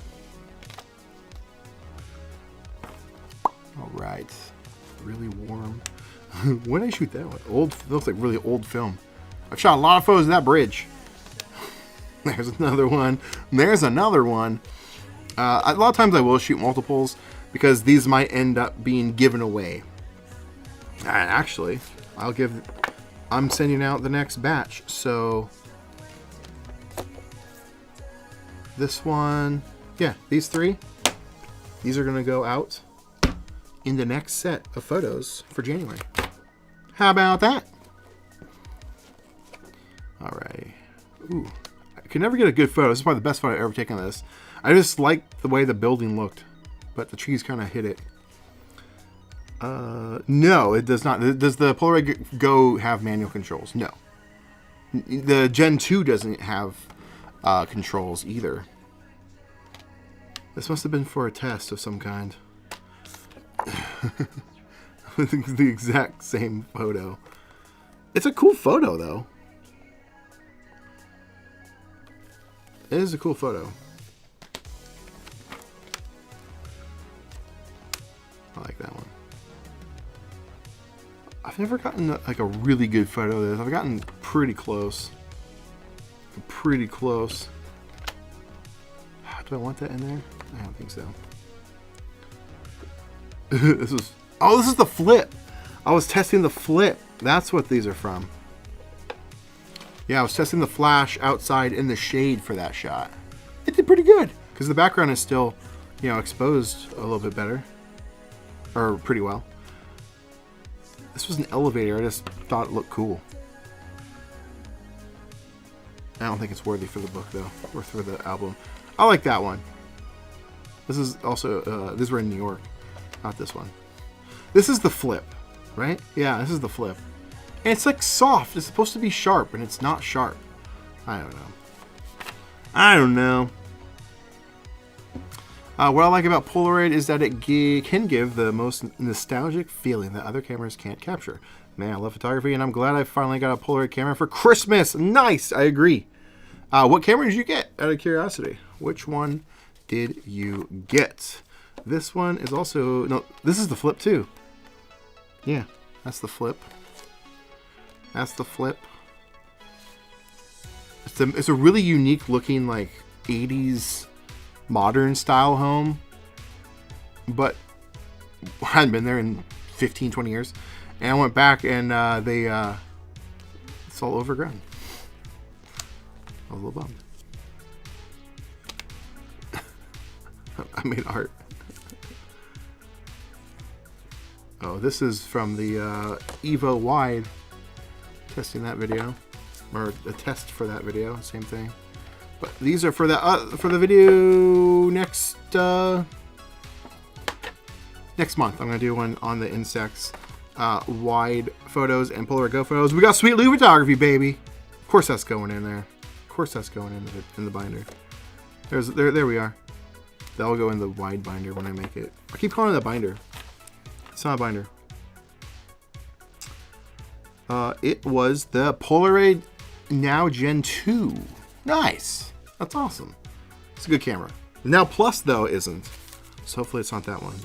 All right. Really warm. When did I shoot that one? It looks like really old film. I've shot a lot of photos of that bridge. There's another one. There's another one. A lot of times I will shoot multiples because these might end up being given away. Actually, I'm sending out the next batch. So this one, yeah, these three, these are going to go out in the next set of photos for January. How about that? All right. Ooh, I could never get a good photo. This is probably the best photo I've ever taken of this. I just liked the way the building looked, but the trees kind of hit it. No, it does not. Does the Polaroid Go have manual controls? No. The Gen 2 doesn't have controls either. This must have been for a test of some kind. The exact same photo. It's a cool photo, though. It is a cool photo. I like that one. I've never gotten like a really good photo of this. I've gotten pretty close. Pretty close. Do I want that in there? I don't think so. This is the flip. I was testing the flip. That's what these are from. Yeah, I was testing the flash outside in the shade for that shot. It did pretty good because the background is still, exposed a little bit better. Or pretty well. This was an elevator. I just thought it looked cool. I don't think it's worthy for the book, though. Or for the album. I like that one. This is also, these were in New York. Not this one. This is the flip, right? Yeah, this is the flip. And it's like soft. It's supposed to be sharp, and it's not sharp. I don't know. What I like about Polaroid is that it can give the most nostalgic feeling that other cameras can't capture. Man, I love photography, and I'm glad I finally got a Polaroid camera for Christmas. Nice, I agree. What camera did you get, out of curiosity? Which one did you get? This one is also... No, this is the flip, too. Yeah, that's the flip. That's the flip. It's a really unique looking, like, 80s... modern style home, but I hadn't been there in 15-20 years, and I went back and it's all overgrown. I was a little bummed. I made art. Oh, this is from the Evo Wide. Testing that video, or a test for that video. Same thing. But these are for the video next month. I'm gonna do one on the Instax wide photos and Polaroid Go photos. We got sweet Lou photography, baby. Of course that's going in there. Of course that's going in the binder. There we are. That'll go in the wide binder when I make it. I keep calling it a binder. It's not a binder. It was the Polaroid Now Gen 2. Nice. That's awesome. It's a good camera. Now Plus, though, isn't. So hopefully it's not that one.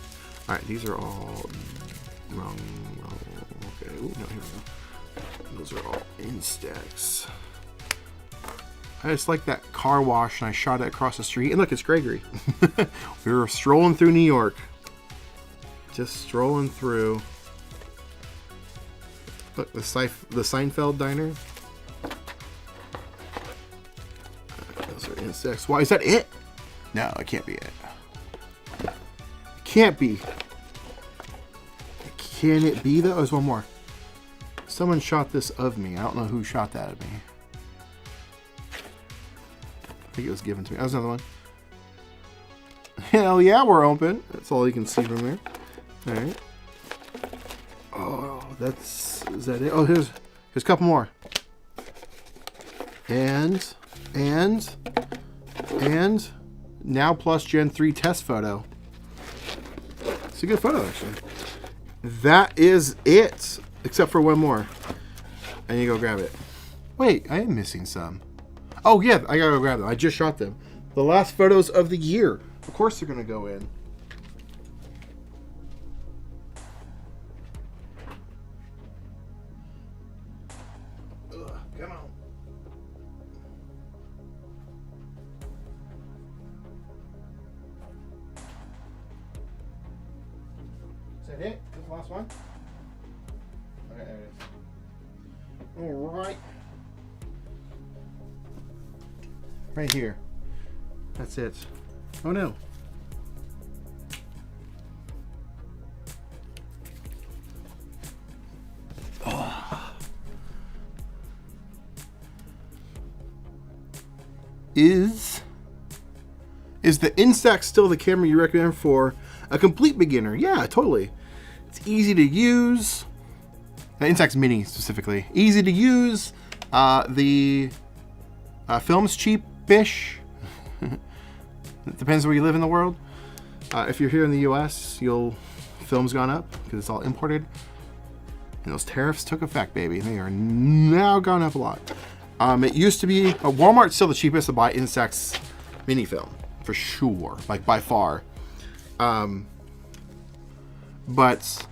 All right, these are all wrong. Okay, ooh, no, here we go. Those are all Instax. I just like that car wash, and I shot it across the street. And look, it's Gregory. We were strolling through New York. Just strolling through. Look, the Seinfeld diner. Those are insects. Why is that it? No, it can't be it. It can't be. Can it be though? There's one more. Someone shot this of me. I don't know who shot that of me. I think it was given to me. That was another one. Hell yeah, we're open. That's all you can see from there. All right. Oh, is that it? Oh, here's a couple more. And Now Plus Gen 3 test photo. It's a good photo, actually. That is it, except for one more. And you go grab it. Wait, I am missing some. Oh yeah, I gotta go grab them. I just shot them. The last photos of the year. Of course they're gonna go in. Come on. Is that it? This is the last one? Okay, there it is. Alright. Right here. That's it. Oh no. Is the Instax still the camera you recommend for a complete beginner? Yeah, totally. It's easy to use. The Instax Mini specifically. Easy to use. The film's cheap-ish. It depends where you live in the world. If you're here in the US, film's gone up because it's all imported. And those tariffs took effect, baby. They are now gone up a lot. It used to be, Walmart's still the cheapest to buy Instax mini film, for sure, like by far. But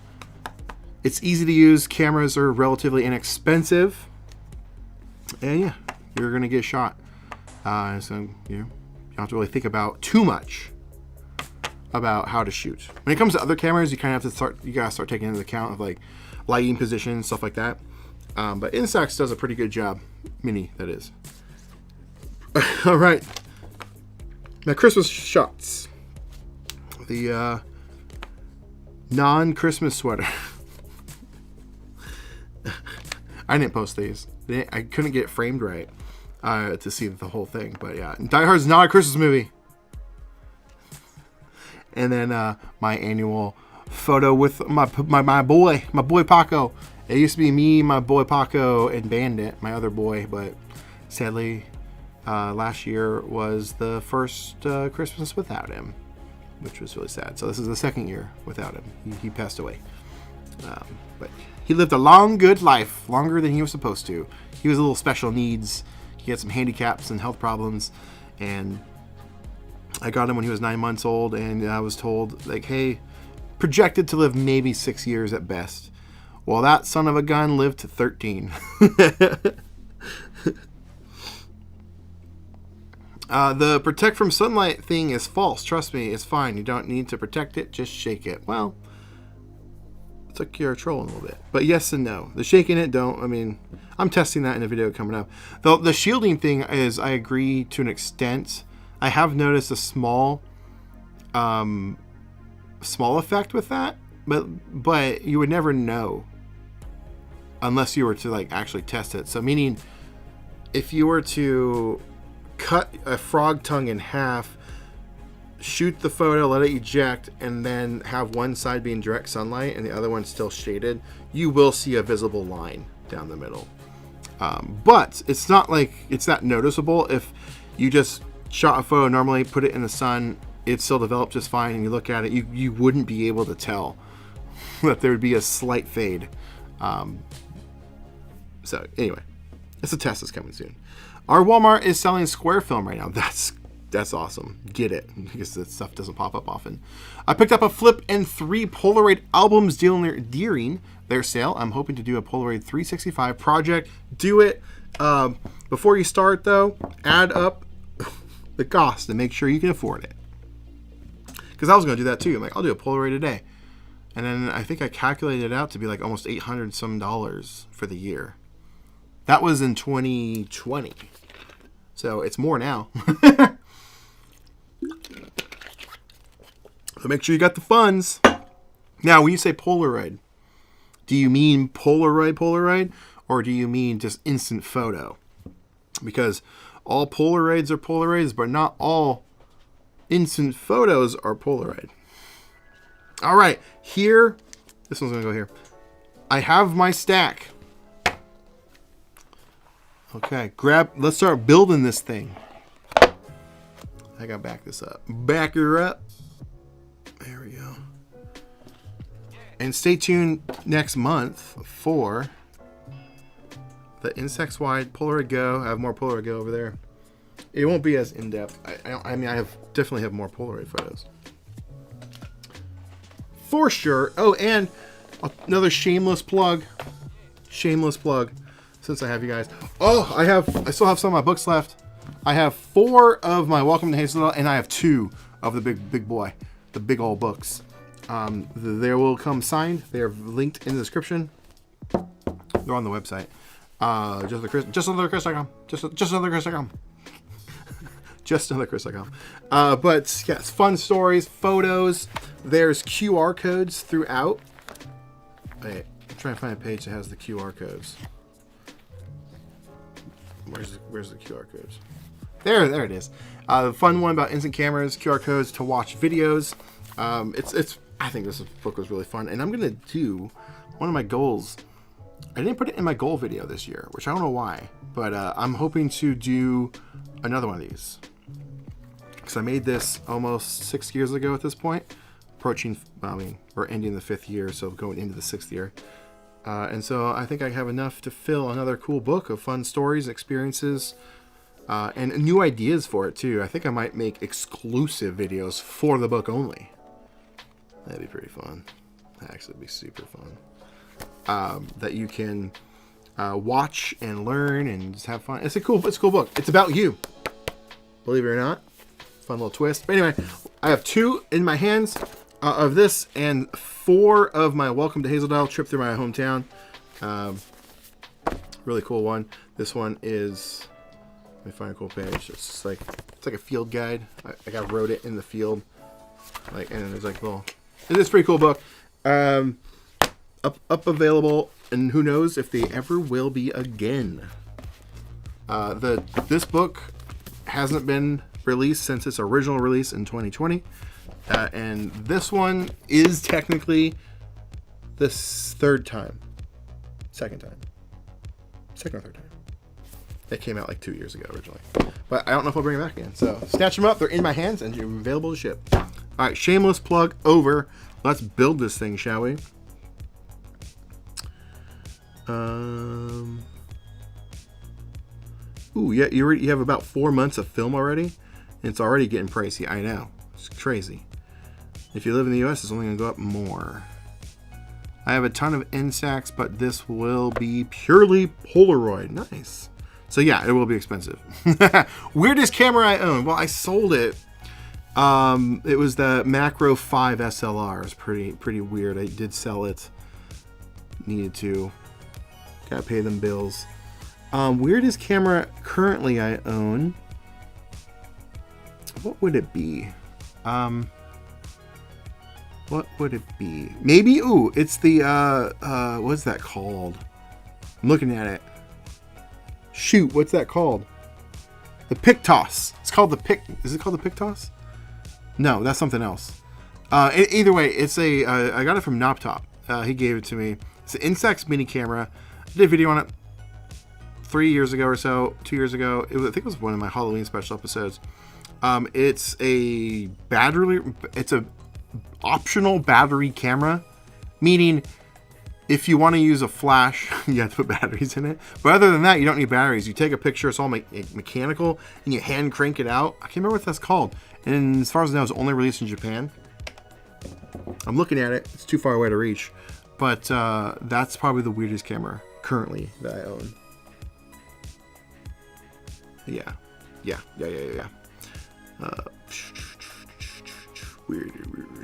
it's easy to use. Cameras are relatively inexpensive. And yeah, you're going to get shot. So you don't have to really think about too much about how to shoot. When it comes to other cameras, you kind of have to gotta start taking into account of like lighting position, stuff like that. But Instax does a pretty good job. Mini, that is. All right. My Christmas shots. The non-Christmas sweater. I didn't post these. I couldn't get it framed right to see the whole thing. But yeah, Die Hard's not a Christmas movie. And then my annual photo with my boy Paco. It used to be me, my boy Paco, and Bandit, my other boy, but sadly, last year was the first Christmas without him, which was really sad. So this is the second year without him. He passed away. But he lived a long, good life, longer than he was supposed to. He was a little special needs. He had some handicaps and health problems, and I got him when he was 9 months old, and I was told, like, hey, projected to live maybe 6 years at best. Well, that son of a gun lived to 13. The protect from sunlight thing is false. Trust me, it's fine. You don't need to protect it. Just shake it. Well, it's like you're trolling a little bit. But yes and no. The shaking it, don't. I mean, I'm testing that in a video coming up. The shielding thing is, I agree to an extent. I have noticed a small effect with that. but you would never know unless you were to like actually test it. So meaning, if you were to cut a frog tongue in half, shoot the photo, let it eject, and then have one side being direct sunlight and the other one still shaded, you will see a visible line down the middle. But it's not like it's not noticeable. If you just shot a photo normally, put it in the sun, it still developed just fine, and you look at it, you wouldn't be able to tell that there would be a slight fade. So anyway, it's a test that's coming soon. Our Walmart is selling square film right now. That's awesome. Get it, because that stuff doesn't pop up often. I picked up a flip and 3 Polaroid albums during their sale. I'm hoping to do a Polaroid 365 project. Do it. Before you start though, add up the cost and make sure you can afford it. Because I was going to do that too. I'm like, I'll do a Polaroid a day. And then I think I calculated it out to be like almost $800 some for the year. That was in 2020. So it's more now. So make sure you got the funds. Now, when you say Polaroid, do you mean Polaroid, or do you mean just instant photo? Because all Polaroids are Polaroids, but not all instant photos are Polaroid. All right, here, this one's gonna go here. I have my stack. Okay, let's start building this thing. I gotta back this up. Back her up. There we go. And stay tuned next month for the Insects Wide Polaroid Go. I have more Polaroid Go over there. It won't be as in-depth. I mean, I definitely have more Polaroid photos. For sure. Oh, and another shameless plug. Shameless plug. Since I have you guys. Oh, I still have some of my books left. I have 4 of my Welcome to Hazeldale, and I have 2 of the big boy. The big old books. They will come signed. They are linked in the description. They're on the website. JustAnotherChris.com. JustAnotherChris.com. JustAnotherChris.com. But yes, fun stories, photos. There's QR codes throughout. Wait, I'm trying to find a page that has the QR codes. Where's the QR codes? There it is. The fun one about instant cameras, QR codes to watch videos. I think this book was really fun, and I'm gonna do one of my goals. I didn't put it in my goal video this year, which I don't know why, but I'm hoping to do another one of these because I made this almost 6 years ago at this point, approaching. We're ending the 5th year, so going into the 6th year. And so I think I have enough to fill another cool book of fun stories, experiences, and new ideas for it too. I think I might make exclusive videos for the book only. That'd be pretty fun. That'd actually be super fun. That you can watch and learn and just have fun. It's a cool book. It's about you. Believe it or not. Fun little twist. But anyway, I have 2 in my hands of this and 4 of my Welcome to Hazeldale trip through my hometown. Really cool one. This one is, let me find a cool page. It's like a field guide. I wrote it in the field. And then there's like little, it is a pretty cool book. Up available, and who knows if they ever will be again. This book hasn't been released since its original release in 2020. And this one is technically the second or third time. It came out like 2 years ago originally. But I don't know if I'll bring it back again. So snatch them up. They're in my hands and you're available to ship. All right, shameless plug over. Let's build this thing, shall we? Ooh, yeah, you have about 4 months of film already. And it's already getting pricey. I know. It's crazy. If you live in the US, it's only going to go up more. I have a ton of Instax, but this will be purely Polaroid. Nice. So yeah, it will be expensive. Weirdest camera I own. Well, I sold it. It was the Macro 5 SLR. It's pretty weird. I did sell it. Needed to. Gotta pay them bills. Weirdest camera currently I own. What would it be? What What would it be? Maybe, ooh, it's the, what's that called? I'm looking at it. Shoot, what's that called? The Pictoss. It's called the is it called the Pictoss? No, that's something else. Either way, it's I got it from Noptop. He gave it to me. It's an Instax mini camera. I did a video on it 3 years ago or so, 2 years ago. I think it was one of my Halloween special episodes. It's a optional battery camera, meaning if you want to use a flash, you have to put batteries in it. But other than that, you don't need batteries. You take a picture, it's all mechanical, and you hand crank it out. I can't remember what that's called. And as far as I know, it's only released in Japan. I'm looking at it. It's too far away to reach. But that's probably the weirdest camera currently that I own. Yeah. Weird.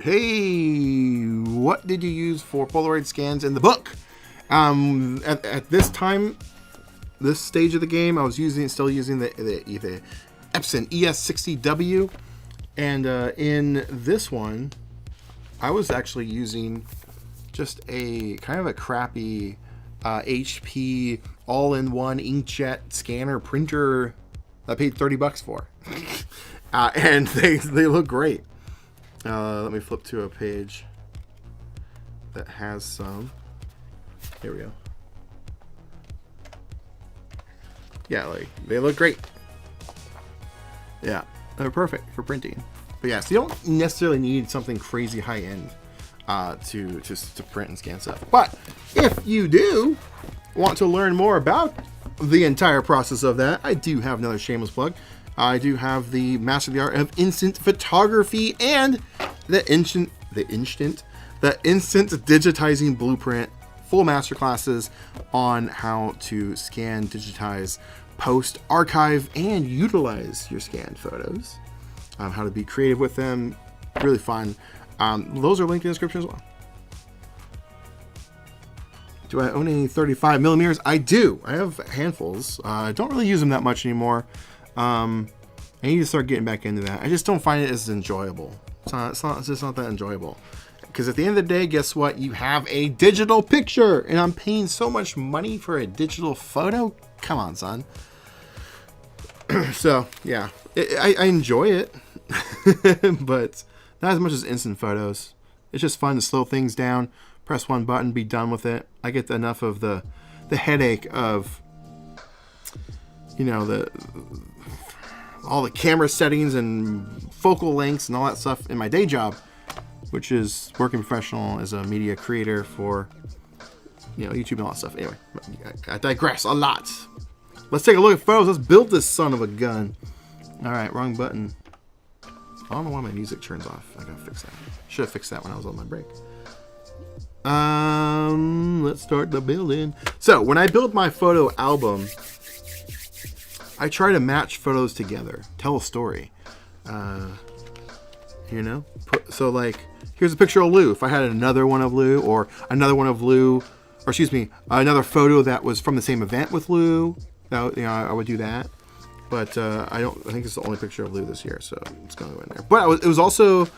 Hey, what did you use for Polaroid scans in the book? At this time, this stage of the game, I was still using the Epson ES60W, and in this one, I was actually using just a kind of a crappy HP all-in-one inkjet scanner printer that I paid $30 for, and they look great. Let me flip to a page that has some. Here we go. Yeah, like they look great. Yeah, they're perfect for printing. But yeah, so you don't necessarily need something crazy high end to print and scan stuff. But if you do want to learn more about the entire process of that, I do have another shameless plug. I do have the Master the Art of Instant Photography and the instant digitizing blueprint full masterclasses on how to scan, digitize, post, archive, and utilize your scanned photos. How to be creative with them. Really fun. Those are linked in the description as well. Do I own any 35 millimeters? I do. I have handfuls. I don't really use them that much anymore. I need to start getting back into that. I just don't find it as enjoyable. It's just not that enjoyable. Because at the end of the day, guess what? You have a digital picture, and I'm paying so much money for a digital photo. Come on, son. So yeah, I enjoy it, but not as much as instant photos. It's just fun to slow things down, press one button, be done with it. I get enough of the headache of, you know, all the camera settings and focal lengths and all that stuff in my day job, which is working professional as a media creator for, you know, YouTube and all that stuff. Anyway, I digress a lot. Let's take a look at photos. Let's build this son of a gun. All right, wrong button. I don't know why my music turns off. I gotta fix that. Should have fixed that when I was on my break. Let's start the building. So when I build my photo album, I try to match photos together, tell a story. You know, so like here's a picture of Lou. If I had another one of Lou, or another one of Lou, or excuse me, another photo that was from the same event with Lou, that, you know, I would do that. But I think it's the only picture of Lou this year, so it's going to go in there. But it was also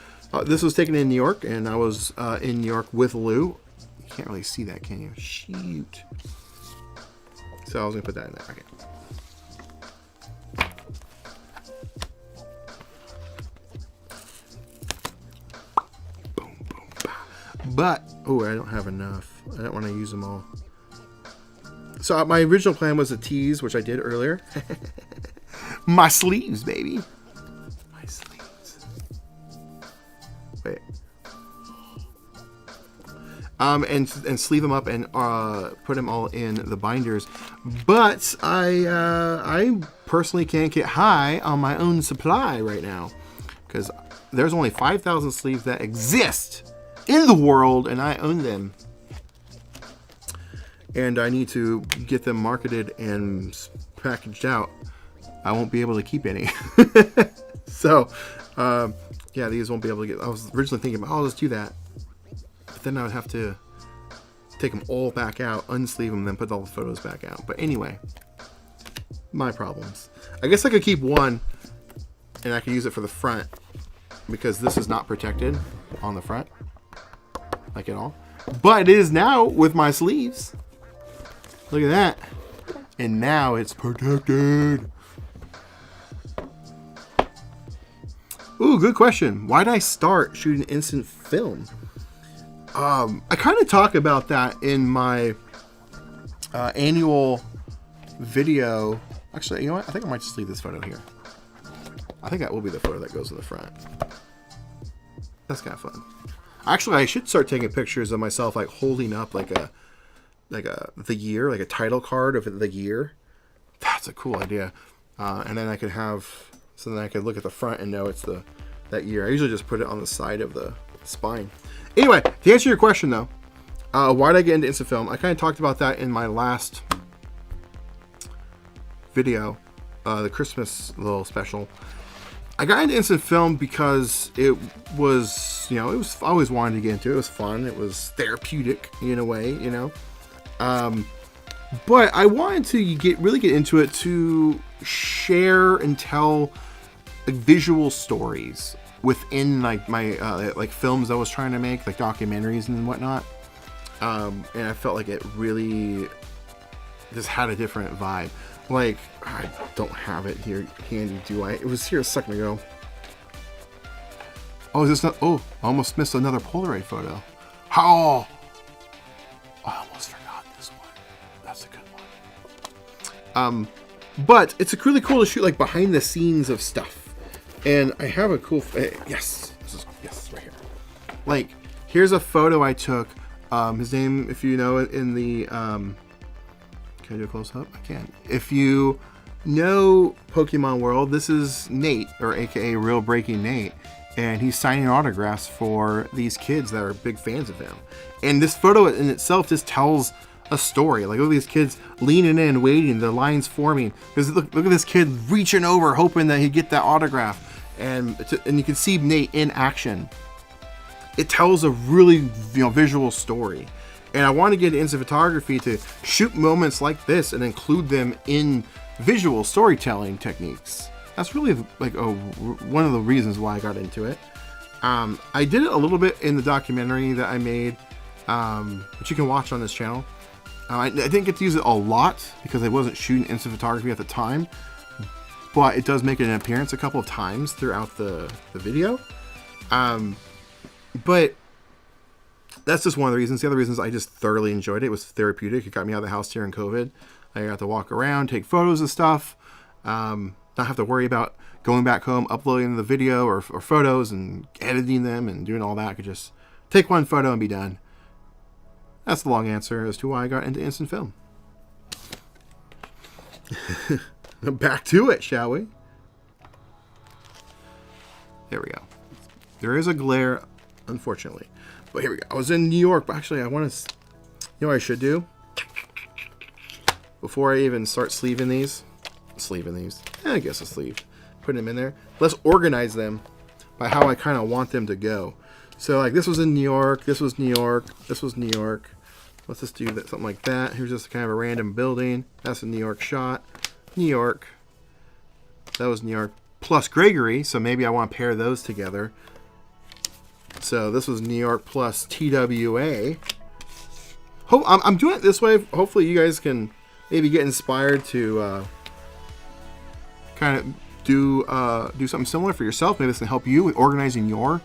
this was taken in New York, and I was in New York with Lou. You can't really see that, can you? Shoot. So I was going to put that in there. Okay. But, oh, I don't have enough. I don't want to use them all. So my original plan was a tease, which I did earlier. My sleeves, baby. My sleeves. Wait. And sleeve them up and put them all in the binders. But I personally can't get high on my own supply right now, because there's only 5,000 sleeves that exist in the world, and I own them. And I need to get them marketed and packaged out. I won't be able to keep any. So, yeah, these won't be able to get. I was originally thinking, I'll just do that. But then I would have to take them all back out, unsleeve them, then put all the photos back out. But anyway, my problems. I guess I could keep one, and I could use it for the front, because this is not protected on the front. like at all. But it is now with my sleeves. Look at that. And now it's protected. Ooh, good question. Why did I start shooting instant film? I kind of talk about that in my annual video. Actually, you know what? I think I might just leave this photo here. I think that will be the photo that goes in the front. That's kind of fun. Actually, I should start taking pictures of myself, like holding up like the year, like a title card of the year. That's a cool idea. And then I could have, so then I could look at the front and know it's that year. I usually just put it on the side of the spine. Anyway, to answer your question though, why did I get into instant film? I kind of talked about that in my last video, the Christmas little special. I got into instant film because it was, I always wanted to get into it. It was fun. It was therapeutic in a way, but I wanted to really get into it to share and tell like visual stories within like my like films I was trying to make, like documentaries and whatnot. And I felt like it really just had a different vibe. Like, I don't have it here handy, do I? It was here a second ago. Oh, is this not? Oh, I almost missed another Polaroid photo. How? I almost forgot this one. That's a good one. But it's really cool to shoot like behind the scenes of stuff. And I have a cool. Yes, yes, right here. Like, here's a photo I took. His name, if you know it, in the. Can I do a close up? I can. If you know Pokemon World, this is Nate, or AKA Real Breaking Nate, and he's signing autographs for these kids that are big fans of him. And this photo in itself just tells a story. Like, look at these kids leaning in, waiting, the lines forming. Because look at this kid reaching over, hoping that he'd get that autograph. And you can see Nate in action. It tells a really visual story. And I want to get into photography to shoot moments like this and include them in visual storytelling techniques. That's really like one of the reasons why I got into it. I did it a little bit in the documentary that I made, which you can watch on this channel. I didn't get to use it a lot because I wasn't shooting instant photography at the time, but it does make an appearance a couple of times throughout the video. But that's just one of the reasons. The other reasons, I just thoroughly enjoyed it. It was therapeutic. It got me out of the house during COVID. I got to walk around, take photos of stuff, not have to worry about going back home, uploading the video or photos and editing them and doing all that. I could just take one photo and be done. That's the long answer as to why I got into instant film. Back to it, shall we? There we go. There is a glare, unfortunately. But here we go. I was in New York, but actually I want to, you know what I should do? Before I even start sleeving these, I guess a sleeve, putting them in there. Let's organize them by how I kind of want them to go. So like this was in New York, this was New York, this was New York. Let's just do that, something like that. Here's just kind of a random building. That's a New York shot. New York. That was New York. Plus Gregory, so maybe I want to pair those together. So this was New York plus TWA. I'm doing it this way. Hopefully you guys can maybe get inspired to kind of do something similar for yourself. Maybe this can help you with organizing your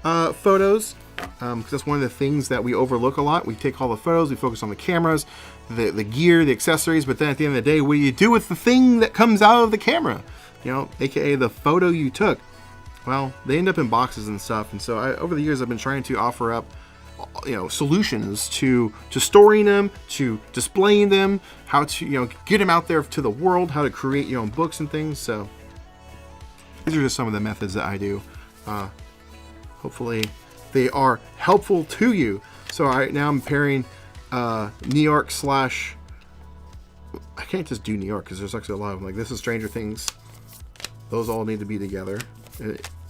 photos. Because that's one of the things that we overlook a lot. We take all the photos, we focus on the cameras, the gear, the accessories, but then at the end of the day, what do you do with the thing that comes out of the camera? AKA the photo you took. Well, they end up in boxes and stuff, and so over the years I've been trying to offer up, solutions to storing them, to displaying them, how to get them out there to the world, how to create your own books and things. So these are just some of the methods that I do. Hopefully they are helpful to you. So right now I'm pairing New York / I can't just do New York because there's actually a lot of them. Like this is Stranger Things. Those all need to be together.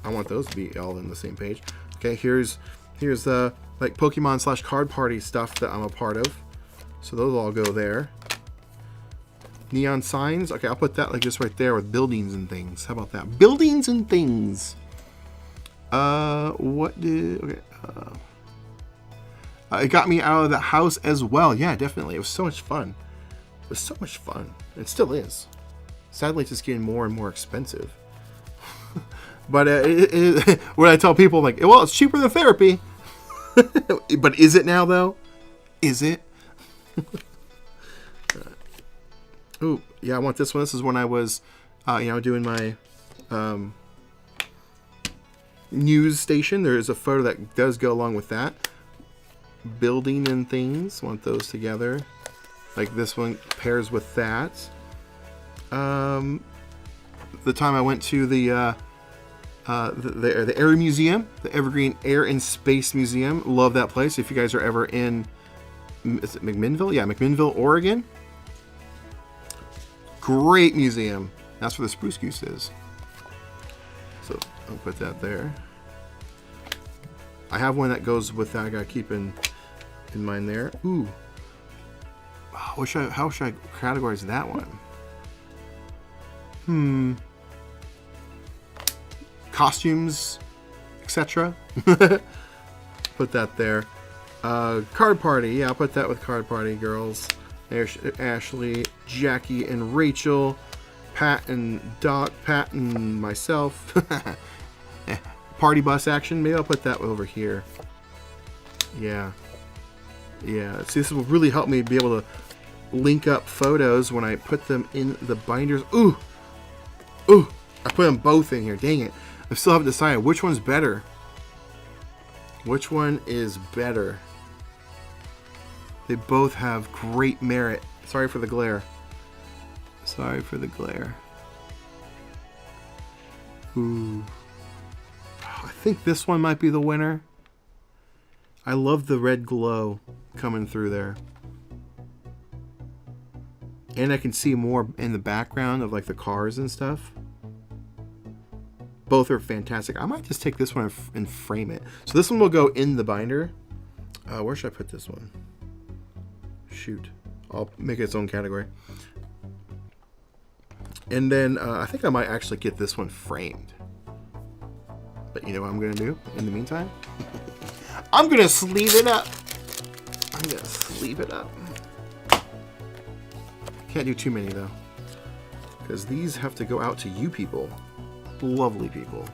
I want those to be all in the same page. Okay, here's the like Pokemon / card party stuff that I'm a part of. So those all go there. Neon signs. Okay, I'll put that like just right there with buildings and things. How about that? Buildings and things. It got me out of the house as well. Yeah, definitely. It was so much fun. It was so much fun. It still is. Sadly, it's just getting more and more expensive. But when I tell people, like, well, it's cheaper than therapy. But is it now, though? Is it? Oh, yeah, I want this one. This is when I was, doing my news station. There is a photo that does go along with that. Building and things. Want those together. Like this one pairs with that. The time I went to the Air Museum, the Evergreen Air and Space Museum. Love that place. If you guys are ever in, is it McMinnville? Yeah, McMinnville, Oregon. Great museum. That's where the spruce goose is. So I'll put that there. I have one that goes with that. I gotta keep in mind there. Ooh. How should I categorize that one? Costumes, etc. Put that there. Card party. Yeah, I'll put that with card party girls. There's Ashley, Jackie, and Rachel. Pat and Doc. Pat and myself. Party bus action. Maybe I'll put that over here. Yeah. Yeah. See, this will really help me be able to link up photos when I put them in the binders. Ooh. Ooh. I put them both in here. Dang it. I still haven't decided which one's better. Which one is better? They both have great merit. Sorry for the glare. Sorry for the glare. Ooh. I think this one might be the winner. I love the red glow coming through there. And I can see more in the background of like the cars and stuff. Both are fantastic. I might just take this one and frame it. So this one will go in the binder. Where should I put this one? Shoot. I'll make it its own category. And then I think I might actually get this one framed. But you know what I'm going to do in the meantime? I'm going to sleeve it up. I'm going to sleeve it up. Can't do too many though. Because these have to go out to you people. Lovely people.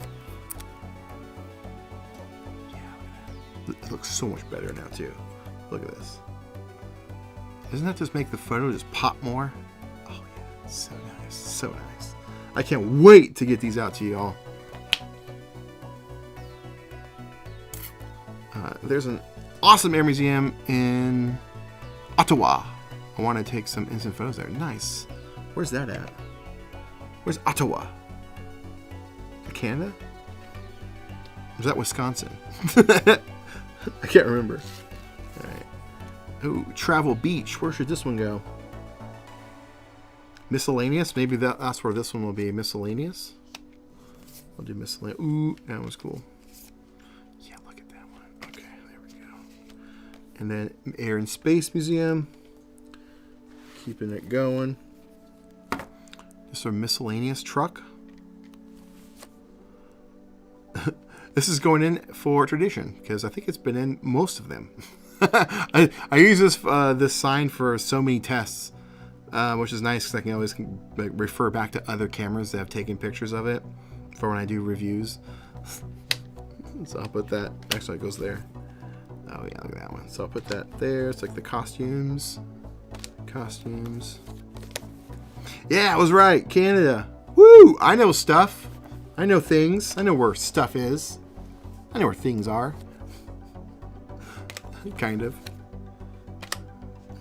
Yeah, it looks so much better now too. Look at this. Doesn't that just make the photo just pop more? Oh yeah, so nice, so nice. I can't wait to get these out to y'all. There's an awesome air museum in Ottawa. I want to take some instant photos there. Nice. Where's that at? Where's Ottawa? Canada? Or is that Wisconsin? I can't remember. All right. Oh, Travel Beach. Where should this one go? Miscellaneous. Maybe that's where this one will be. Miscellaneous. I'll do miscellaneous. Ooh, that was cool. Yeah, look at that one. Okay, there we go. And then Air and Space Museum. Keeping it going. Just a miscellaneous truck. This is going in for tradition because I think it's been in most of them. I use this sign for so many tests, which is nice because I can always refer back to other cameras that have taken pictures of it for when I do reviews. So I'll put that. Actually, it goes there. Oh yeah, look at that one. So I'll put that there. It's like the costumes. Costumes. Yeah, I was right. Canada. Woo! I know stuff. I know things. I know where stuff is. I know where things are. Kind of.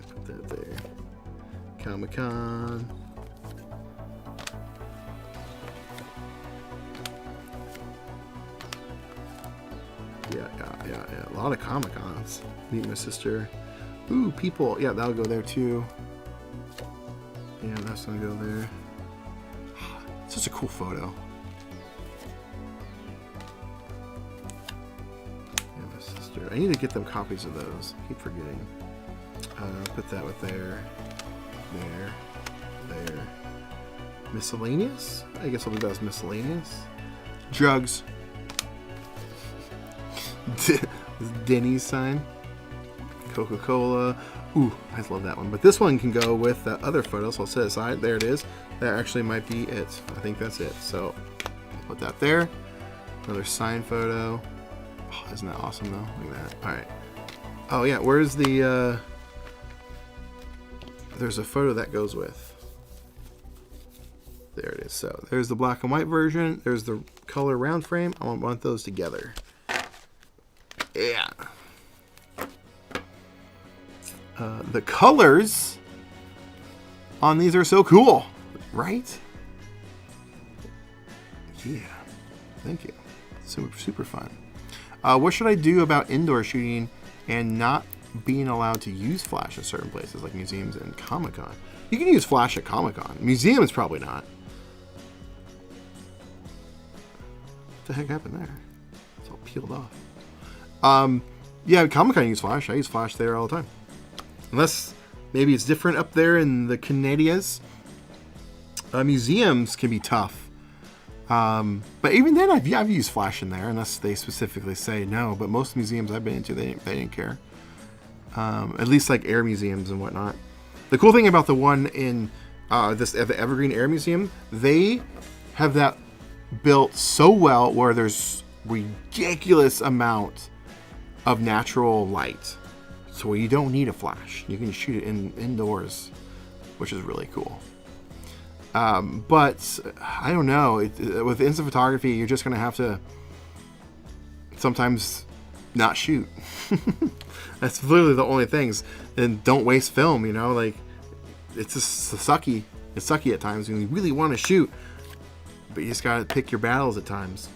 Put that there. Comic-Con. Yeah. A lot of Comic-Cons. Meet my sister. Ooh, people. Yeah, that'll go there too. Yeah, that's gonna go there. It's such a cool photo. I need to get them copies of those. I keep forgetting. Put that with there. Miscellaneous? I guess I'll do that as miscellaneous. Drugs. Denny's sign. Coca-Cola. Ooh, I love that one. But this one can go with the other photo, so I'll set it aside. There it is. That actually might be it. I think that's it. So I'll put that there. Another signed photo. Oh, isn't that awesome though? Look at that. All right. Oh yeah, where's the there's a photo that goes with. There it is. So there's the black and white version. There's the color round frame. I want those together. Yeah. The colors on these are so cool, right? Yeah. Thank you. Super fun. What should I do about indoor shooting and not being allowed to use flash in certain places like museums and Comic-Con? You can use flash at Comic-Con. Museums probably not. What the heck happened there? It's all peeled off. Yeah, Comic-Con use flash. I use flash there all the time. Unless maybe it's different up there in the Canadias. Museums can be tough. But even then, I've used flash in there, unless they specifically say no. But most museums I've been into, they didn't care. At least like air museums and whatnot. The cool thing about the one in the Evergreen Air Museum, they have that built so well where there's ridiculous amount of natural light. So you don't need a flash. You can shoot it indoors, which is really cool. But I don't know. With instant photography, you're just going to have to sometimes not shoot. That's literally the only things. And don't waste film, you know? Like, it's just sucky. It's sucky at times when you really want to shoot. But you just got to pick your battles at times.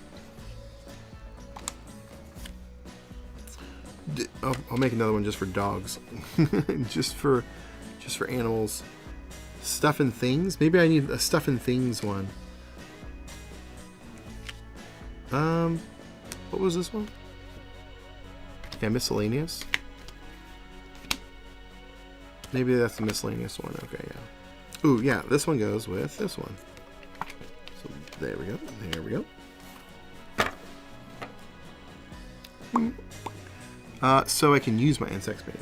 I'll make another one just for dogs. just for animals. Stuff and things. Maybe I need a stuff and things one. What was this one? Yeah, miscellaneous. Maybe that's the miscellaneous one. Okay, yeah. Ooh, yeah, this one goes with this one. So there we go. There we go. So I can use my insects maybe.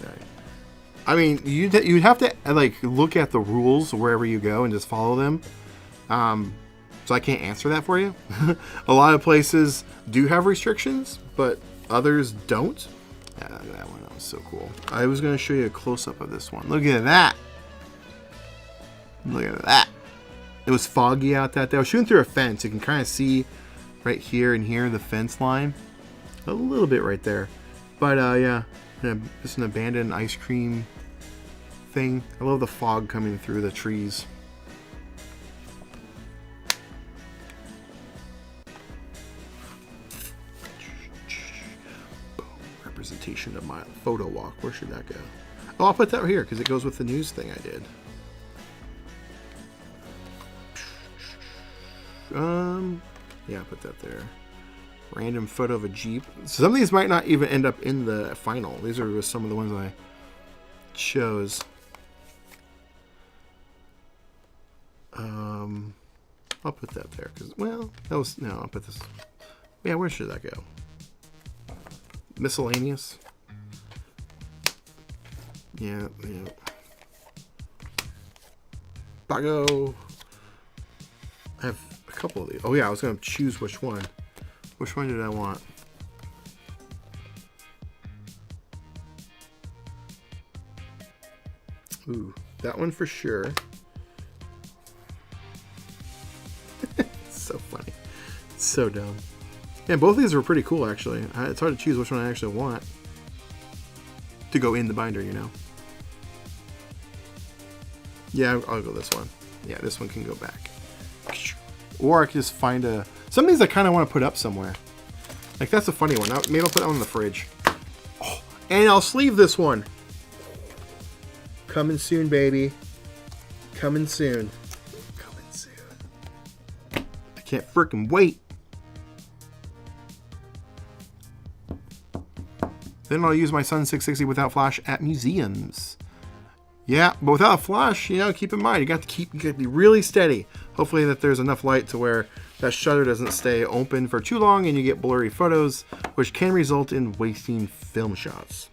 I mean, you'd have to like look at the rules wherever you go and just follow them. So I can't answer that for you. A lot of places do have restrictions, but others don't. Yeah, that one was so cool. I was going to show you a close-up of this one. Look at that. Look at that. It was foggy out that day. I was shooting through a fence. You can kind of see right here and here the fence line. A little bit right there. But yeah, it's an abandoned ice cream thing. I love the fog coming through the trees. Boom. Representation of my photo walk. Where should that go? Oh, I'll put that right here because it goes with the news thing I did. Yeah, put that there. Random photo of a Jeep. Some of these might not even end up in the final. These are just some of the ones I chose. I'll put that there because, well, that was, no, I'll put this. Yeah, where should that go? Miscellaneous. Yeah. Bago. I have a couple of these. Oh yeah, I was gonna choose which one. Which one did I want? Ooh, that one for sure. It's so funny. It's so dumb. Yeah, both of these were pretty cool actually. It's hard to choose which one I actually want to go in the binder, you know. Yeah, I'll go this one. Yeah, this one can go back. Or I can just find a... Some of these I kind of want to put up somewhere. Like, that's a funny one. Maybe I'll put that one in the fridge. Oh, and I'll sleeve this one. Coming soon, baby. Coming soon. Coming soon. I can't freaking wait. Then I'll use my Sun 660 without flash at museums. Yeah, but without a flash, you know, keep in mind, you got to be really steady. Hopefully that there's enough light to where that shutter doesn't stay open for too long and you get blurry photos, which can result in wasting film shots.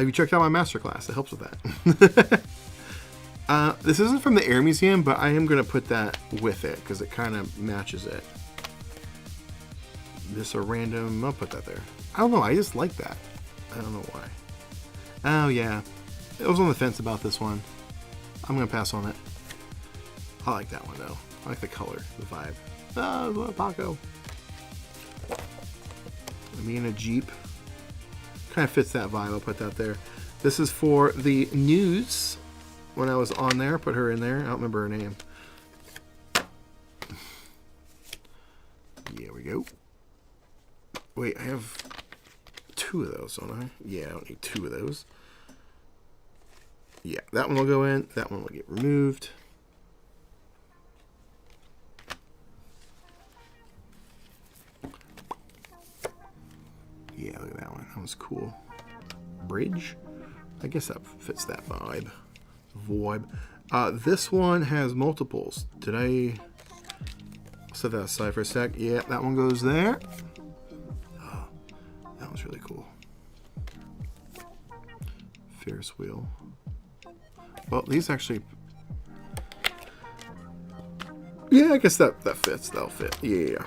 have you checked out my masterclass? It helps with that. This isn't from the Air Museum, but I am going to put that with it because it kind of matches it. Just a random, I'll put that there. I don't know, I just like that. I don't know why. Oh yeah, I was on the fence about this one. I'm going to pass on it. I like that one though. I like the color, the vibe. Oh, Paco. Me in a Jeep. Kind of fits that vibe, I'll put that there. This is for the news. When I was on there, put her in there. I don't remember her name. Here we go. Wait, I have 2 of those, don't I? Yeah, I don't need 2 of those. Yeah, that one will go in. That one will get removed. Yeah, look at that one. That was cool. Bridge? I guess that fits that vibe. This one has multiples. Did I set that aside for a sec? Yeah, that one goes there. Oh, that was really cool. Ferris wheel. Well, these actually... Yeah, I guess that fits. That'll fit. Yeah.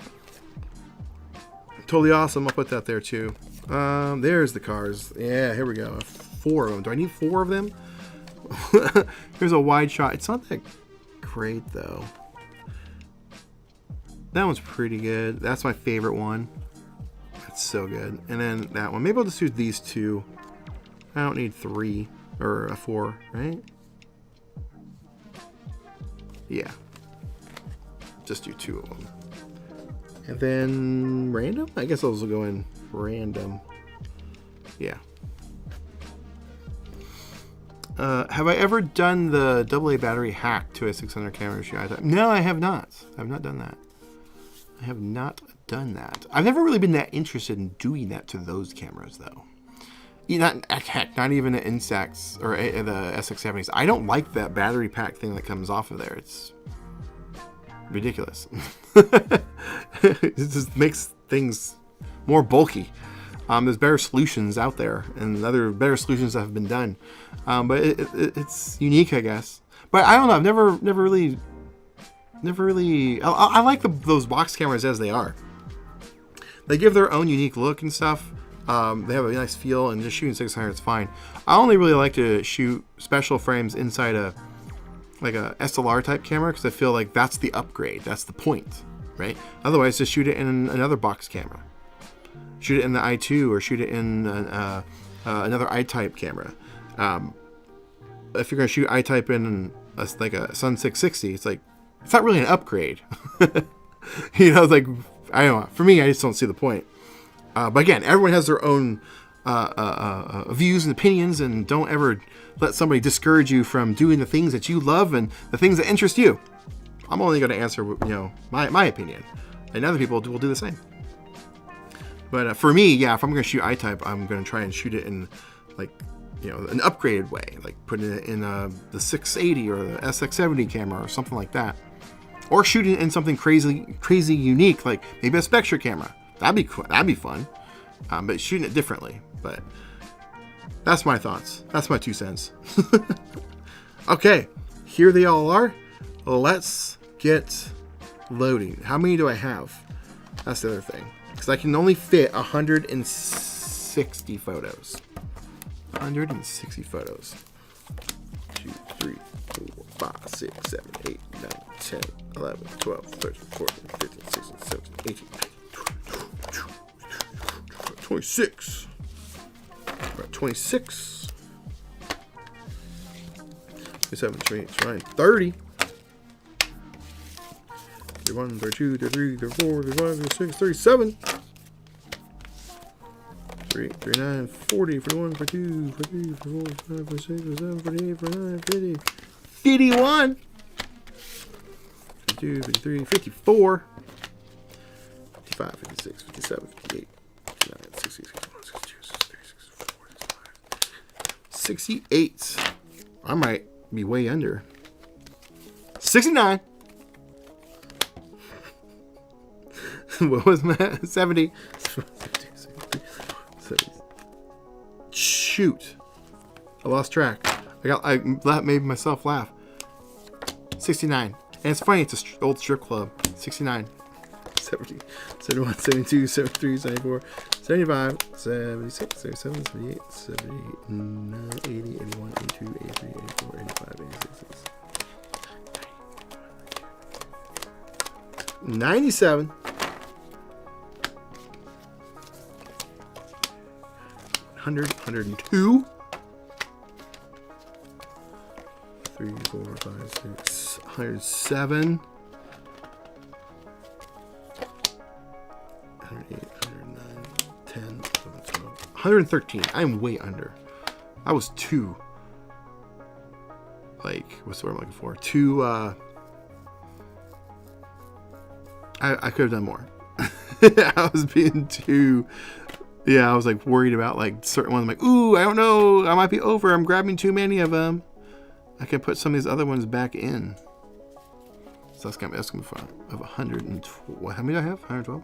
Totally awesome. I'll put that there too. There's the cars. Yeah, here we go. 4 of them. Do I need 4 of them? Here's a wide shot. It's not that great though. That one's pretty good. That's my favorite one. That's so good. And then that one. Maybe I'll just do these 2. I don't need 3 or a 4, right? Yeah. Just do 2 of them. And then random? I guess I'll also go in random. Yeah. Have I ever done the AA battery hack to a 600 camera shot? No, I have not. I've not done that. I have not done that. I've never really been that interested in doing that to those cameras, though. Not even the Instax or the SX70s. I don't like that battery pack thing that comes off of there. It's ridiculous. It just makes things more bulky. There's better solutions out there, and other better solutions that have been done. But it's unique, I guess. But I don't know. I've never really. I like those box cameras as they are. They give their own unique look and stuff. They have a nice feel, and just shooting 600 is fine. I only really like to shoot special frames inside a SLR type camera because I feel like that's the upgrade. That's the point, right? Otherwise, just shoot it in another box camera. Shoot it in the i2 or shoot it in another I-type camera. If you're going to shoot I-type in a Sun 660, it's not really an upgrade. It's like, I don't know. For me, I just don't see the point. But again, everyone has their own views and opinions, and don't ever let somebody discourage you from doing the things that you love and the things that interest you. I'm only going to answer, my opinion, and other people will do the same. But for me, yeah, if I'm going to shoot I-type, I'm going to try and shoot it in, an upgraded way, like putting it in the 680 or the SX70 camera or something like that, or shooting it in something crazy unique, like maybe a Spectra camera. That'd be cool. That'd be fun. But shooting it differently. But that's my thoughts. That's my 2 cents. Okay, here they all are. Let's get loading. How many do I have? That's the other thing. Because I can only fit 160 photos. 160 photos. 2, 3, 4, 5, 6, 7, 8, 9, 10, 11, 12, 13, 14, 15, 16, 17, 18, 26. We're at 26. 27, 28, 29, 30. 31, 32, 33, 34, 35, 36, 37. 38, 39, 40, 41, 42, 43, 44, 45, 46, 47, 48, 49, 50. 51. 52, 53, 54. 55, 56, 57, 58. 68. I might be way under. 69. What was my 70? 70. Shoot. I lost track. I made myself laugh. 69. And it's funny, it's an old strip club. 69. 70, 71, 72, 73, 74, 75, 76, 77, 78, 79, 80, 81, 82, 83, 84, 85, 86, 97. 100, 102. 3, 4, 5, 6, 107. 108, 109, 10, 11, 12, 113. I'm way under. I was 2. Like, what's the word I'm looking for? 2, I could have done more. I was being too, yeah, I was like worried about like certain ones. I'm like, ooh, I don't know. I might be over. I'm grabbing too many of them. I can put some of these other ones back in. So that's gonna be fun. Of 112. How many do I have? 112.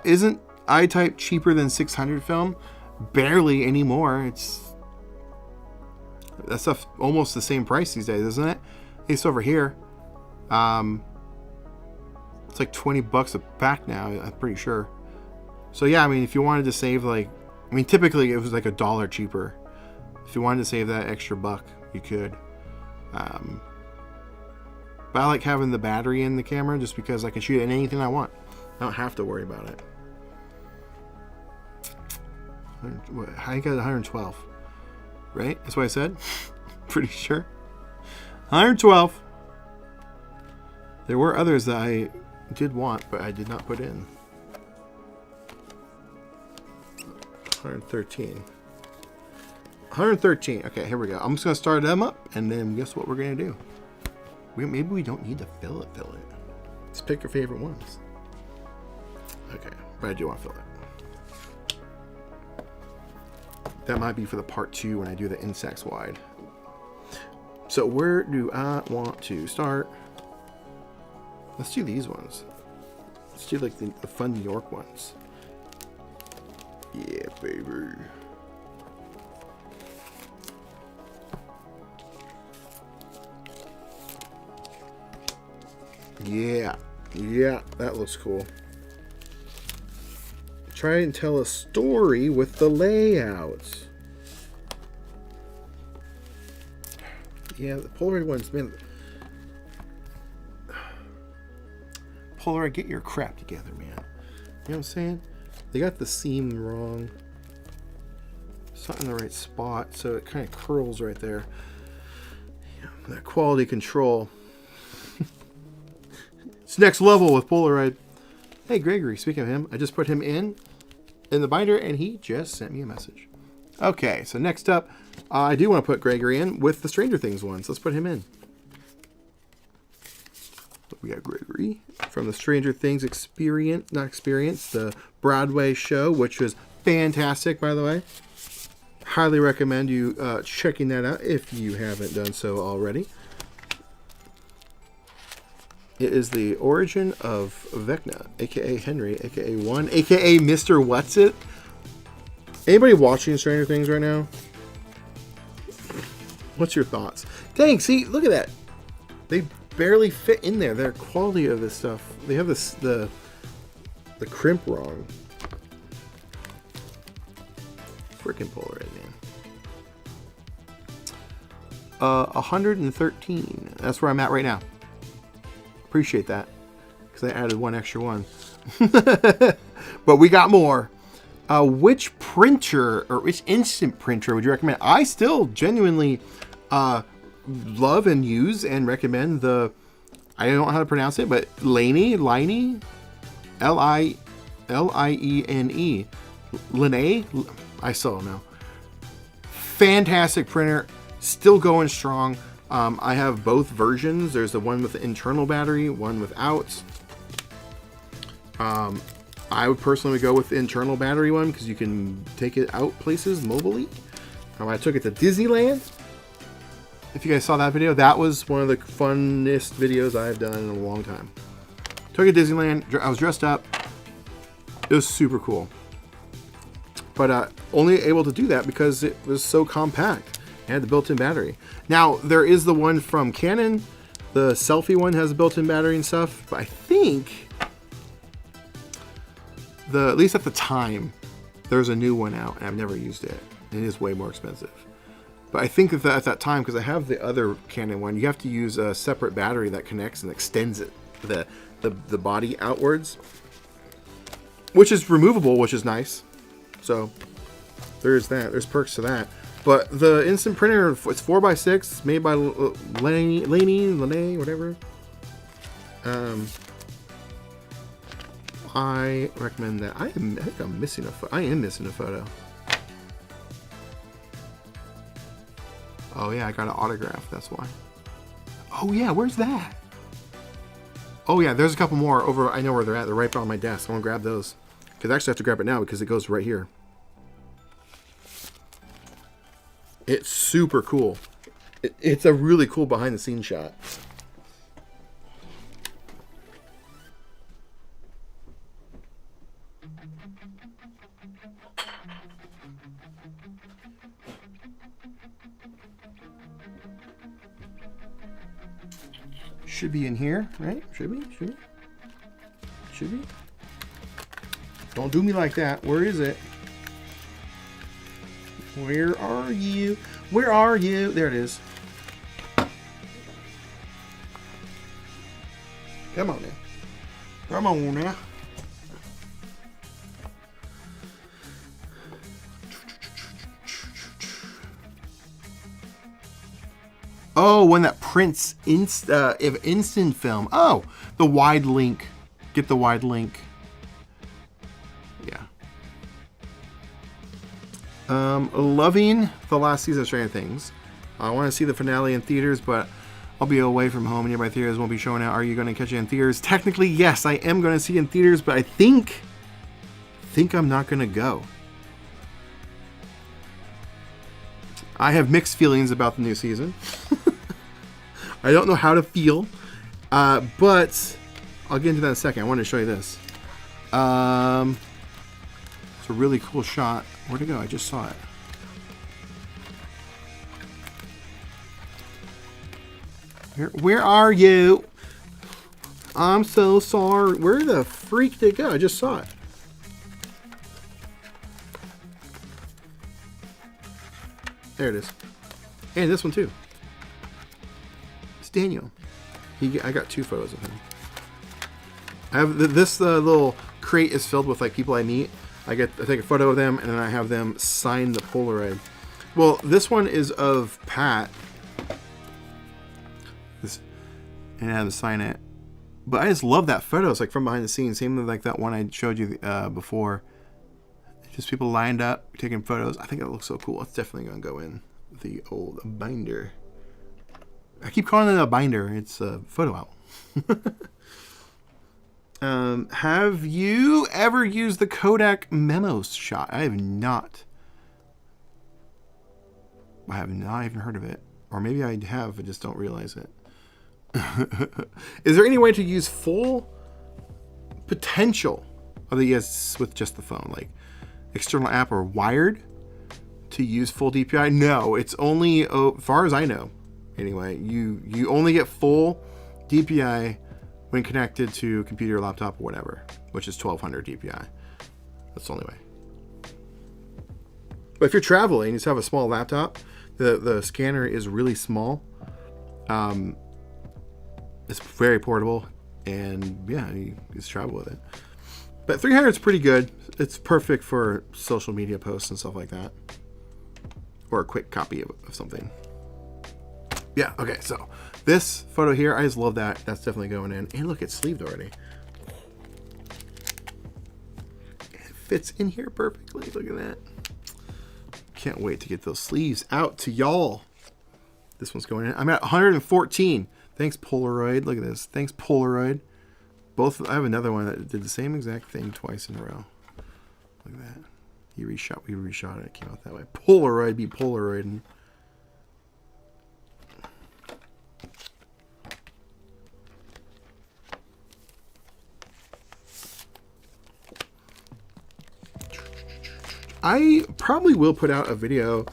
Isn't I-type cheaper than 600 film? Barely anymore. That stuff almost the same price these days, isn't it? At least over here. It's like $20 a pack now, I'm pretty sure. So yeah, I mean, if you wanted to save like, I mean, typically it was like $1 cheaper. If you wanted to save that extra buck, you could. But I like having the battery in the camera just because I can shoot it in anything I want. I don't have to worry about it. How you got 112? Right? That's what I said? Pretty sure. 112. There were others that I did want, but I did not put in. 113. 113. Okay, here we go. I'm just going to start them up, and then guess what we're going to do? Maybe we don't need to fill it. Just pick your favorite ones. Okay, but I do want to fill it. That might be for the part 2 when I do the insects wide. So where do I want to start? Let's do these ones. Let's do like the fun New York ones. Yeah, baby. Yeah, that looks cool. Try and tell a story with the layouts. Yeah, the Polaroid ones, man. Polaroid, get your crap together, man. You know what I'm saying? They got the seam wrong. It's not in the right spot, so it kind of curls right there. Yeah, that quality control. It's next level with Polaroid. Hey, Gregory, speaking of him, I just put him in the binder, and he just sent me a message. Okay, so next up, I do want to put Gregory in with the Stranger Things ones. Let's put him in. We got Gregory from the Stranger Things the Broadway show, which was fantastic, by the way. Highly recommend you checking that out if you haven't done so already. It is the origin of Vecna, aka Henry, aka One, aka Mr. What's-It. Anybody watching Stranger Things right now? What's your thoughts? Dang, see, look at that. They barely fit in there. Their quality of this stuff. They have this the crimp wrong. Freaking Polaroid, man. 113. That's where I'm at right now. Appreciate that, because I added one extra one. But we got more. Which printer or which instant printer would you recommend? I still genuinely love and use and recommend the, I don't know how to pronounce it, but Liene, L-I-E-N-E. Liene? I still don't know. Fantastic printer, still going strong. I have both versions. There's the one with the internal battery, one without. I would personally go with the internal battery one because you can take it out places mobily. I took it to Disneyland. If you guys saw that video, that was one of the funnest videos I've done in a long time. Took it to Disneyland. I was dressed up. It was super cool. but only able to do that because it was so compact. It had the built-in battery. Now, there is the one from Canon. The selfie one has a built-in battery and stuff, but I think, at least at the time, there's a new one out, and I've never used it. It is way more expensive. But I think that at that time, because I have the other Canon one, you have to use a separate battery that connects and extends it, the body outwards, which is removable, which is nice. So there's that. There's perks to that. But the instant printer, it's 4x6, made by Lane, whatever. I recommend that. I think I'm missing a photo. I am missing a photo. Oh yeah, I got an autograph. That's why. Oh yeah, where's that? Oh yeah, there's a couple more over. I know where they're at. They're right on my desk. I want to grab those. Because I actually have to grab it now because it goes right here. It's super cool. It's a really cool behind the scenes shot. Should be in here, right? Should be. Don't do me like that. Where is it? Where are you? Where are you? There it is. Come on now. Come on now. Oh, one that prints instant film. Oh, the wide link. Get the wide link. Yeah. Loving the last season of Stranger Things. I want to see the finale in theaters, but I'll be away from home. Nearby theaters won't be showing out. Are you going to catch it in theaters? Technically, yes, I am going to see it in theaters, but I think I'm not going to go. I have mixed feelings about the new season. I don't know how to feel, but I'll get into that in a second. I wanted to show you this. It's a really cool shot. Where'd it go? I just saw it. Where are you? I'm so sorry. Where the freak did it go? I just saw it. There it is. And this one too. It's Daniel. I got 2 photos of him. I have this little crate is filled with like people I meet. I take a photo of them and then I have them sign the Polaroid. Well, this one is of Pat. And I have them sign it. But I just love that photo. It's like from behind the scenes. Same like that one I showed you before. Just people lined up taking photos. I think it looks so cool. It's definitely going to go in the old binder. I keep calling it a binder. It's a photo album. Have you ever used the Kodak Memo shot? I have not. I have not even heard of it. Or maybe I have, I just don't realize it. Is there any way to use full potential of the ES with just the phone? Like external app or wired to use full DPI? No, it's only, as far as I know, anyway, you only get full DPI when connected to a computer, laptop, or whatever, which is 1200 DPI. That's the only way. But if you're traveling, you just have a small laptop, the scanner is really small. It's very portable, and yeah, you just travel with it. But 300 is pretty good. It's perfect for social media posts and stuff like that. Or a quick copy of something. Yeah, okay, so this photo here, I just love that. That's definitely going in. And look, it's sleeved already. It fits in here perfectly. Look at that. Can't wait to get those sleeves out to y'all. This one's going in. I'm at 114. Thanks, Polaroid. Look at this. Thanks, Polaroid. Both. I have another one that did the same exact thing twice in a row. Look at that. We reshot it. It came out that way. Polaroid be Polaroid. I probably will put out a video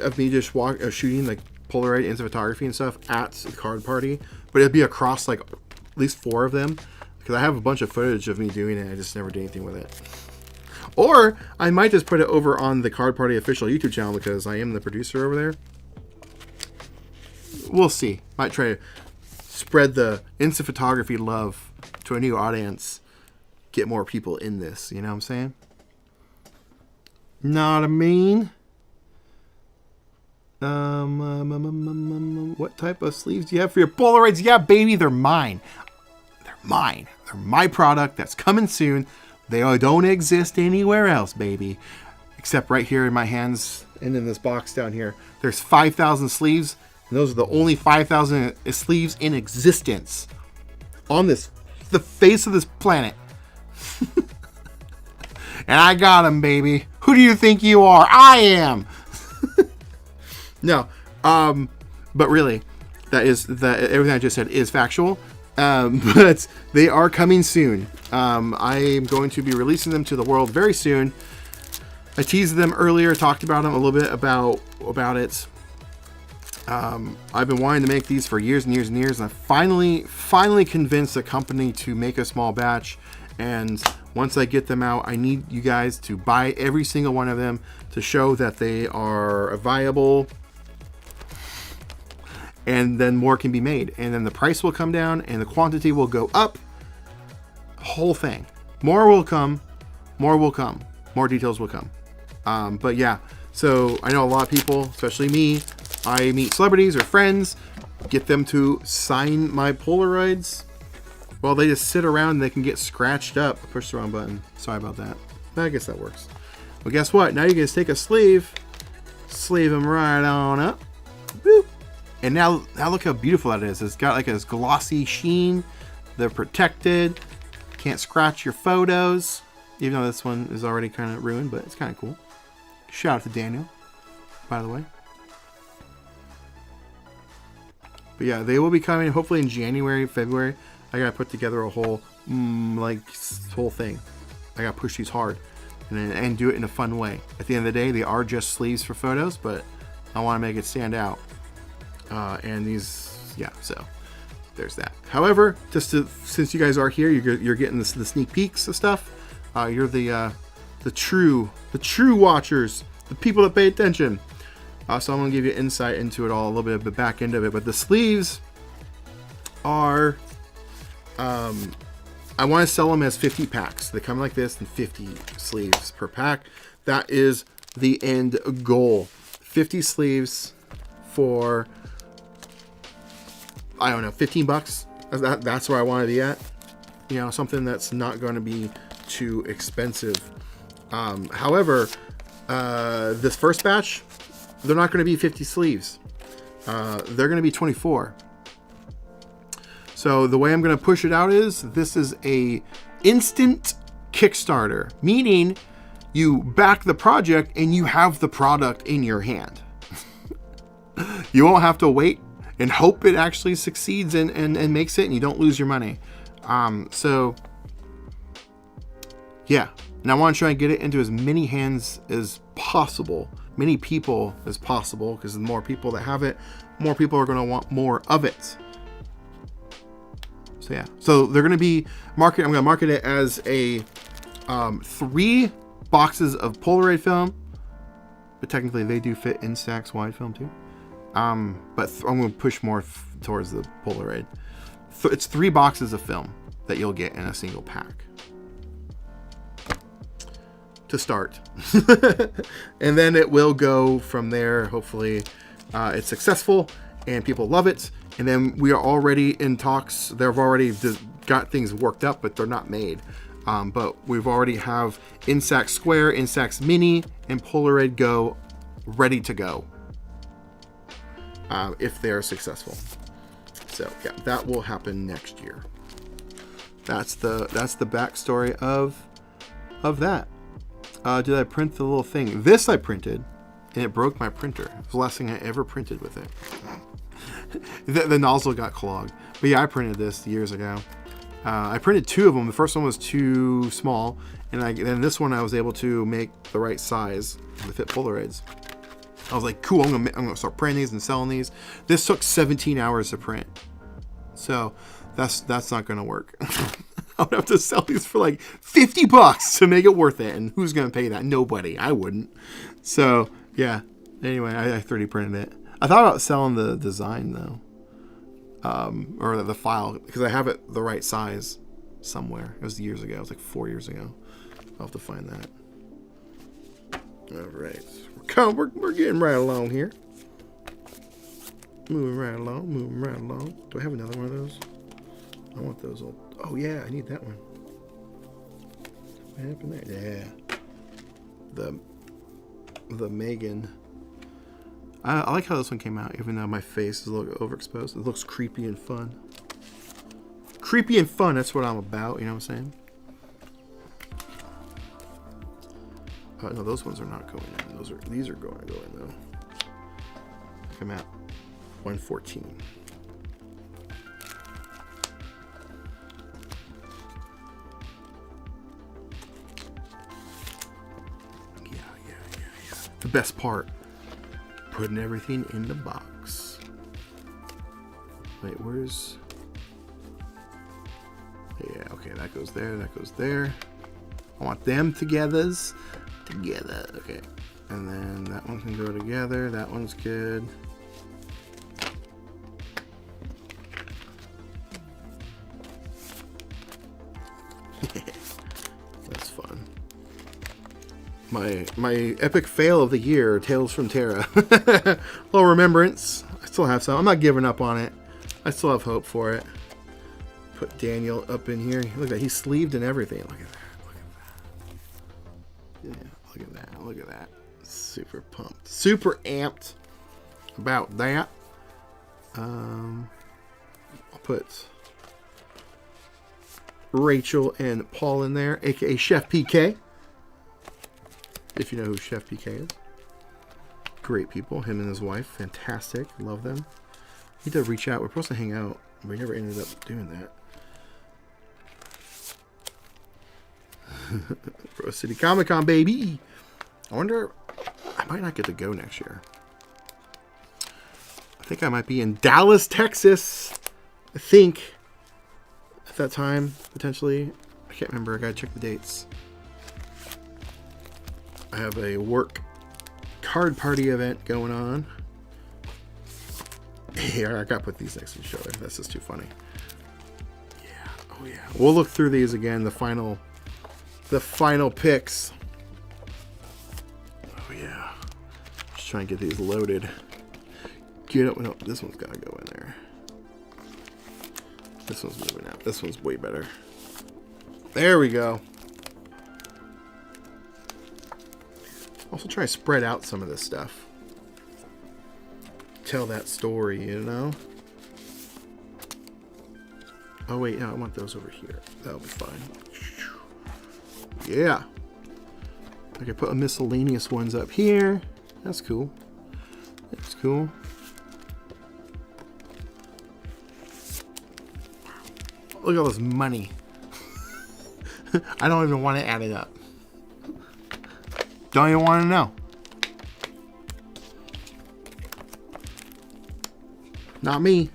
of me just shooting like Polaroid instant photography and stuff at the card party, but it'd be across like at least 4 of them, because I have a bunch of footage of me doing it. I just never did anything with it. Or I might just put it over on the Card Party official YouTube channel, because I am the producer over there. We'll see. Might try to spread the instant photography love to a new audience. Get more people in this. You know what I'm saying? Not a mean. What type of sleeves do you have for your Polaroids? Yeah, baby, they're mine. They're mine. They're my product. That's coming soon. They don't exist anywhere else, baby. Except right here in my hands and in this box down here. There's 5,000 sleeves. And those are the only 5,000 sleeves in existence on the face of this planet. And I got them, baby. Who do you think you are? I am. No. But really, everything I just said is factual. But they are coming soon. I am going to be releasing them to the world very soon. I teased them earlier, talked about them a little bit about it. I've been wanting to make these for years and years and years, and I finally convinced the company to make a small batch. And once I get them out, I need you guys to buy every single one of them to show that they are viable. And then more can be made, and then the price will come down and the quantity will go up. Whole thing. More will come. More details will come. But yeah, so I know a lot of people, especially me, I meet celebrities or friends, get them to sign my Polaroids. Well, they just sit around and they can get scratched up. Push the wrong button. Sorry about that. I guess that works. Well, guess what? Now you can just take a sleeve them right on up. Boop. And now look how beautiful that is. It's got like this glossy sheen. They're protected. Can't scratch your photos. Even though this one is already kind of ruined, but it's kind of cool. Shout out to Daniel, by the way. But yeah, they will be coming hopefully in January, February. I gotta put together a whole whole thing. I gotta push these hard and do it in a fun way. At the end of the day, they are just sleeves for photos, but I want to make it stand out. And these, yeah, so there's that. However, since you guys are here, you're getting the sneak peeks of stuff. You're the true watchers, the people that pay attention. So I'm gonna give you insight into it all, a little bit of the back end of it. But the sleeves are, I want to sell them as 50 packs. They come like this, and 50 sleeves per pack. That is the end goal. 50 sleeves for, I don't know, $15. That's where I want to be at. You know, something that's not going to be too expensive. However, this first batch, they're not going to be 50 sleeves. They're going to be 24. So the way I'm going to push it out is, this is a instant Kickstarter, meaning you back the project and you have the product in your hand. You won't have to wait and hope it actually succeeds and makes it and you don't lose your money. So yeah, and I want to try and get it into as many hands as possible, many people as possible, because the more people that have it, more people are going to want more of it. So yeah, so they're going to be I'm going to market it as a 3 boxes of Polaroid film, but technically they do fit Instax wide film too. But I'm going to push more towards the Polaroid. It's 3 boxes of film that you'll get in a single pack to start. And then it will go from there. Hopefully it's successful and people love it. And then we are already in talks. They've already got things worked up, but they're not made. But we've already have Instax Square, Instax Mini, and Polaroid Go ready to go. If they're successful. So yeah, that will happen next year. That's the backstory of that. Did I print the little thing? This I printed, and it broke my printer. It was the last thing I ever printed with it. The nozzle got clogged. But yeah, I printed this years ago. I printed 2 of them. The first one was too small, and then this one I was able to make the right size to fit Polaroids. I was like, cool, I'm gonna start printing these and selling these. This took 17 hours to print, so that's not gonna work. I would have to sell these for like $50 to make it worth it, and who's gonna pay that? Nobody. I wouldn't. So yeah. Anyway, I 3D printed it. I thought about selling the design though. Or the file, because I have it the right size somewhere. It was years ago. It was like 4 years ago. I'll have to find that. All right, we're getting right along here. Moving right along. Do I have another one of those? I want those old. Oh yeah, I need that one. What happened there? Yeah. The Megan. I like how this one came out, even though my face is a little overexposed. It looks creepy and fun. Creepy and fun, that's what I'm about, you know what I'm saying? No, those ones are not going in. These are going to go in, though. Come out. 114. Yeah. The best part. Putting everything in the box. Wait, where's... Yeah, okay, that goes there, that goes there. I want them together. Okay. And then that one can go together. That one's good. That's fun. My epic fail of the year, Tales from Terra. Little remembrance. I still have some. I'm not giving up on it. I still have hope for it. Put Daniel up in here. Look at that. He's sleeved and everything. Look at that. Yeah, look at that. Super pumped. Super amped about that. I'll put Rachel and Paul in there, aka Chef PK. If you know who Chef PK is. Great people. Him and his wife. Fantastic. Love them. Need to reach out. We're supposed to hang out. We never ended up doing that. Rose City Comic Con, baby. I wonder... I might not get to go next year. I think I might be in Dallas, Texas. I think. At that time, potentially. I can't remember. I gotta check the dates. I have a work card party event going on. Here, I gotta put these next to each other. This is too funny. Yeah. Oh yeah. We'll look through these again. The final picks. Oh yeah. Just trying to get these loaded. Get up. No, this one's gotta go in there. This one's moving out. This one's way better. There we go. Also try to spread out some of this stuff. Tell that story, you know? Oh wait, no, I want those over here. That'll be fine. Yeah. I can put a miscellaneous ones up here. That's cool. That's cool. Look at all this money. I don't even want to add it up. Don't even want to know. Not me.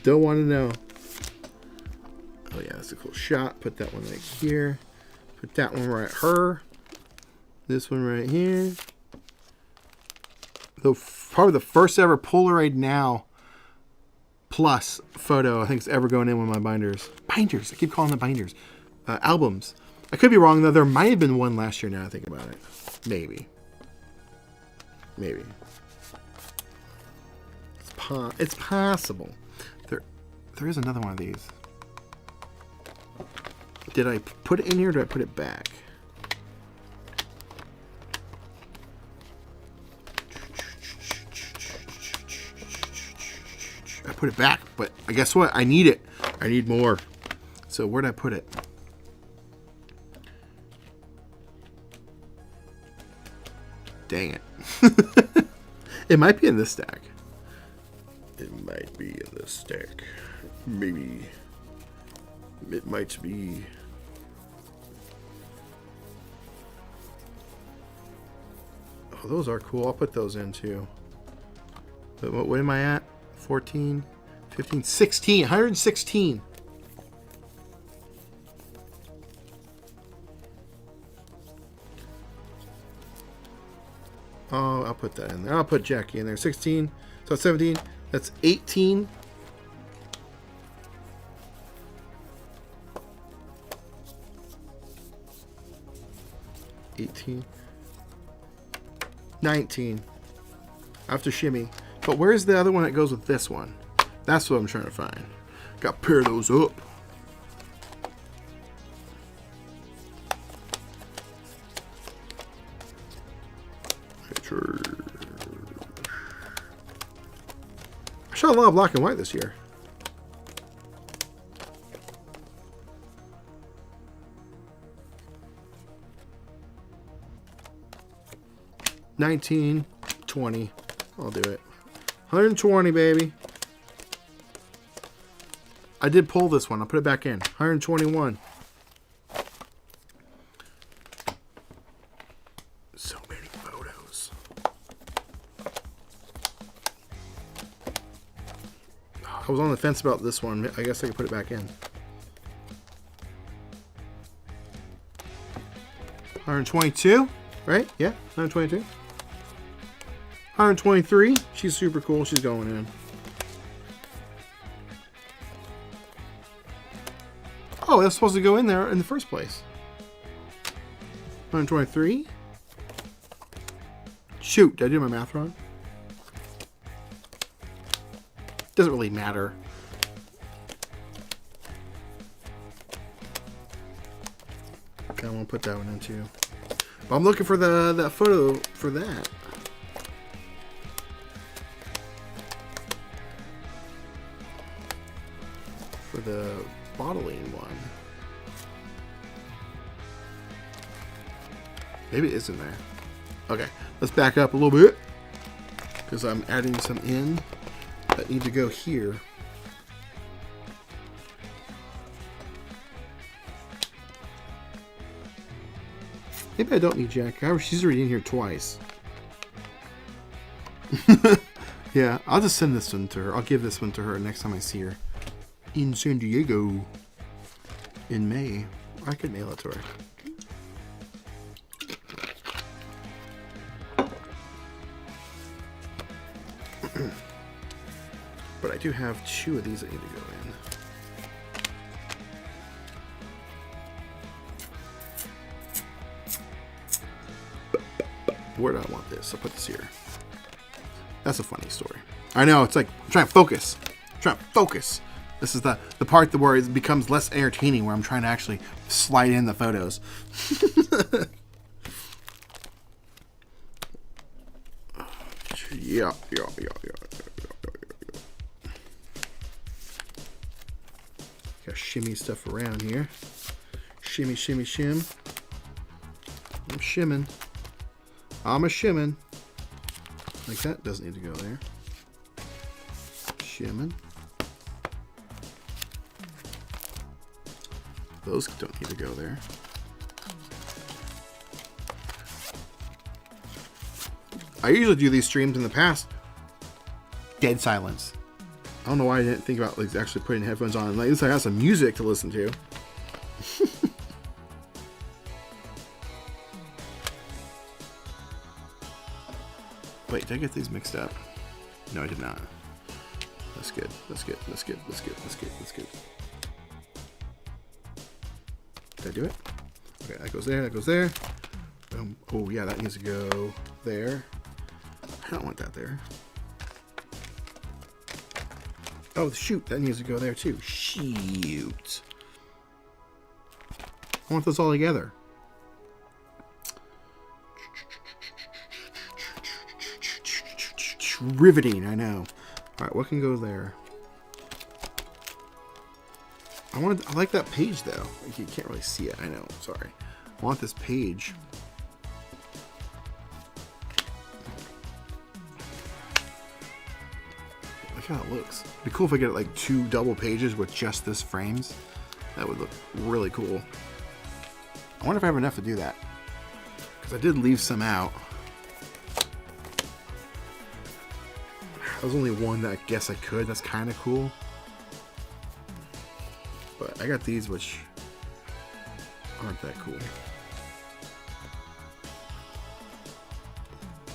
Don't want to know. Oh yeah, that's a cool shot. Put that one right here. Put that one right here. This one right here. Probably the first ever Polaroid Now Plus photo I think it's ever going in one of my binders. Binders. I keep calling them binders. Albums. I could be wrong though. There might have been one last year. Now I think about it. Maybe. It's possible. There is another one of these. Did I put it in here or did I put it back? I put it back, but guess what? I need it. I need more. So where'd I put it? Dang it. It might be in this stack. It might be in this stack. Maybe. It might be. Oh, those are cool. I'll put those in too. But what am I at? 14, 15, 16. 116. Oh, I'll put that in there. I'll put Jackie in there. 16. So that's 17. That's 18. $18. 19. After shimmy. But where's the other one that goes with this one? That's what I'm trying to find. Got to pair those up. I shot a lot of black and white this year. $19, $20. I'll do it. $120, baby. I did pull this one. I'll put it back in. $121. So many photos. I was on the fence about this one. I guess I could put it back in. $122, right? Yeah, $122. $123. She's super cool. She's going in. Oh, that's supposed to go in there in the first place. $123. Shoot, did I do my math wrong? Doesn't really matter. Okay, I won't put that one in too. But I'm looking for that photo for that. For the bottling one. Maybe it is in there. Okay, let's back up a little bit because I'm adding some in that need to go here. Maybe I don't need Jack. She's already in here twice. Yeah, I'll just send this one to her. I'll give this one to her next time I see her in San Diego in May. I could mail it to her. But I do have 2 of these that need to go in. Where do I want this? I'll put this here. That's a funny story. I know, it's like, I'm trying to focus. I'm trying to focus. This is the part where it becomes less entertaining, where I'm trying to actually slide in the photos. Yeah. Got shimmy stuff around here. Shimmy, shimmy, shim. I'm shimming. I'm a shimming. Like that doesn't need to go there. Shimming. Those don't need to go there. I usually do these streams in the past. Dead silence. I don't know why I didn't think about like actually putting headphones on. At least I have some music to listen to. Wait, did I get these mixed up? No, I did not. That's good. That's good. That's good. That's good. That's good. That's good. Did I do it? Okay, that goes there. That goes there. Oh yeah, that needs to go there. I don't want that there. Oh shoot, that needs to go there too. Shoot. I want those all together. Riveting, I know. Alright, what can go there? I like that page though. You can't really see it, I know, sorry. I want this page. Look how it looks. It'd be cool if I get like 2 double pages with just this frames. That would look really cool. I wonder if I have enough to do that. Because I did leave some out. There's only one that I guess I could. That's kind of cool. But I got these which aren't that cool.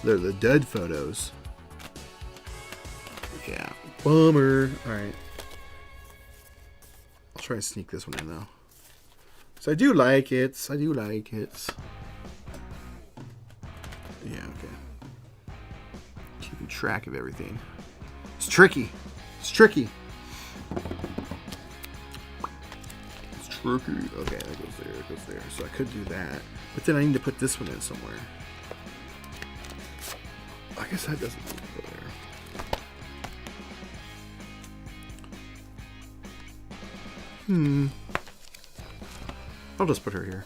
They're the dud photos. Yeah. Bummer. Alright. I'll try and sneak this one in though. So I do like it. I do like it. Yeah, okay. Keeping track of everything. It's tricky. It's tricky. It's tricky. Okay, that goes there. It goes there. So I could do that. But then I need to put this one in somewhere. I guess that doesn't need to go there. I'll just put her here.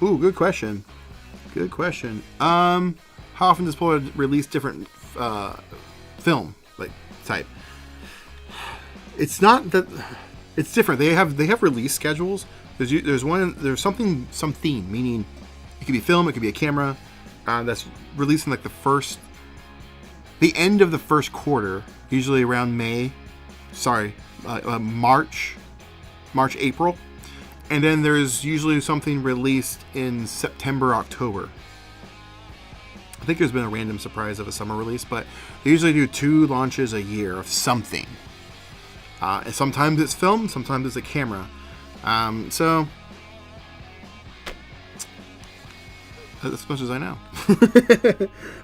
Ooh, good question. Good question. How often does Polaroid release different film type? It's not that. It's different. They have release schedules. There's some theme, meaning it could be film, it could be a camera that's released in like the end of the first quarter, usually around March, April. And then there's usually something released in September, October. I think there's been a random surprise of a summer release, but they usually do 2 launches a year of something. And sometimes it's film, sometimes it's a camera. So as much as I know.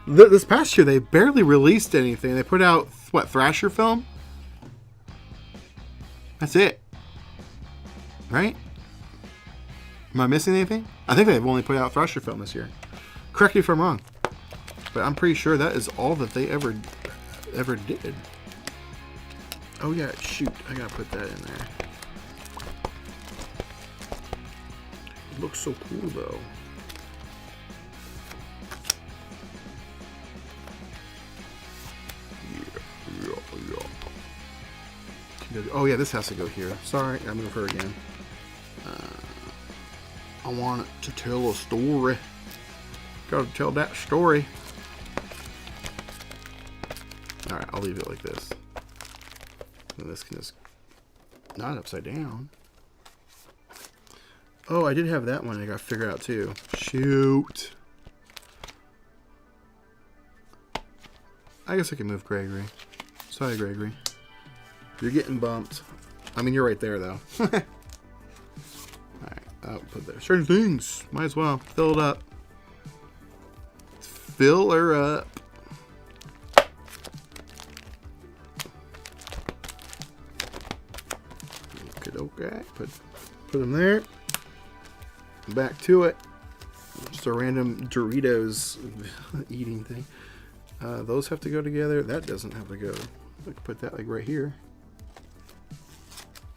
This past year, they barely released anything. They put out, Thrasher film? That's it. Right? Am I missing anything? I think they've only put out Thrasher film this year. Correct me if I'm wrong. But I'm pretty sure that is all that they ever did. Oh yeah, shoot. I gotta put that in there. It looks so cool though. Oh yeah, this has to go here. Sorry, I moved her again. I want it to tell a story. Gotta tell that story. Alright, I'll leave it like this. And this can just not upside down. Oh, I did have that one I gotta figure out too. Shoot. I guess I can move Gregory. Sorry, Gregory. You're getting bumped. I mean, you're right there, though. Alright, I'll put there. Certain things. Might as well. Fill it up. Fill her up. Okay. Put them there. Back to it. Just a random Doritos eating thing. Those have to go together. That doesn't have to go. I can put that like right here.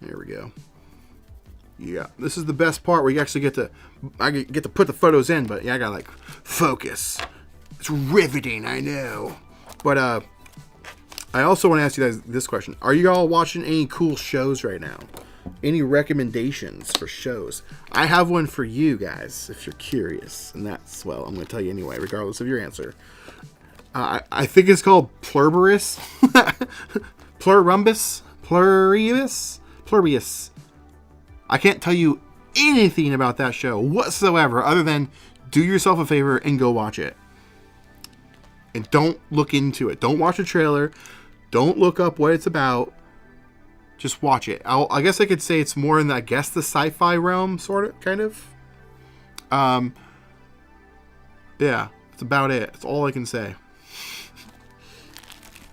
There we go. Yeah, this is the best part where you actually get to put the photos in, but yeah, I gotta like focus. It's riveting, I know. But I also want to ask you guys this question: are you all watching any cool shows right now? Any recommendations for shows? I have one for you guys if you're curious, and that's, well, I'm going to tell you anyway, regardless of your answer. I think it's called Pluribus. Pluribus. I can't tell you anything about that show whatsoever other than do yourself a favor and go watch it. And don't look into it. Don't watch a trailer. Don't look up what it's about. Just watch it. I guess I could say it's more in the sci-fi realm, sort of, kind of. Yeah, that's about it. That's all I can say.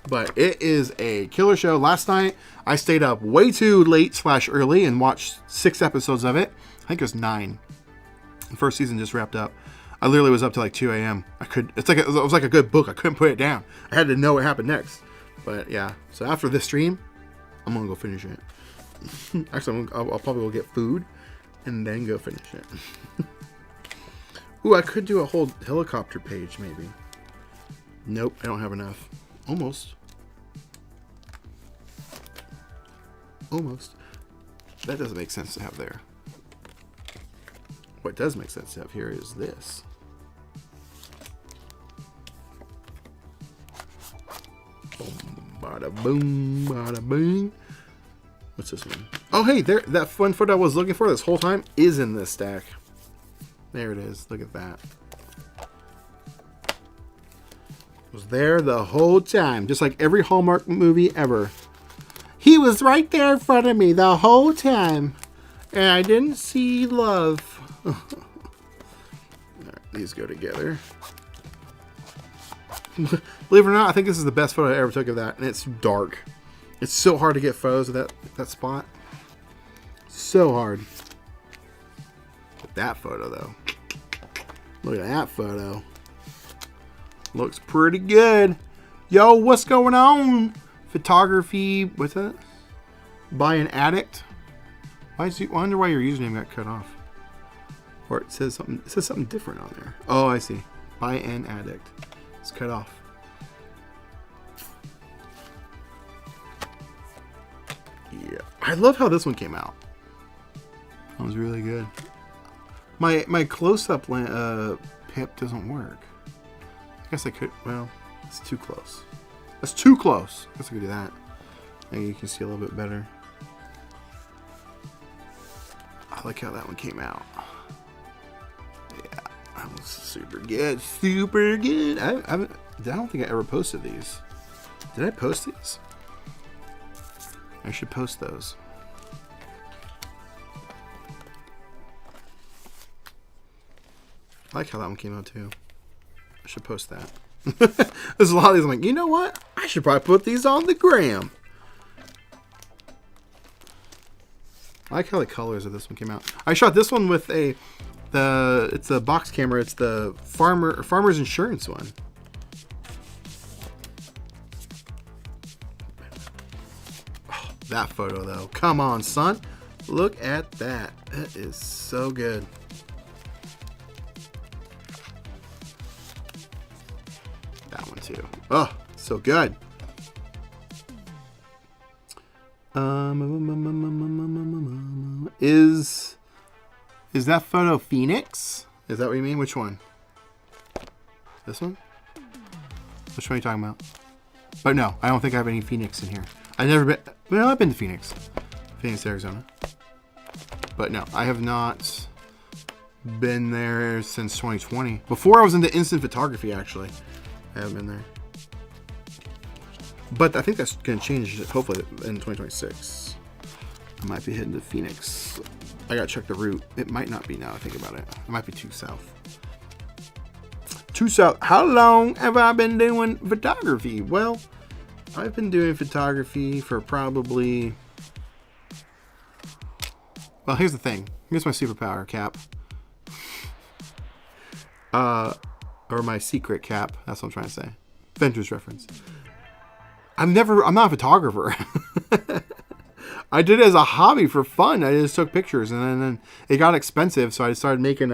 But it is a killer show. Last night, I stayed up way too late / early and watched 6 episodes of it. I think it was 9. The first season just wrapped up. I literally was up to like 2 a.m. It was like a good book. I couldn't put it down. I had to know what happened next. But yeah, so after this stream, I'm gonna go finish it. Actually, I'll probably go get food and then go finish it. Ooh, I could do a whole helicopter page, maybe. Nope, I don't have enough. Almost. Almost. That doesn't make sense to have there. What does make sense to have here is this. Boom, bada boom, bada boom. What's this one? Oh, hey, there. That one photo I was looking for this whole time is in this stack. There it is. Look at that. It was there the whole time, just like every Hallmark movie ever. He was right there in front of me the whole time, and I didn't see love. All right, these go together. Believe it or not, I think this is the best photo I ever took of that, and it's dark. It's so hard to get photos of that spot. So hard. But that photo, though. Look at that photo. Looks pretty good. Yo, what's going on? Photography, what's that? By an addict? I wonder why your username got cut off. Or it says something different on there. Oh, I see. By an addict. It's cut off. Yeah. I love how this one came out. That was really good. My close-up pip doesn't work. I guess I could, well, it's too close. That's too close. I guess I could do that. Maybe you can see a little bit better. I like how that one came out. Yeah, that was super good. Super good. I don't think I ever posted these. Did I post these? I should post those. I like how that one came out too. I should post that. There's a lot of these. I'm like, you know what? I should probably put these on the gram. I like how the colors of this one came out. I shot this one with it's a box camera. It's the farmer's insurance one. Oh, that photo though. Come on, son. Look at that. That is so good. That one too. Oh, so good. Is that photo Phoenix? Is that what you mean? Which one? This one? Which one are you talking about? But no, I don't think I have any Phoenix in here. I've never been. Well, I've been to Phoenix, Arizona. But no, I have not been there since 2020. Before I was into instant photography, actually. I haven't been there. But I think that's going to change, hopefully, in 2026. I might be heading to Phoenix. I got to check the route. It might not be now I think about it. It might be too south. Too south. How long have I been doing photography? Well, I've been doing photography for probably... Well, here's the thing. Here's my superpower cap. Or my secret cap. That's what I'm trying to say. Venture's reference. I'm not a photographer. I did it as a hobby for fun. I just took pictures, and then it got expensive, so I started making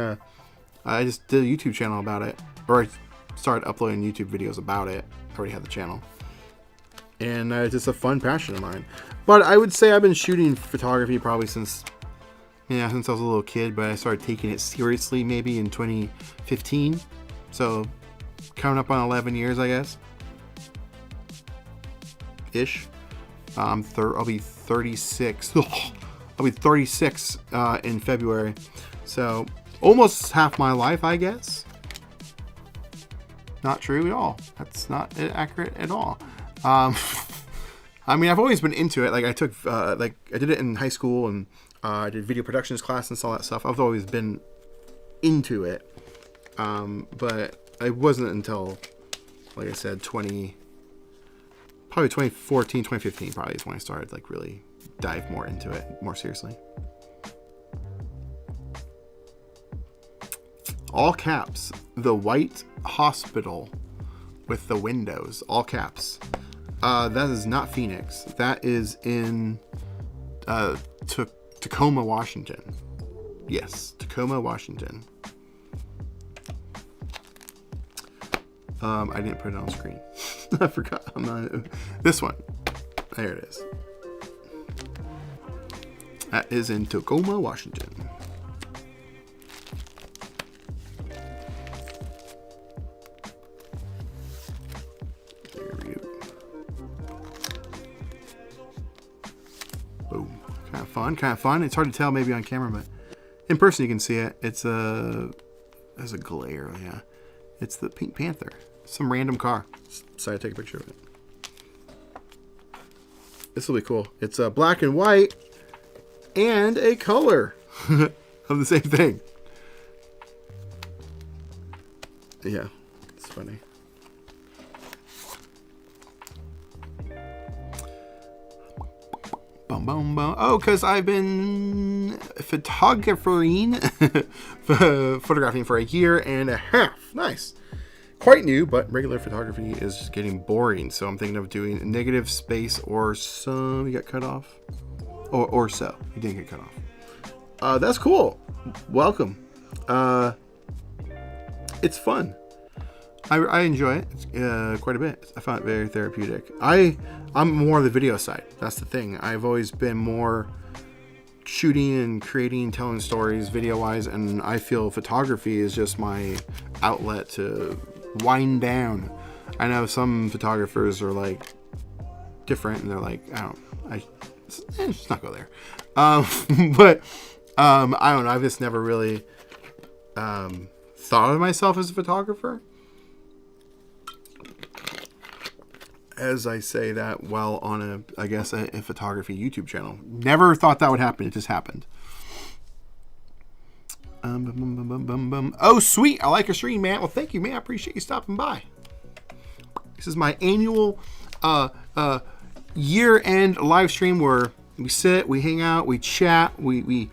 I just did a YouTube channel about it. Or I started uploading YouTube videos about it. I already had the channel. And it's just a fun passion of mine. But I would say I've been shooting photography probably since I was a little kid, but I started taking it seriously maybe in 2015. So, coming up on 11 years, I guess. Ish. I'll be 36. I'll be 36 in February. So, almost half my life, I guess. Not true at all. That's not accurate at all. I mean, I've always been into it. Like, I took, I did it in high school, and I did video productions class and all that stuff. I've always been into it. But it wasn't until, like I said, probably 2014, 2015 probably is when I started, like, really dive more into it more seriously. All caps. The White Hospital with the windows. All caps. That is not Phoenix. That is in Tacoma, Washington. Yes, Tacoma, Washington. I didn't put it on screen. I forgot. This one. There it is. That is in Tacoma, Washington. There we go. Boom. Kind of fun. Kind of fun. It's hard to tell maybe on camera, but in person you can see it. It's there's a glare. Yeah. It's the Pink Panther. Some random car. Decided to take a picture of it. This will be cool. It's black and white and a color of the same thing. Yeah, it's funny. Boom, boom, boom. Oh, because I've been photographing for a year and a half. Nice. Quite new, but regular photography is getting boring. So I'm thinking of doing negative, space, or some. You got cut off? Or so. You didn't get cut off. That's cool. Welcome. It's fun. I enjoy it quite a bit. I find it very therapeutic. I'm more the video side. That's the thing. I've always been more shooting and creating, telling stories video-wise, and I feel photography is just my outlet to wind down. I know some photographers are like different, and they're like, let's not go there. But I don't know. I've just never really thought of myself as a photographer. As I say that while on a photography YouTube channel. Never thought that would happen. It just happened. Oh, sweet. I like your stream, man. Well, thank you, man. I appreciate you stopping by. This is my annual year-end live stream where we sit, we hang out, we chat, we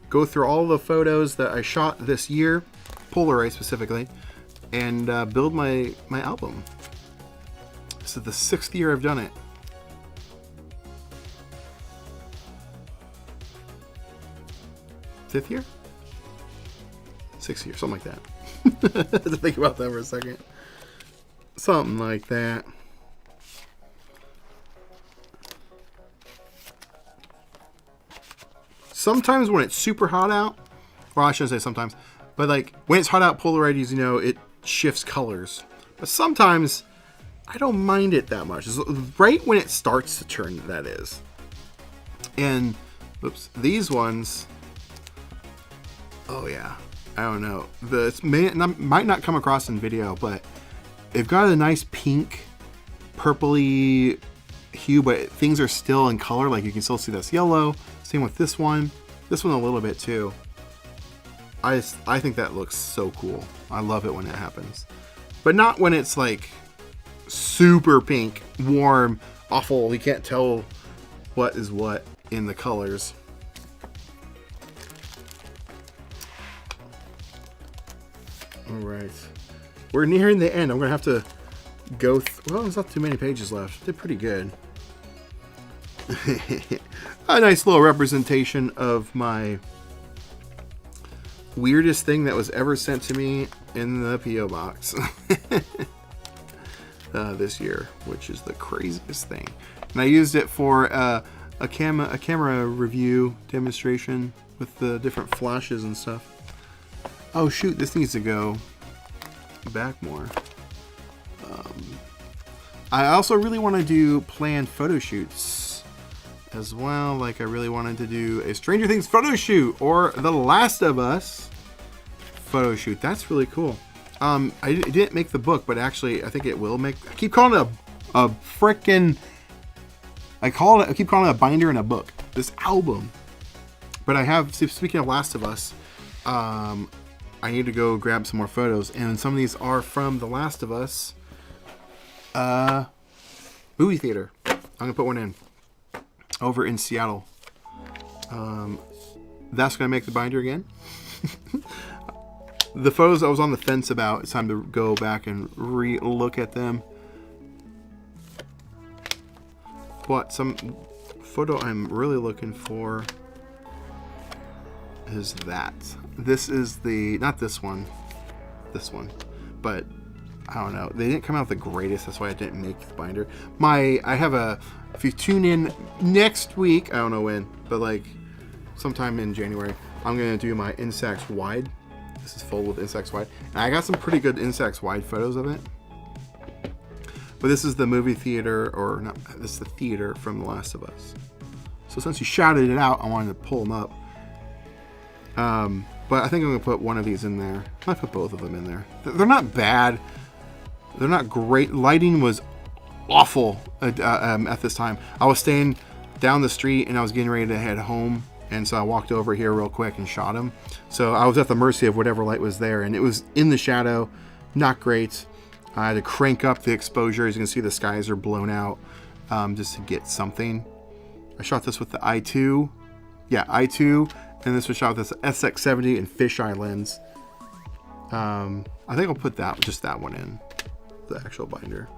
go through all the photos that I shot this year, Polaroid specifically, and build my album. This is the 6th year I've done it. 5th year? 6th year, something like that. I had to think about that for a second. Something like that. Sometimes when it's super hot out, well, I shouldn't say sometimes, but like when it's hot out, Polaroid is, it shifts colors. But sometimes I don't mind it that much. It's right when it starts to turn, that is. And, oops, these ones, oh yeah, I don't know. Might not come across in video, but they've got a nice pink, purpley hue, but things are still in color. Like you can still see this yellow. Same with this one. This one a little bit too. I think that looks so cool. I love it when it happens. But not when it's like super pink, warm, awful. You can't tell what is what in the colors. All right, we're nearing the end. I'm gonna have to go. Well, there's not too many pages left. Did pretty good. A nice little representation of my weirdest thing that was ever sent to me in the P.O. box. This year, which is the craziest thing. And I used it for a camera review demonstration with the different flashes and stuff. Oh shoot, this needs to go back more. I also really want to do planned photo shoots as well. Like I really wanted to do a Stranger Things photo shoot or The Last of Us photo shoot. That's really cool. I didn't make the book, but actually I think it will make. I keep calling it a frickin'. I keep calling it a binder and a book. This album. But I have. Speaking of Last of Us, I need to go grab some more photos, and some of these are from The Last of Us movie theater. I'm gonna put one in over in Seattle. That's gonna make the binder again. The photos I was on the fence about, it's time to go back and re-look at them. But some photo I'm really looking for is that. This is the, not this one, but I don't know. They didn't come out the greatest. That's why I didn't make the binder. If you tune in next week, I don't know when, but like sometime in January, I'm going to do my Instax wide. This is full with Instax wide. And I got some pretty good Instax wide photos of it. But this is the movie theater, or not, this is the theater from The Last of Us. So since you shouted it out, I wanted to pull them up. But I think I'm going to put one of these in there. I might put both of them in there. They're not bad. They're not great. Lighting was awful at this time. I was staying down the street and I was getting ready to head home. And so I walked over here real quick and shot him. So I was at the mercy of whatever light was there. And it was in the shadow. Not great. I had to crank up the exposure. As you can see, the skies are blown out just to get something. I shot this with the i2. Yeah, i2. And this was shot with this SX70 and fisheye lens. I think I'll put just that one in. The actual binder.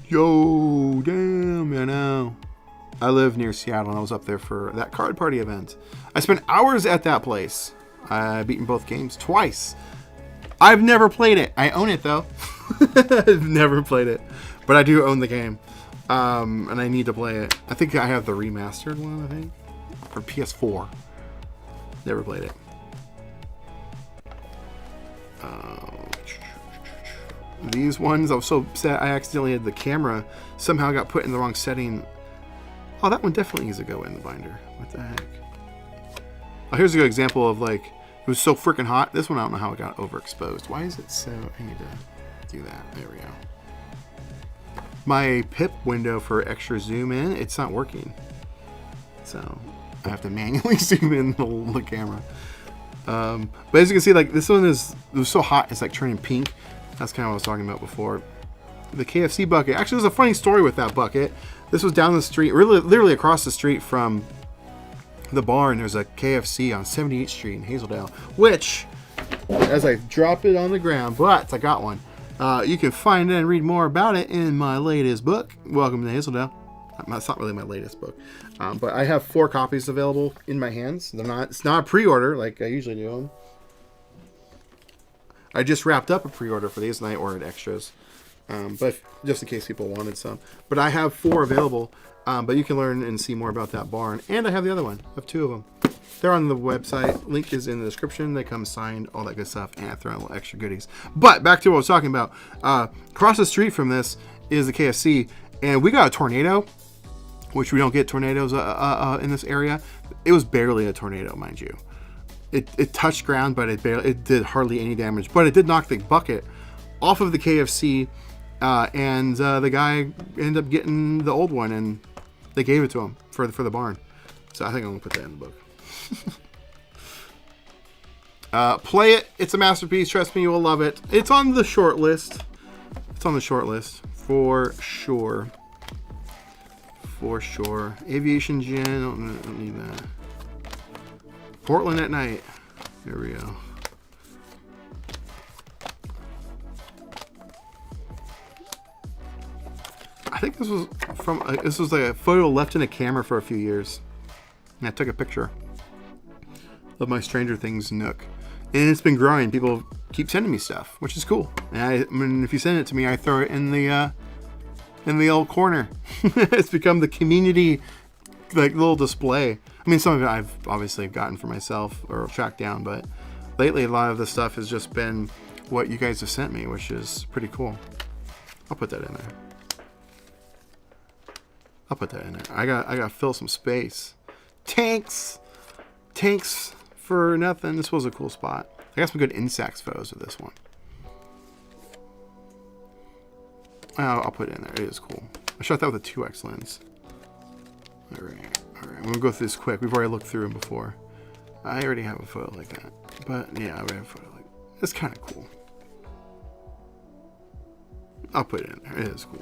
Yo, damn, I know. I live near Seattle and I was up there for that card party event. I spent hours at that place. I've beaten both games twice. I've never played it. I own it though. I've never played it, but I do own the game, and I need to play it. I think I have the remastered one. I think for PS4. Never played it. These ones, I was so upset. I accidentally had the camera somehow got put in the wrong setting. Oh, that one definitely needs to go in the binder. What the heck? Oh, here's a good example of like. It was so freaking hot. This one, I don't know how it got overexposed. Why is it so... I need to do that. There we go. My PIP window for extra zoom in, it's not working. So, I have to manually zoom in the camera. But as you can see, like, this one it was so hot, it's like turning pink. That's kind of what I was talking about before. The KFC bucket. Actually, there's a funny story with that bucket. This was down the street, really, literally across the street from... the barn. There's a KFC on 78th Street in Hazeldale, which, as I drop it on the ground, but I got one. You can find and read more about it in my latest book, Welcome to Hazeldale. It's not really my latest book, but I have 4 copies available in my hands. It's not a pre-order like I usually do them. I just wrapped up a pre-order for these and I ordered extras, but just in case people wanted some. But I have 4 available. But you can learn and see more about that barn. And I have the other one. I have 2 of them. They're on the website. Link is in the description. They come signed, all that good stuff. And I throw in little extra goodies. But back to what I was talking about. Across the street from this is the KFC. And we got a tornado, which we don't get tornadoes in this area. It was barely a tornado, mind you. It touched ground, but it did hardly any damage. But it did knock the bucket off of the KFC. And the guy ended up getting the old one, and they gave it to him for the barn. So I think I'm going to put that in the book. Play it. It's a masterpiece. Trust me, you will love it. It's on the short list. It's on the short list for sure. For sure. Aviation Gin. Don't need that. Portland at Night. Here we go. I think this was like a photo left in a camera for a few years. And I took a picture of my Stranger Things Nook. And it's been growing. People keep sending me stuff, which is cool. And I mean, if you send it to me, I throw it in the old corner. It's become the community like little display. I mean, some of it I've obviously gotten for myself or tracked down, but lately a lot of the stuff has just been what you guys have sent me, which is pretty cool. I'll put that in there. I'll put that in there. I gotta fill some space. Tanks for nothing. This was a cool spot. I got some good Instax photos of this one. I'll put it in there. It is cool. I shot that with a 2x lens. All right. I'm gonna go through this quick. We've already looked through them before. I already have a photo like that, but yeah, I already have a photo like that. It's kind of cool. I'll put it in there. It is cool.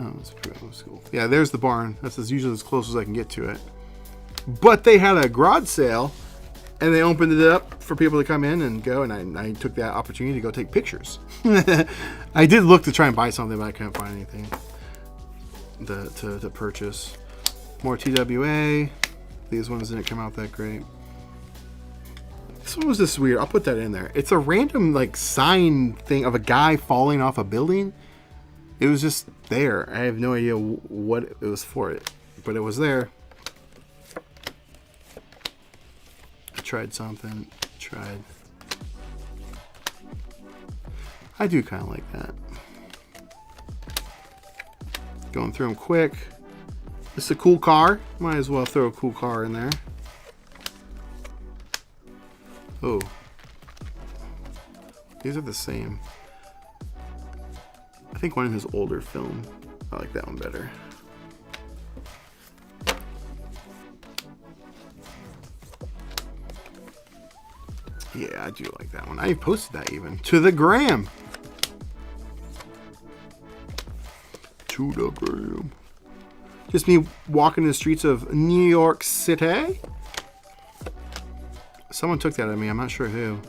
Oh, that's cool. Yeah, there's the barn. That's usually as close as I can get to it. But they had a garage sale, and they opened it up for people to come in and go, and I took that opportunity to go take pictures. I did look to try and buy something, but I couldn't find anything to purchase. More TWA. These ones didn't come out that great. This one was just weird. I'll put that in there. It's a random like sign thing of a guy falling off a building. It was just there. I have no idea what it was for it, but it was there. I tried something. I do kind of like that. Going through them quick. This is a cool car. Might as well throw a cool car in there. Oh. These are the same. I think one of his older film. I like that one better. Yeah, I do like that one. I posted that even to the gram. To the gram. Just me walking the streets of New York City. Someone took that at me. I'm not sure who.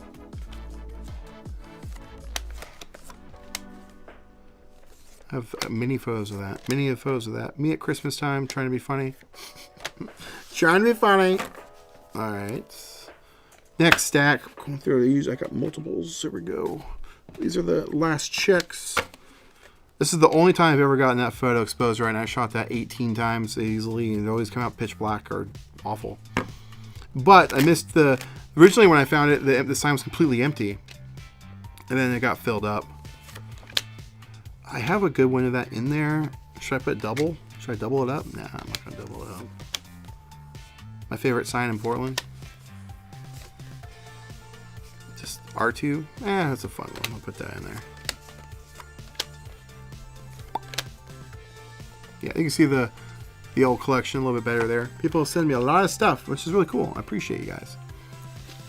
I have many photos of that. Many photos of that. Me at Christmas time trying to be funny. Trying to be funny. All right. Next stack. Going through these. I got multiples. Here we go. These are the last checks. This is the only time I've ever gotten that photo exposed right now. I shot that 18 times easily, and it always come out pitch black or awful. But I missed the... Originally when I found it, the sign was completely empty. And then it got filled up. I have a good one of that in there. Should I put double? Should I double it up? Nah, I'm not going to double it up. My favorite sign in Portland. Just R2. That's a fun one. I'll put that in there. Yeah, you can see the old collection a little bit better there. People send me a lot of stuff, which is really cool. I appreciate you guys.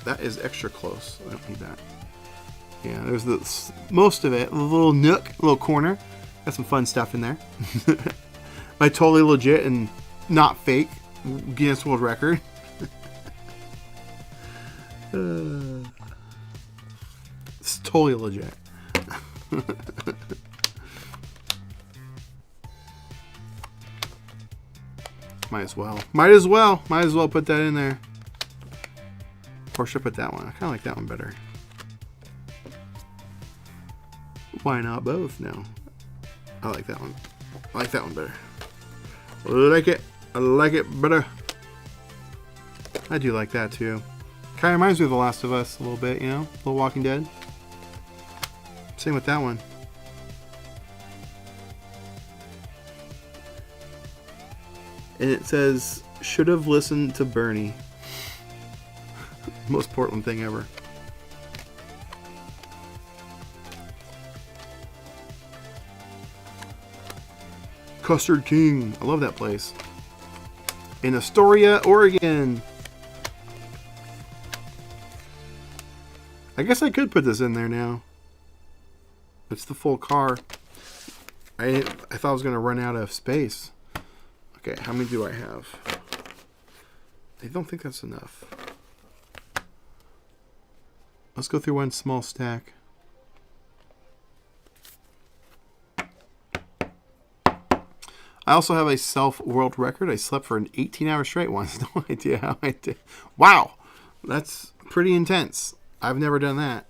That is extra close. I don't need that. Yeah, there's most of it. A little nook, a little corner. Got some fun stuff in there. My totally legit and not fake Guinness World Record. It's totally legit. Might as well. Might as well put that in there. Or should I put that one? I kind of like that one better. Why not both? No. I like that one. I like that one better. I like it better. I do like that too. Kind of reminds me of The Last of Us a little bit, you know? A little Walking Dead. Same with that one. And it says, should have listened to Bernie. Most Portland thing ever. Custard King. I love that place. In Astoria, Oregon. I guess I could put this in there now. It's the full car. I thought I was going to run out of space. Okay, how many do I have? I don't think that's enough. Let's go through one small stack. I also have a self-world record. I slept for an 18-hour straight once. No idea how I did. Wow, that's pretty intense. I've never done that.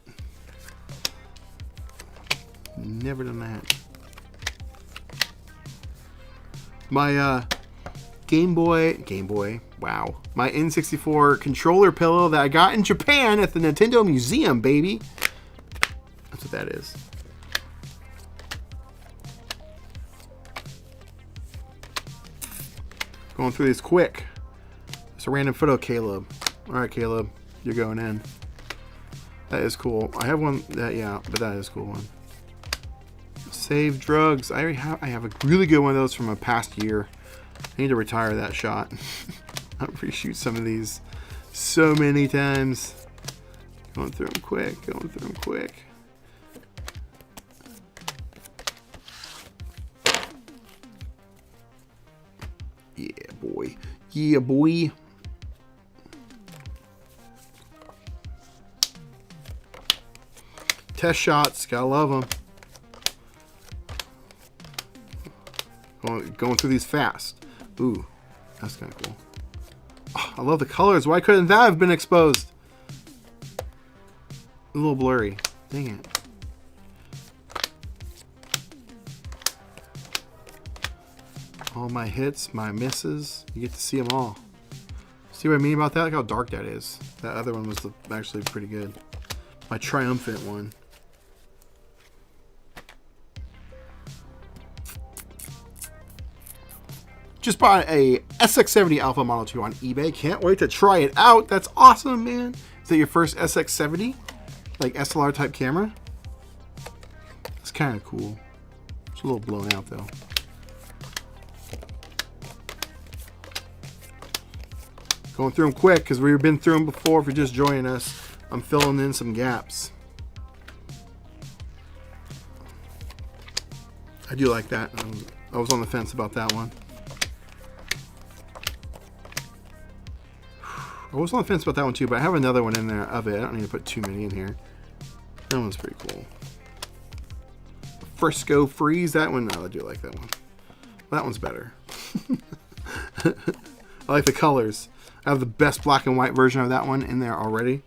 Never done that. My Game Boy, wow. My N64 controller pillow that I got in Japan at the Nintendo Museum, baby. That's what that is. Going through these quick. It's a random photo, Caleb. Alright, Caleb, you're going in. That is cool. I have one that, yeah, but that is a cool one. Save drugs. I have a really good one of those from a past year. I need to retire that shot. I'll reshoot some of these so many times. Going through them quick. Yeah, boy. Test shots. Gotta love them. Going through these fast. Ooh, that's kind of cool. Oh, I love the colors. Why couldn't that have been exposed? A little blurry. Dang it. All my hits, my misses, you get to see them all. See what I mean about that? Look how dark that is. That other one was actually pretty good. My triumphant one. Just bought a SX70 Alpha Model 2 on eBay. Can't wait to try it out. That's awesome, man. Is that your first SX70? Like SLR type camera? It's kind of cool. It's a little blown out though. Going through them quick because we've been through them before. If you're just joining us, I'm filling in some gaps. I do like that. I was on the fence about that one. I was on the fence about that one too, but I have another one in there of it. I don't need to put too many in here. That one's pretty cool. Frisco Freeze, that one, no, I do like that one. That one's better. I like the colors. I have the best black and white version of that one in there already.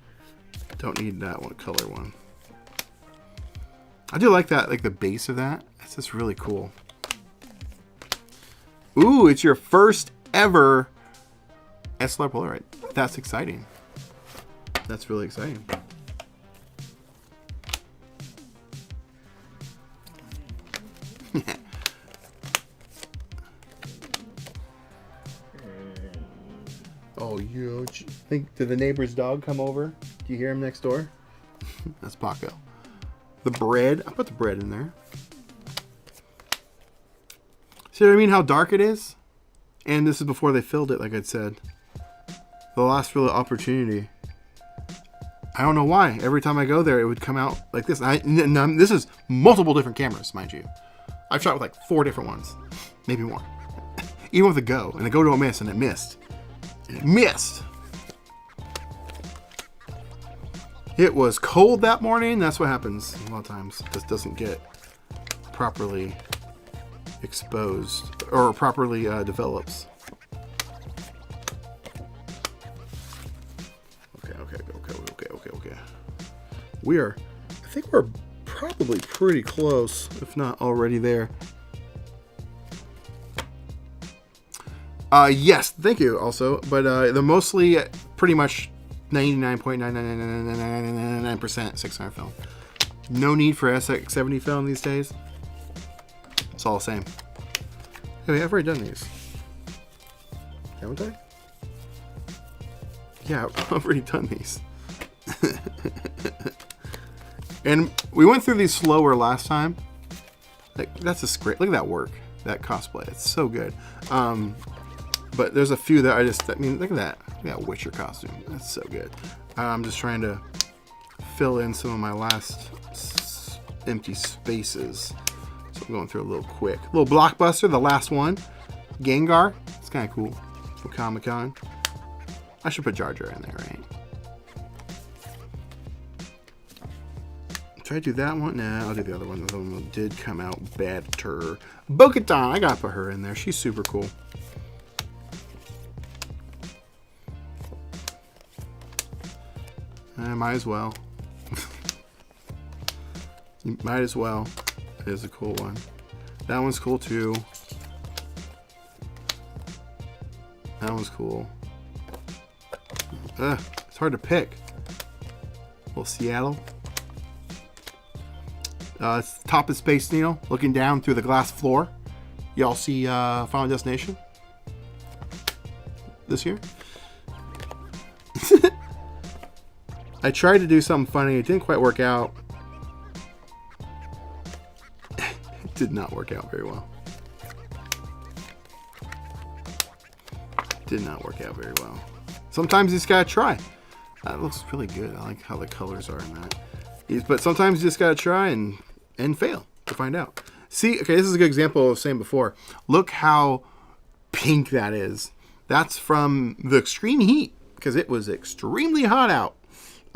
Don't need that one color one. I do like that, like the base of that. It's just really cool. Ooh, it's your first ever SLR Polaroid. That's exciting. That's really exciting. Oh, you think, did the neighbor's dog come over? Do you hear him next door? That's Paco. The bread, I put the bread in there. See what I mean? How dark it is? And this is before they filled it, like I said. The last real opportunity. I don't know why. Every time I go there, it would come out like this. This is multiple different cameras, mind you. I've shot with like 4 different ones. Maybe more. Even with a go. And the go don't miss, and it missed. And it missed. It was cold that morning. That's what happens a lot of times. This doesn't get properly exposed or properly develops. Okay. I think we're probably pretty close, if not already there. Yes, thank you also, but they're mostly pretty much 99.99999% 600 film. No need for SX70 film these days. It's all the same. Hey, I've already done these. Haven't I? Yeah, I've already done these. And we went through these slower last time. Like, that's a great, look at that work, that cosplay. It's so good. But there's a few that I mean, look at that. Look at that Witcher costume. That's so good. I'm just trying to fill in some of my last empty spaces. So I'm going through a little quick. Little blockbuster, the last one. Gengar. It's kind of cool. From Comic-Con. I should put Jar Jar in there, right? Should I do that one? Nah, I'll do the other one. The other one did come out better. Bo-Katan. I gotta put her in there. She's super cool. Might as well. You might as well. It is a cool one. That one's cool too. That one's cool. It's hard to pick. Little Seattle. It's the top of Space Needle, looking down through the glass floor. Y'all see Final Destination this year? I tried to do something funny. It didn't quite work out. It did not work out very well. Did not work out very well. Sometimes you just gotta try. That looks really good. I like how the colors are in that. But sometimes you just gotta try and fail to find out. See, okay, this is a good example of saying before. Look how pink that is. That's from the extreme heat, because it was extremely hot out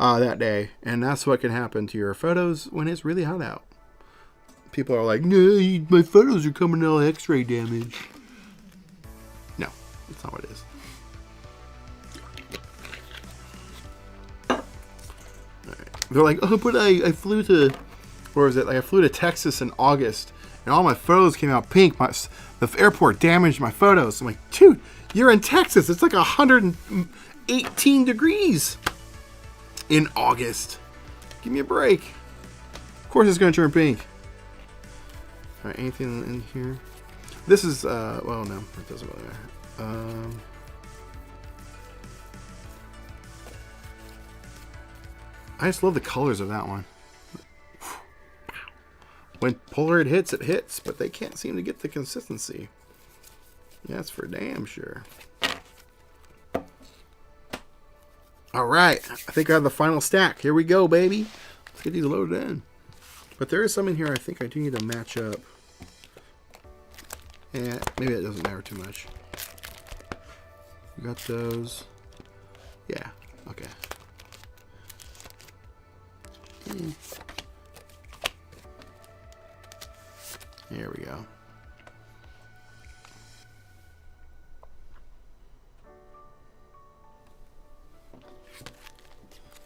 that day, and that's what can happen to your photos when it's really hot out. People are like, "No, my photos are coming out X-ray damage." No, that's not what it is. All right. They're like, oh, but I flew to, where was it? Like I flew to Texas in August, and all my photos came out pink. The airport damaged my photos. I'm like, dude, you're in Texas. It's like 118 degrees in August. Give me a break. Of course, it's gonna turn pink. All right, anything in here? This is well, no, it doesn't really matter. I just love the colors of that one. When Polaroid hits, it hits, but they can't seem to get the consistency. That's for damn sure. All right, I think I have the final stack. Here we go, baby. Let's get these loaded in. But there is some in here I think I do need to match up. And maybe that doesn't matter too much. You got those. Yeah, okay. Here we go.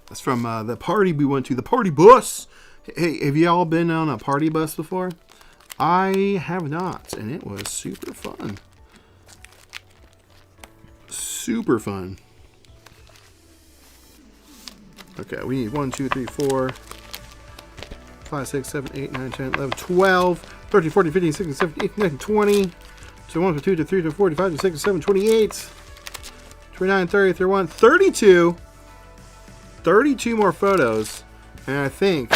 That's from the party we went to, the party bus. Hey, have you all been on a party bus before? I have not, and it was super fun. Super fun. Okay, we need 1, 2, 3, 4, 5, 6, 7, 8, 9, 10, 11, 12, 13, 14, 15, 16, 17, 18, 19, 20. So 1, 2, 3, 4, 4, 5, 6, 7, 28, 29, 30, 31, 32. 32 more photos. And I think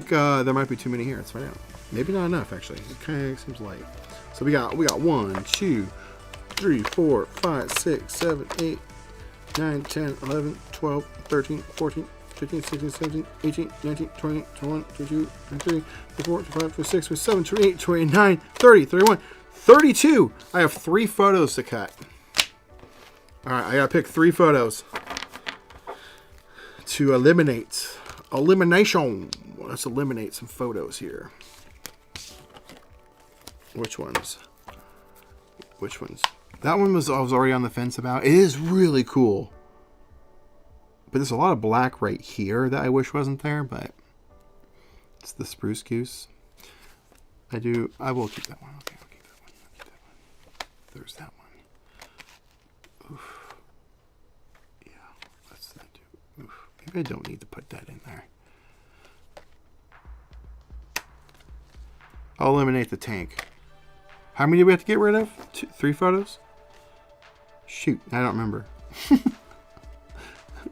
there might be too many here. Let's find out. Maybe not enough, actually. It kind of seems light. So we got 1, 2, 3, 4, 5, 6, 7, 8, 9, 10, 11, 12, 13, 14, 15, 16, 17, 18, 19, 20, 21, 22, 23, 24, 25, 26, 27, 28, 29, 30, 31, 32. I have 3 photos to cut. All right, I gotta pick 3 photos to eliminate. Elimination. Let's eliminate some photos here. Which ones? Which ones? That one I was already on the fence about. It is really cool. But there's a lot of black right here that I wish wasn't there, but it's the spruce goose. I will keep that one. Okay, I'll keep that one. I'll keep that one. There's that one. Oof. Yeah, that's that too. Oof. Maybe I don't need to put that in there. I'll eliminate the tank. How many do we have to get rid of? 3 photos? Shoot, I don't remember.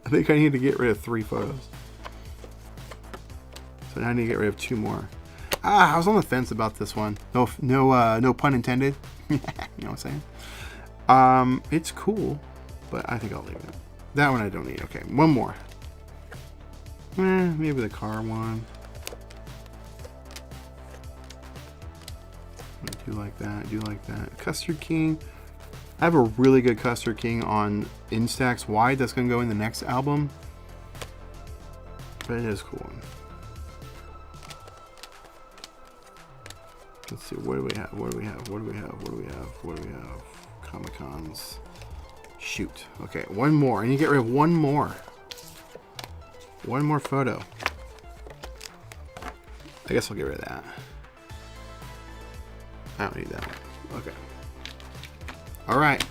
I think I need to get rid of 3 photos. So now I need to get rid of 2 more. I was on the fence about this one. No pun intended. You know what I'm saying? It's cool, but I think I'll leave it. That one I don't need. Okay, 1 more. Maybe the car one. I do like that. I do like that. Custard King. I have a really good Custard King on Instax Wide. That's going to go in the next album. But it is cool. Let's see. What do we have? What do we have? What do we have? What do we have? What do we have? Comic-Cons. Shoot. Okay, 1 more. I need to get rid of 1 more. 1 more photo. I guess I'll get rid of that. I don't need that one. Okay. All right.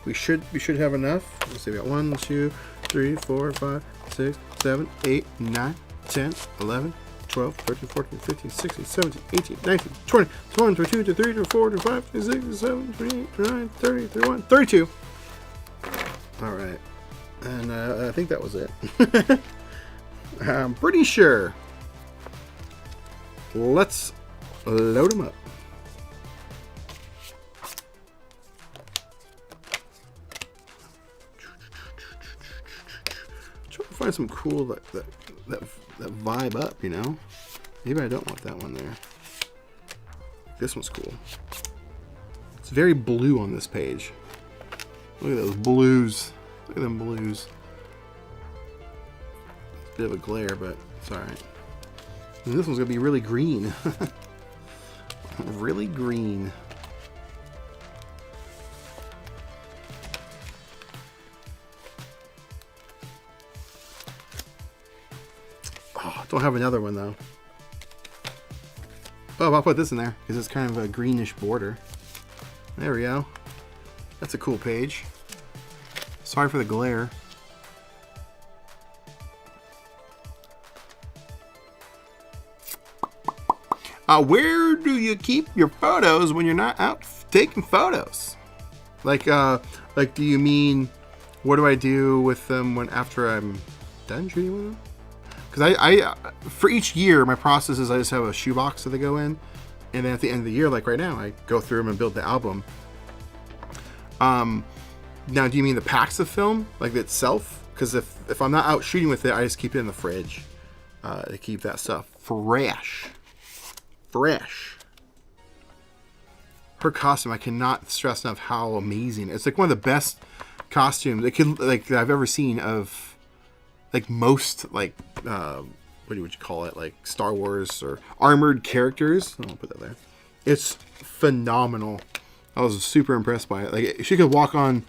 We should have enough. Let's see. We got 1, 2, 3, 4, 5, 6, 7, 8, 9, 10, 11, 12, 13, 14, 15, 16, 17, 18, 19, 20, 21, 22, 23, 24, 25, 26, 27, 28, 29, 30, 31, 32. All right. And I think that was it. I'm pretty sure. Let's load them up. Try to find some cool that vibe up, you know. Maybe I don't want that one there. This one's cool. It's very blue on this page. Look at those blues. Look at them blues. It's a bit of a glare, but it's alright. And this one's gonna be really green. Really green. Oh, don't have another one though. Oh, I'll put this in there because it's kind of a greenish border. There we go. That's a cool page. Sorry for the glare. Where do you keep your photos when you're not out taking photos? Like do you mean, what do I do with them after I'm done shooting with them? Because I for each year, my process is I just have a shoebox that they go in, and then at the end of the year, like right now, I go through them and build the album. Now, do you mean the packs of film, like itself? Because if I'm not out shooting with it, I just keep it in the fridge to keep that stuff fresh. Her costume, I cannot stress enough how amazing. It's like one of the best costumes that I've ever seen of like most like what would you call it, like Star Wars or armored characters. I'll put that there. It's phenomenal. I was super impressed by it. Like, she could walk on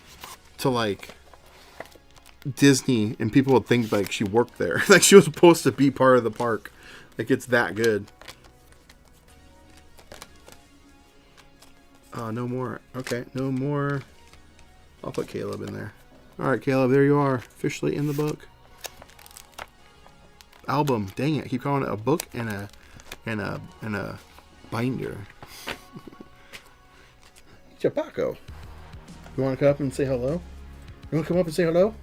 to like Disney and people would think like she worked there. Like she was supposed to be part of the park. Like, it's that good. No more. Okay, no more. I'll put Caleb in there. All right, Caleb, there you are, officially in the book. Album. Dang it! I keep calling it a book and a binder. Chapaco. You want to come up and say hello? You want to come up and say hello?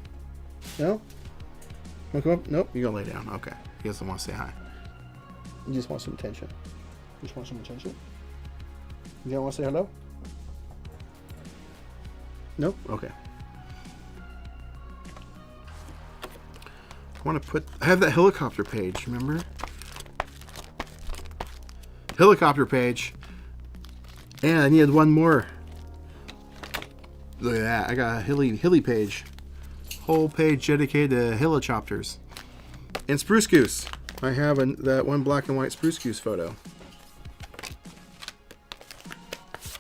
No? Want to come up? Nope. You're gonna lay down. Okay. He doesn't want to say hi. You just want some attention. You just want some attention. You don't want to say hello? Nope. Okay. I have that helicopter page, remember? Helicopter page. And I needed one more. Look at that. I got a hilly page. Whole page dedicated to helicopters. And Spruce Goose. I have that one black and white Spruce Goose photo.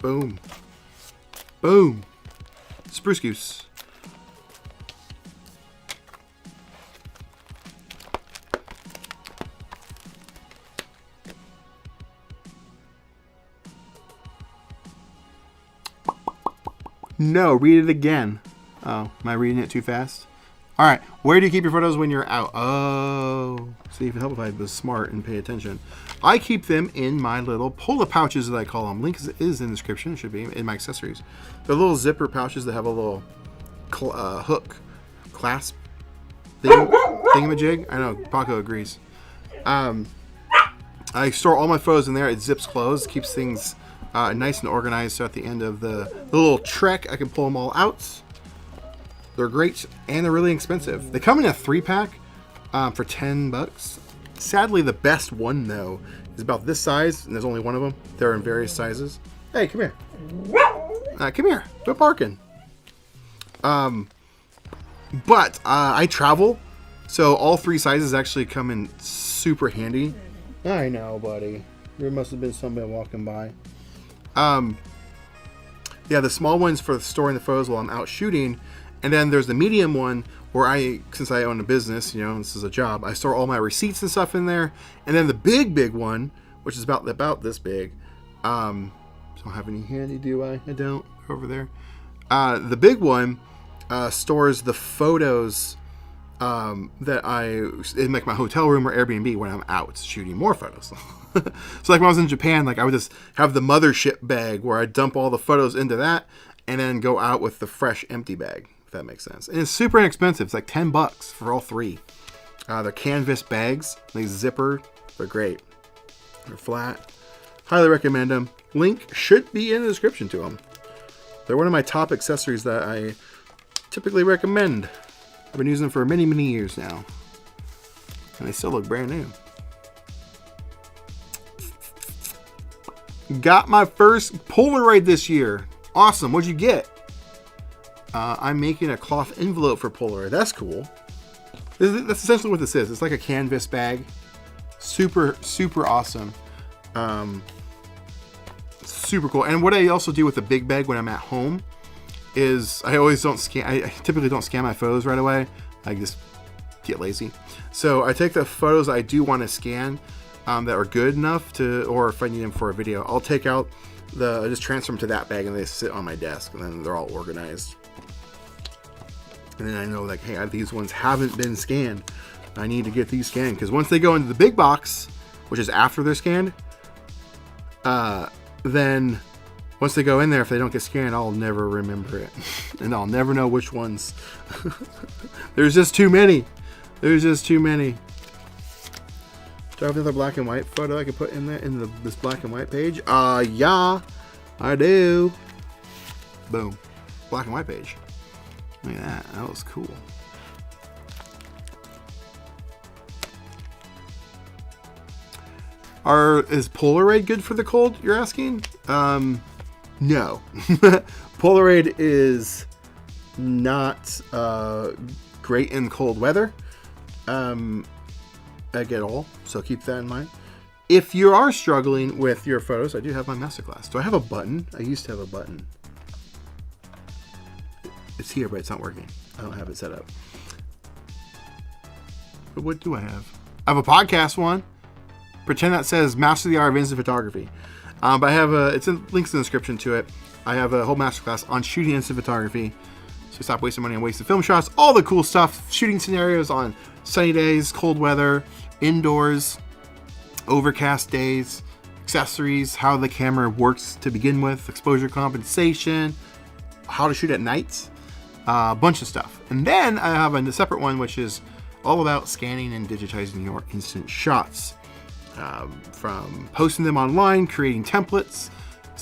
Boom. Boom. Spruce Goose. No, read it again. Oh, am I reading it too fast? All right, where do you keep your photos when you're out? Oh, see, if it helped if I was smart and pay attention. I keep them in my little Pola pouches, that I call them. Link is in the description. It should be in my accessories. They're little zipper pouches that have a little hook clasp thingamajig. I know, Paco agrees. I store all my photos in there. It zips closed, keeps things nice and organized, so at the end of the little trek, I can pull them all out. They're great, and they're really inexpensive. They come in a 3-pack for $10. Sadly, the best one, though, is about this size, and there's only one of them. They're in various sizes. Hey, come here. Come here. Quit barking. But I travel, so all 3 sizes actually come in super handy. I know, buddy. There must have been somebody walking by. Yeah, the small one's for storing the photos while I'm out shooting, and then there's the medium one where since I own a business, you know, this is a job, I store all my receipts and stuff in there, and then the big one, which is about this big, don't have any handy, do I? I don't. Over there. The big one stores the photos that in like my hotel room or Airbnb when I'm out shooting more photos. So like when I was in Japan, like I would just have the mothership bag where I dump all the photos into that and then go out with the fresh empty bag, if that makes sense. And it's super inexpensive. It's like $10 for all 3. They're canvas bags. They zipper. They're great. They're flat. Highly recommend them. Link should be in the description to them. They're one of my top accessories that I typically recommend. I've been using them for many years now. And they still look brand new. Got my first Polaroid this year. Awesome. What'd you get? I'm making a cloth envelope for Polaroid. That's cool. That's essentially what this is. It's like a canvas bag. Super awesome. Super cool. And what I also do with the big bag when I'm at home is I typically don't scan my photos right away. I just get lazy. So I take the photos I do want to scan that are good enough to, or if I need them for a video, I'll take out I just transfer them to that bag and they sit on my desk and then they're all organized. And then I know like, hey, these ones haven't been scanned. I need to get these scanned because once they go into the big box, which is after they're scanned, then once they go in there, if they don't get scanned, I'll never remember it. And I'll never know which ones. There's just too many. There's just too many. Do I have another black and white photo I can put in there in this black and white page? Yeah, I do. Boom. Black and white page. Look at that. That was cool. Is Polaroid good for the cold, you're asking? No. Polaroid is not great in cold weather at all, so keep that in mind. If you are struggling with your photos, I do have my masterclass. Do I have a button? I used to have a button. It's here, but it's not working. I don't have it set up. But what do I have? I have a podcast one. Pretend that says Master the Art of Instant Photography. But I have it's in links in the description to it. I have a whole masterclass on shooting instant photography. So stop wasting money on wasted film shots. All the cool stuff. Shooting scenarios on sunny days, cold weather, indoors, overcast days, accessories, how the camera works to begin with, exposure compensation, how to shoot at night, a bunch of stuff. And then I have a separate one which is all about scanning and digitizing your instant shots. From posting them online, creating templates,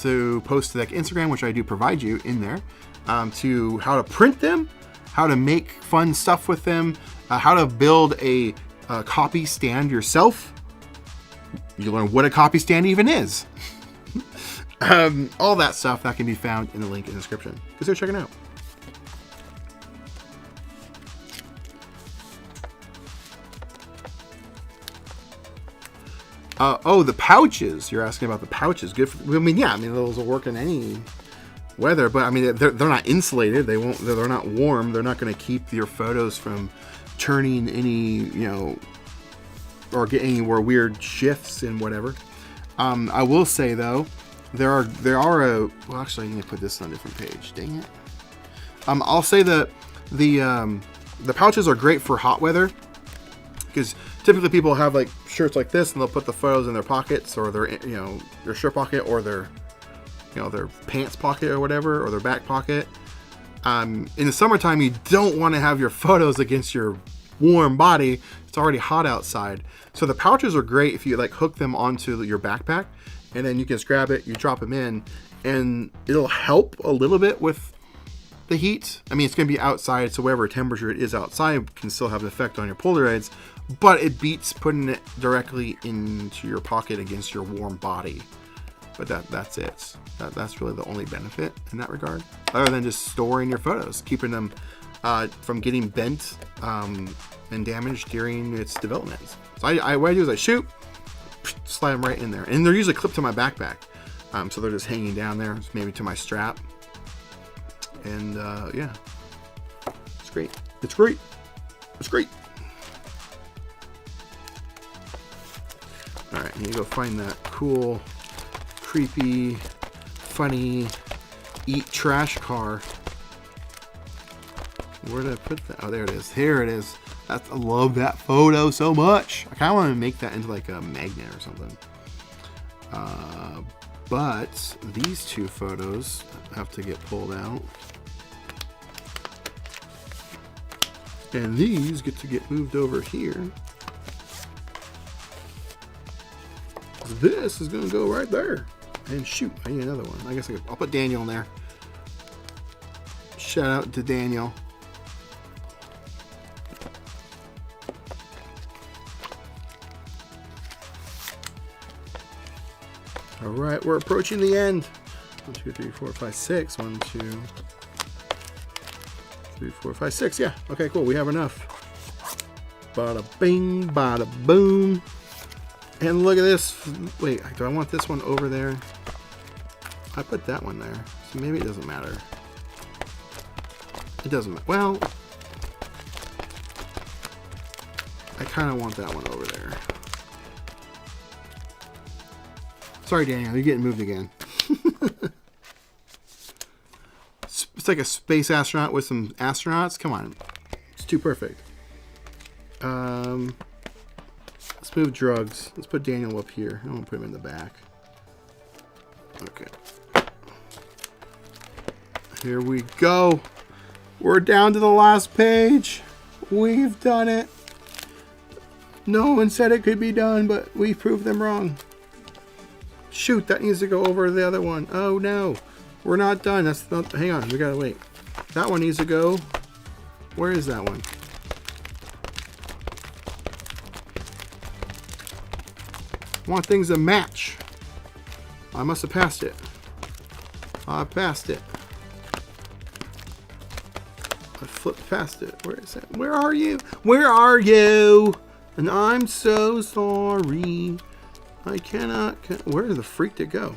to post to like Instagram, which I do provide you in there, to how to print them, how to make fun stuff with them, how to build a copy stand yourself. You learn what a copy stand even is. All that stuff that can be found in the link in the description. Consider checking it out. Oh, the pouches. You're asking about the pouches. Good for, I mean, yeah, I mean, those will work in any weather, but I mean, they're not insulated. They're not warm. They're not going to keep your photos from turning any, or get any more weird shifts and whatever. I will say though, there are well, actually, I need to put this on a different page. Dang it. I'll say that the pouches are great for hot weather because typically people have like shirts like this and they'll put the photos in their pockets or their shirt pocket or their pants pocket or whatever, or their back pocket. In the summertime, you don't want to have your photos against your warm body. It's already hot outside. So the pouches are great if you like hook them onto your backpack and then you can just grab it, you drop them in, and it'll help a little bit with the heat. I mean, it's going to be outside, so whatever temperature it is outside can still have an effect on your Polaroids, but it beats putting it directly into your pocket against your warm body. But that's it. That's really the only benefit in that regard, other than just storing your photos, keeping them from getting bent and damaged during its development. So what I do is I shoot, slide them right in there, and they're usually clipped to my backpack, so they're just hanging down there, maybe to my strap. And yeah, it's great. It's great. It's great. All right, I need to go find that cool, creepy, funny, eat trash car. Where did I put that? Oh, there it is. Here it is. I love that photo so much. I kind of want to make that into like a magnet or something. But these two photos have to get pulled out. And these get to get moved over here. This is going to go right there. And shoot, I need another one. I guess I'll put Daniel in there. Shout out to Daniel. All right, we're approaching the end. 1, 2, 3, 4, 5, 6. 1, 2, 3, 4, 5, 6. Yeah. Okay, cool. We have enough. Bada bing, bada boom. And look at this. Wait, do I want this one over there? I put that one there. So maybe it doesn't matter. It doesn't matter. Well, I kind of want that one over there. Sorry, Daniel, you're getting moved again. It's like a space astronaut with some astronauts. Come on. It's too perfect. Let's move drugs. Let's put Daniel up here. I want to put him in the back. Okay. Here we go. We're down to the last page. We've done it. No one said it could be done, but we proved them wrong. Shoot, that needs to go over the other one. Oh no. We're not done. That's not. Hang on, we gotta wait. That one needs to go. Where is that one? I want things to match. I must have passed it. I passed it. I flipped past it. Where is it? Where are you? Where are you? And I'm so sorry. I cannot. Where the freak did it go?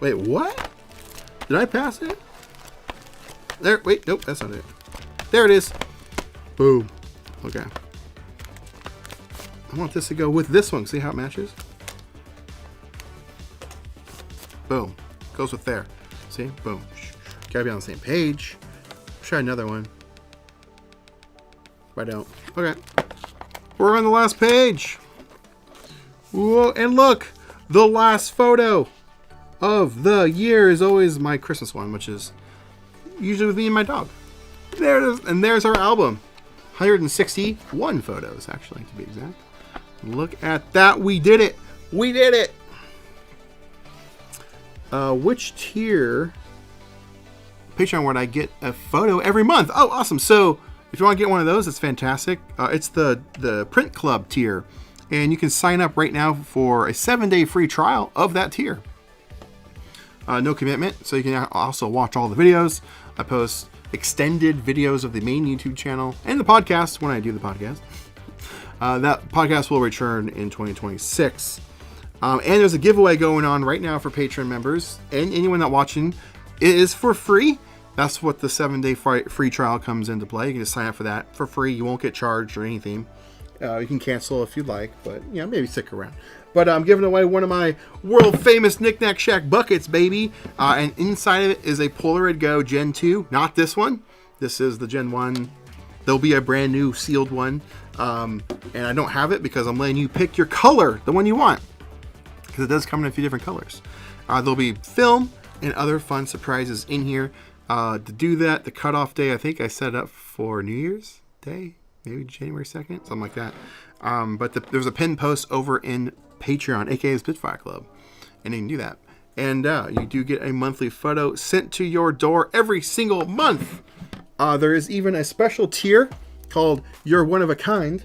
Wait, what? Did I pass it? There. Wait, nope, that's not it. There it is. Boom. Okay. I want this to go with this one. See how it matches? Boom. Goes with there. See? Boom. Gotta be on the same page. Try another one. If I don't. Okay. We're on the last page. Whoa, and look! The last photo of the year is always my Christmas one, which is usually with me and my dog. There it is. And there's our album. 161 photos, actually, to be exact. Look at that. We did it. We did it. Which tier? Patreon where I get a photo every month. Oh, awesome. So if you want to get one of those, it's fantastic. It's the Print Club tier. And you can sign up right now for a 7-day free trial of that tier. No commitment, so you can also watch all the videos. I post extended videos of the main YouTube channel and the podcast when I do the podcast. That podcast will return in 2026. And there's a giveaway going on right now for Patreon members and anyone not watching. It is for free. That's what the 7-day free trial comes into play. You can just sign up for that for free. You won't get charged or anything. You can cancel if you'd like, but maybe stick around. But I'm giving away one of my world famous Knick Knack Shack buckets, baby. And inside of it is a Polaroid Go Gen 2. Not this one. This is the Gen 1. There'll be a brand new sealed one. And I don't have it because I'm letting you pick your color, the one you want. Because it does come in a few different colors. There'll be film and other fun surprises in here. To do that, the cutoff day, I think I set up for New Year's Day. Maybe January 2nd, something like that. But there's a pinned post over in Patreon, aka Spitfire Club, and you can do that. And you do get a monthly photo sent to your door every single month. There is even a special tier called You're One of a Kind,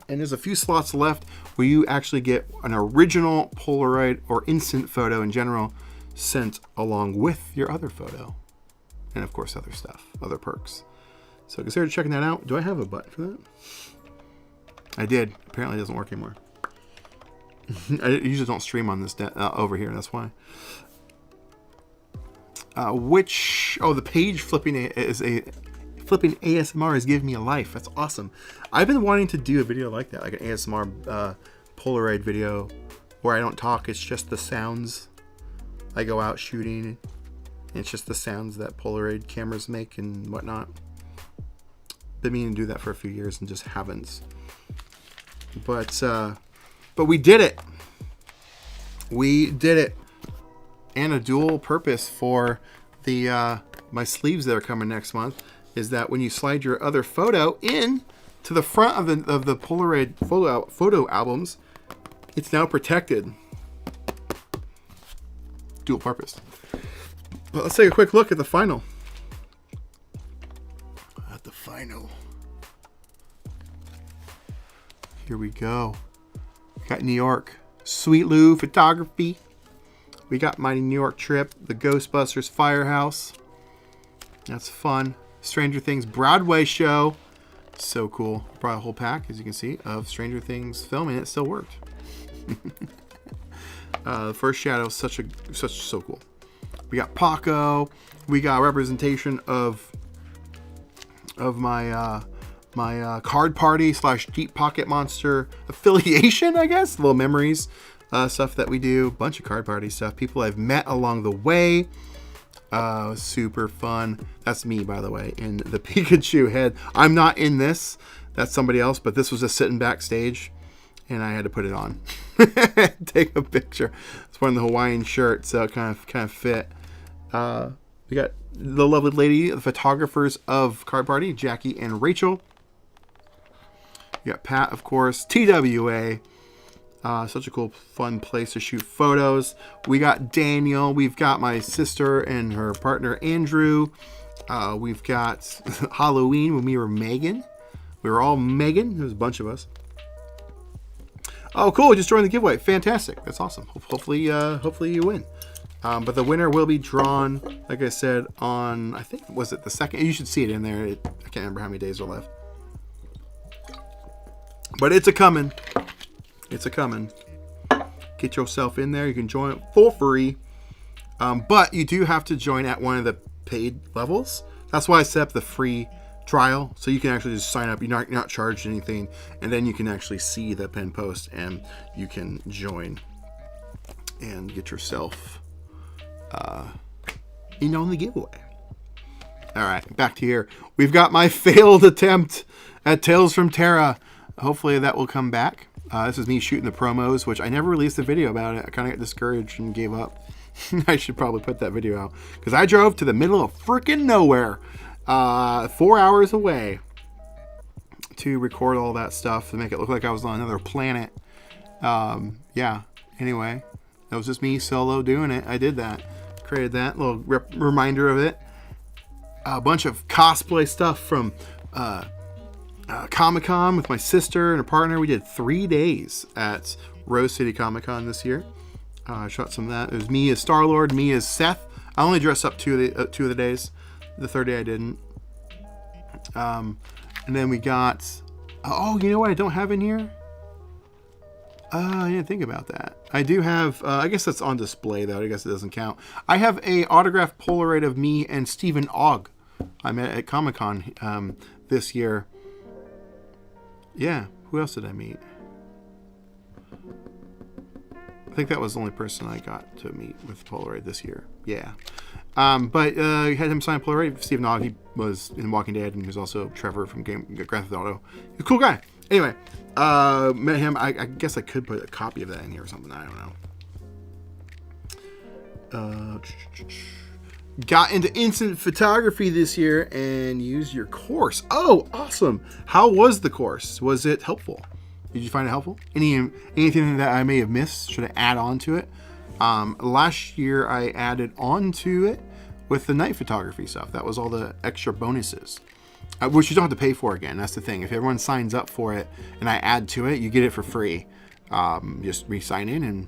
and there's a few slots left where you actually get an original Polaroid or instant photo in general sent along with your other photo, and of course other stuff, other perks. So consider checking that out. Do I have a button for that? I did. Apparently it doesn't work anymore. I usually don't stream on this over here. That's why. The page flipping flipping ASMR is giving me a life. That's awesome. I've been wanting to do a video like that, like an ASMR Polaroid video where I don't talk. It's just the sounds. I go out shooting. And it's just the sounds that Polaroid cameras make and whatnot. Been meaning to do that for a few years and just haven't. But we did it. We did it. And a dual purpose for the my sleeves that are coming next month is that when you slide your other photo in to the front of the Polaroid photo albums, it's now protected. Dual purpose. But let's take a quick look at the final. Here we go. Got New York. Sweet Lou Photography. We got my New York trip. The Ghostbusters Firehouse. That's fun. Stranger Things Broadway show. So cool. Brought a whole pack, as you can see, of Stranger Things film, and it still worked. The first shadow, so cool. We got Paco. We got representation of my my card party / Deep Pocket Monster affiliation, I guess. Little memories, stuff that we do. Bunch of card party stuff. People I've met along the way. Super fun. That's me, by the way, in the Pikachu head. I'm not in this. That's somebody else, but this was just sitting backstage, and I had to put it on. Take a picture. It's wearing the Hawaiian shirt, so it kind of fit. We got the lovely lady, the photographers of Card Party, Jackie and Rachel. You got Pat, of course, TWA. Such a cool, fun place to shoot photos. We got Daniel. We've got my sister and her partner, Andrew. We've got Halloween when we were Megan. We were all Megan. There was a bunch of us. Oh, cool. Just joined the giveaway. Fantastic. That's awesome. Hopefully you win. But the winner will be drawn, like I said, on, I think, was it the 2nd? You should see it in there. I can't remember how many days are left. But it's a-coming. It's a-coming. Get yourself in there. You can join it for free. But you do have to join at one of the paid levels. That's why I set up the free trial. So you can actually just sign up. You're not charged anything. And then you can actually see the pin post. And you can join and get yourself in on the giveaway. All right, back to here. We've got my failed attempt at Tales from Terra. Hopefully that will come back. This is me shooting the promos, which I never released a video about it. I kind of got discouraged and gave up. I should probably put that video out because I drove to the middle of freaking nowhere, 4 hours away, to record all that stuff to make it look like I was on another planet. Yeah. Anyway, that was just me solo doing it. I did that. Created that little reminder of it. A bunch of cosplay stuff from Comic-Con with my sister and her partner. We did 3 days at Rose City Comic-Con this year. I shot some of that. It was me as Star-Lord, me as Seth. I only dressed up two of the days. The third day I didn't. And then we got... Oh, you know what I don't have in here? I didn't think about that. I do have... I guess that's on display, though. I guess it doesn't count. I have a autographed Polaroid of me and Stephen Ogg. I met at Comic-Con this year. Yeah. Who else did I meet? I think that was the only person I got to meet with Polaroid this year. Yeah. But had him sign Polaroid. Stephen Ogg, he was in Walking Dead, and he was also Trevor from Grand Theft Auto. He's a cool guy. Anyway, met him. I guess I could put a copy of that in here or something. I don't know. Got into instant photography this year and used your course. Oh, awesome. How was the course? Was it helpful? Did you find it helpful? Anything that I may have missed? Should I add on to it? Last year I added on to it with the night photography stuff. That was all the extra bonuses, which you don't have to pay for again. That's the thing. If everyone signs up for it and I add to it, you get it for free. Just re-sign in and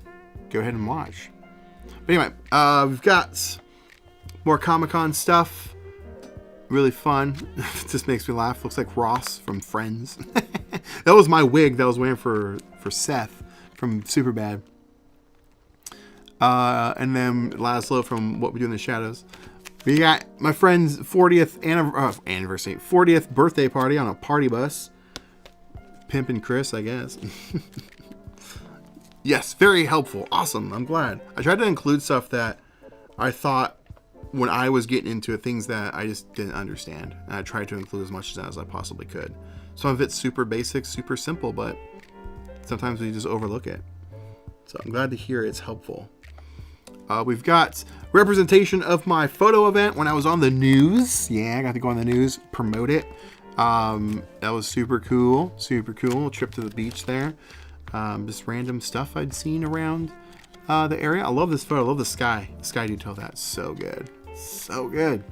go ahead and watch. But anyway, we've got more Comic-Con stuff. Really fun. It just makes me laugh. Looks like Ross from Friends. That was my wig that I was wearing for Seth from Superbad. And then Laszlo from What We Do in the Shadows. We got my friend's 40th anniversary, 40th birthday party on a party bus. Pimpin' Chris, I guess. Yes, very helpful. Awesome. I'm glad. I tried to include stuff that I thought when I was getting into it, things that I just didn't understand. And I tried to include as much of that as I possibly could. Some of it's super basic, super simple, but sometimes we just overlook it. So I'm glad to hear it's helpful. We've got representation of my photo event when I was on the news. Yeah, I got to go on the news, promote it. That was super cool. Super cool. Trip to the beach there. Just random stuff I'd seen around the area. I love this photo. I love the sky. The sky detail. That's so good. So good.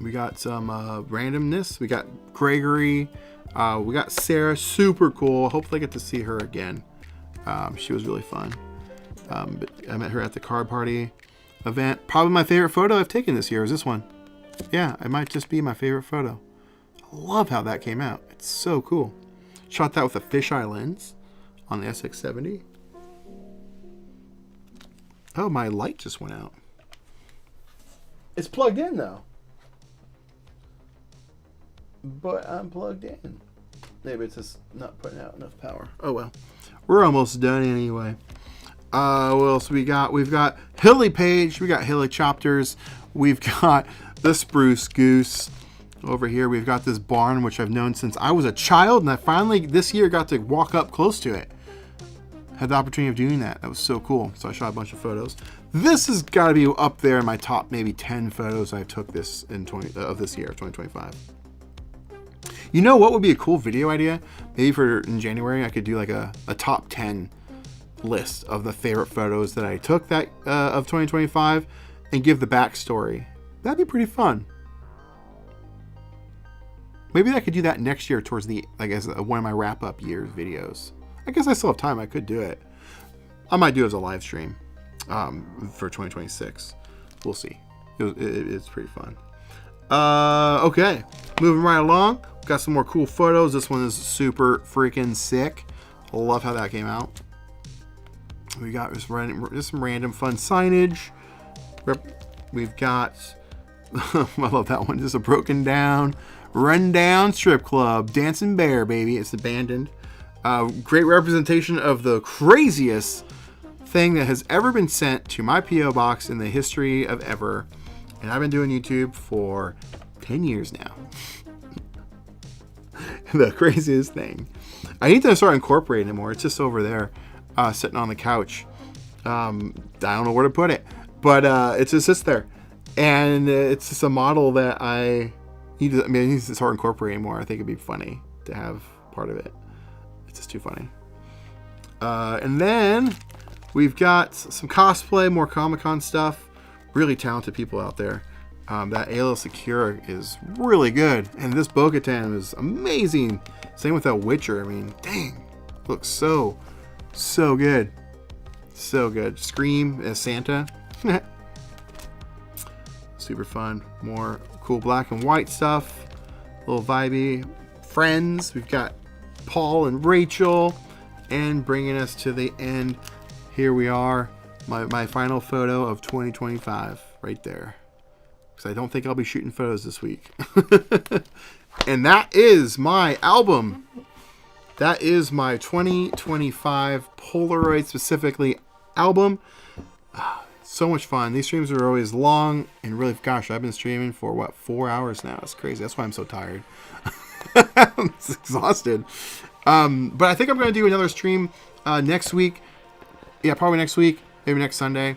We got some randomness. We got Gregory. We got Sarah. Super cool. Hopefully I get to see her again. She was really fun. But I met her at the card party event. Probably my favorite photo I've taken this year is this one. Yeah, it might just be my favorite photo. I love how that came out. It's so cool. Shot that with a fisheye lens on the SX70. Oh, my light just went out. It's plugged in though. but I'm plugged in. Maybe it's just not putting out enough power. Oh well. We're almost done anyway. What else we got? We've got Hilly Page. We got Hilly Chopters. We've got the Spruce Goose. Over here, we've got this barn, which I've known since I was a child, and I finally, this year, got to walk up close to it. Had the opportunity of doing that. That was so cool. So I shot a bunch of photos. This has got to be up there in my top maybe 10 photos I took this in of this year, 2025. You know what would be a cool video idea? Maybe for in January, I could do like a top 10 list of the favorite photos that I took that of 2025 and give the backstory. That'd be pretty fun. Maybe I could do that next year towards the, like, as one of my wrap-up years videos. I guess I still have time. I could do it. I might do it as a live stream for 2026. We'll see. It's pretty fun. Okay. Moving right along. Got some more cool photos. This one is super freaking sick. I love how that came out. We got just some random fun signage. We've got... I love that one. Just a broken down... rundown strip club. Dancing Bear, baby. It's abandoned. Great representation of the craziest thing that has ever been sent to my P.O. box in the history of ever. And I've been doing YouTube for 10 years now. The craziest thing. I need to start incorporating it more. It's just over there, sitting on the couch. I don't know where to put it. But it just sits there. And it's just a model that I need to start incorporating more. I think it'd be funny to have part of it. It's just too funny. And then we've got some cosplay, more Comic-Con stuff. Really talented people out there. That Ayla Secure is really good. And this Bo-Katan is amazing. Same with that Witcher. I mean, dang. Looks so good. So good. Scream as Santa. Super fun. More cool black and white stuff. A little vibey. Friends. We've got Paul and Rachel. And bringing us to the end. Here we are. My final photo of 2025. Right there. Because I don't think I'll be shooting photos this week. And that is my album. That is my 2025 Polaroid specifically album. So much fun. These streams are always long and really, gosh, I've been streaming for what, 4 hours now. It's crazy. That's why I'm so tired. I'm exhausted. But I think I'm going to do another stream next week. Yeah, probably next week. Maybe next Sunday.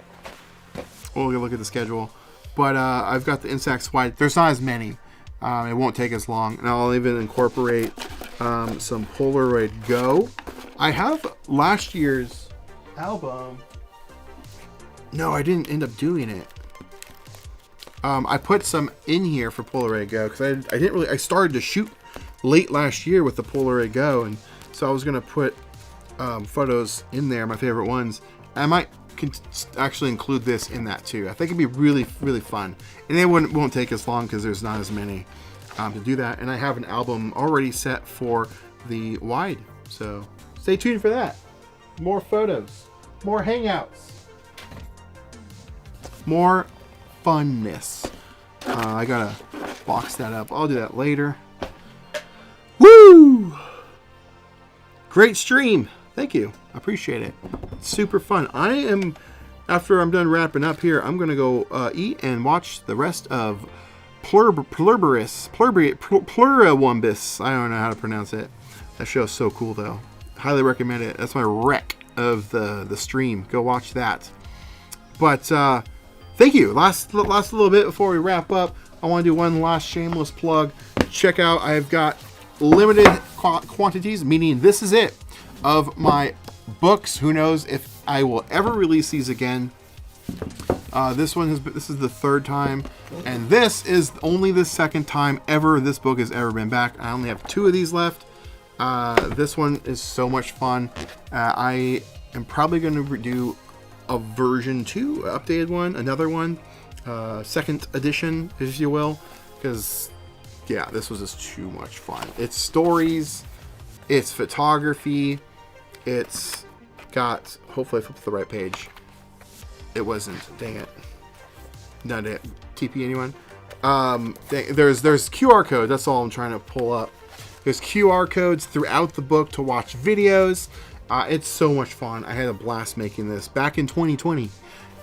We'll look at the schedule. But I've got the Instax White. There's not as many. It won't take as long. And I'll even incorporate some Polaroid Go. I have last year's album. No, I didn't end up doing it. I put some in here for Polaroid Go because I didn't really. I started to shoot late last year with the Polaroid Go, and so I was gonna put photos in there, my favorite ones. I might actually include this in that too. I think it'd be really, really fun, and it won't take as long because there's not as many to do that. And I have an album already set for the wide, so stay tuned for that. More photos, more hangouts. More funness. I gotta box that up. I'll do that later. Woo! Great stream. Thank you. I appreciate it. It's super fun. After I'm done wrapping up here, I'm gonna go eat and watch the rest of Pluriwumbis. I don't know how to pronounce it. That show's so cool though. Highly recommend it. That's my rec of the stream. Go watch that. But thank you. Last little bit before we wrap up, I want to do one last shameless plug. Check out, I've got limited quantities, meaning this is it, of my books. Who knows if I will ever release these again. This is the third time, and this is only the second time ever this book has ever been back. I only have 2 of these left. This one is so much fun. I am probably going to do a version 2, updated one, another one, second edition, as you will, because yeah, this was just too much fun. It's stories, it's photography, it's got, hopefully I flipped to the right page. It wasn't, dang it. Not it. TP anyone? There's QR codes. That's all I'm trying to pull up. There's QR codes throughout the book to watch videos. It's so much fun. I had a blast making this back in 2020.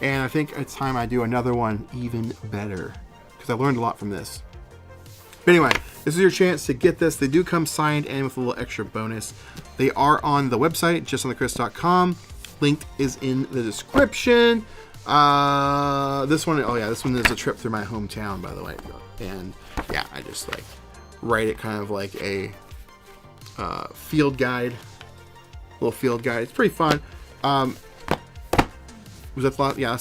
And I think it's time I do another one even better, because I learned a lot from this. But anyway, this is your chance to get this. They do come signed and with a little extra bonus. They are on the website, justonthechris.com. Link is in the description. This one is a trip through my hometown, by the way. And yeah, I just like write it kind of like a field guide, little field guide. It's pretty fun. Was that the last? Yeah,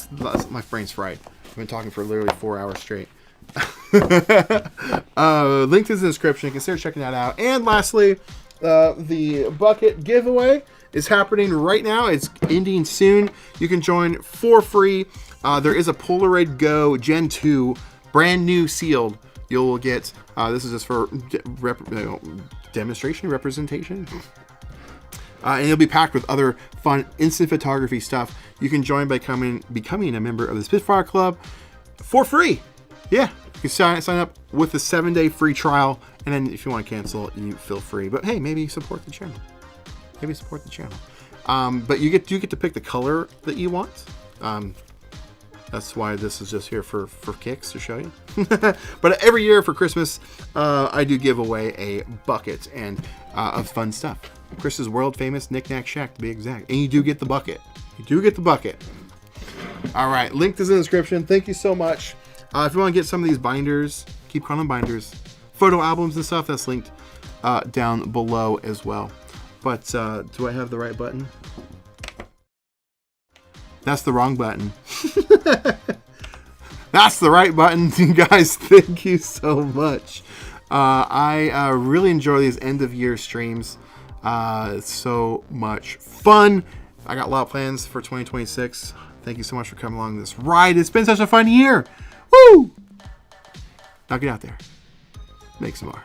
my brain's fried. I've been talking for literally 4 hours straight. Link is in the description. Consider checking that out. And lastly, the bucket giveaway is happening right now. It's ending soon. You can join for free. There is a Polaroid Go Gen 2, brand new sealed. You'll get, this is just for demonstration, representation. And it'll be packed with other fun instant photography stuff. You can join by becoming a member of the Spitfire Club for free. Yeah, you can sign up with a 7-day free trial, and then if you want to cancel, you feel free. But hey, maybe support the channel. But you get to pick the color that you want. That's why this is just here for kicks to show you. But every year for Christmas, I do give away a bucket and of fun stuff. Chris's world famous knick-knack shack, to be exact. And you do get the bucket. All right, link is in the description. Thank you so much. If you want to get some of these binders, keep calling them binders, photo albums and stuff, that's linked down below as well. But do I have the right button? That's the wrong button. That's the right button. Guys, thank you so much. I really enjoy these end of year streams. It's so much fun. I got a lot of plans for 2026. Thank you so much for coming along this ride. It's been such a fun year. Woo! Now get out there. Make some more.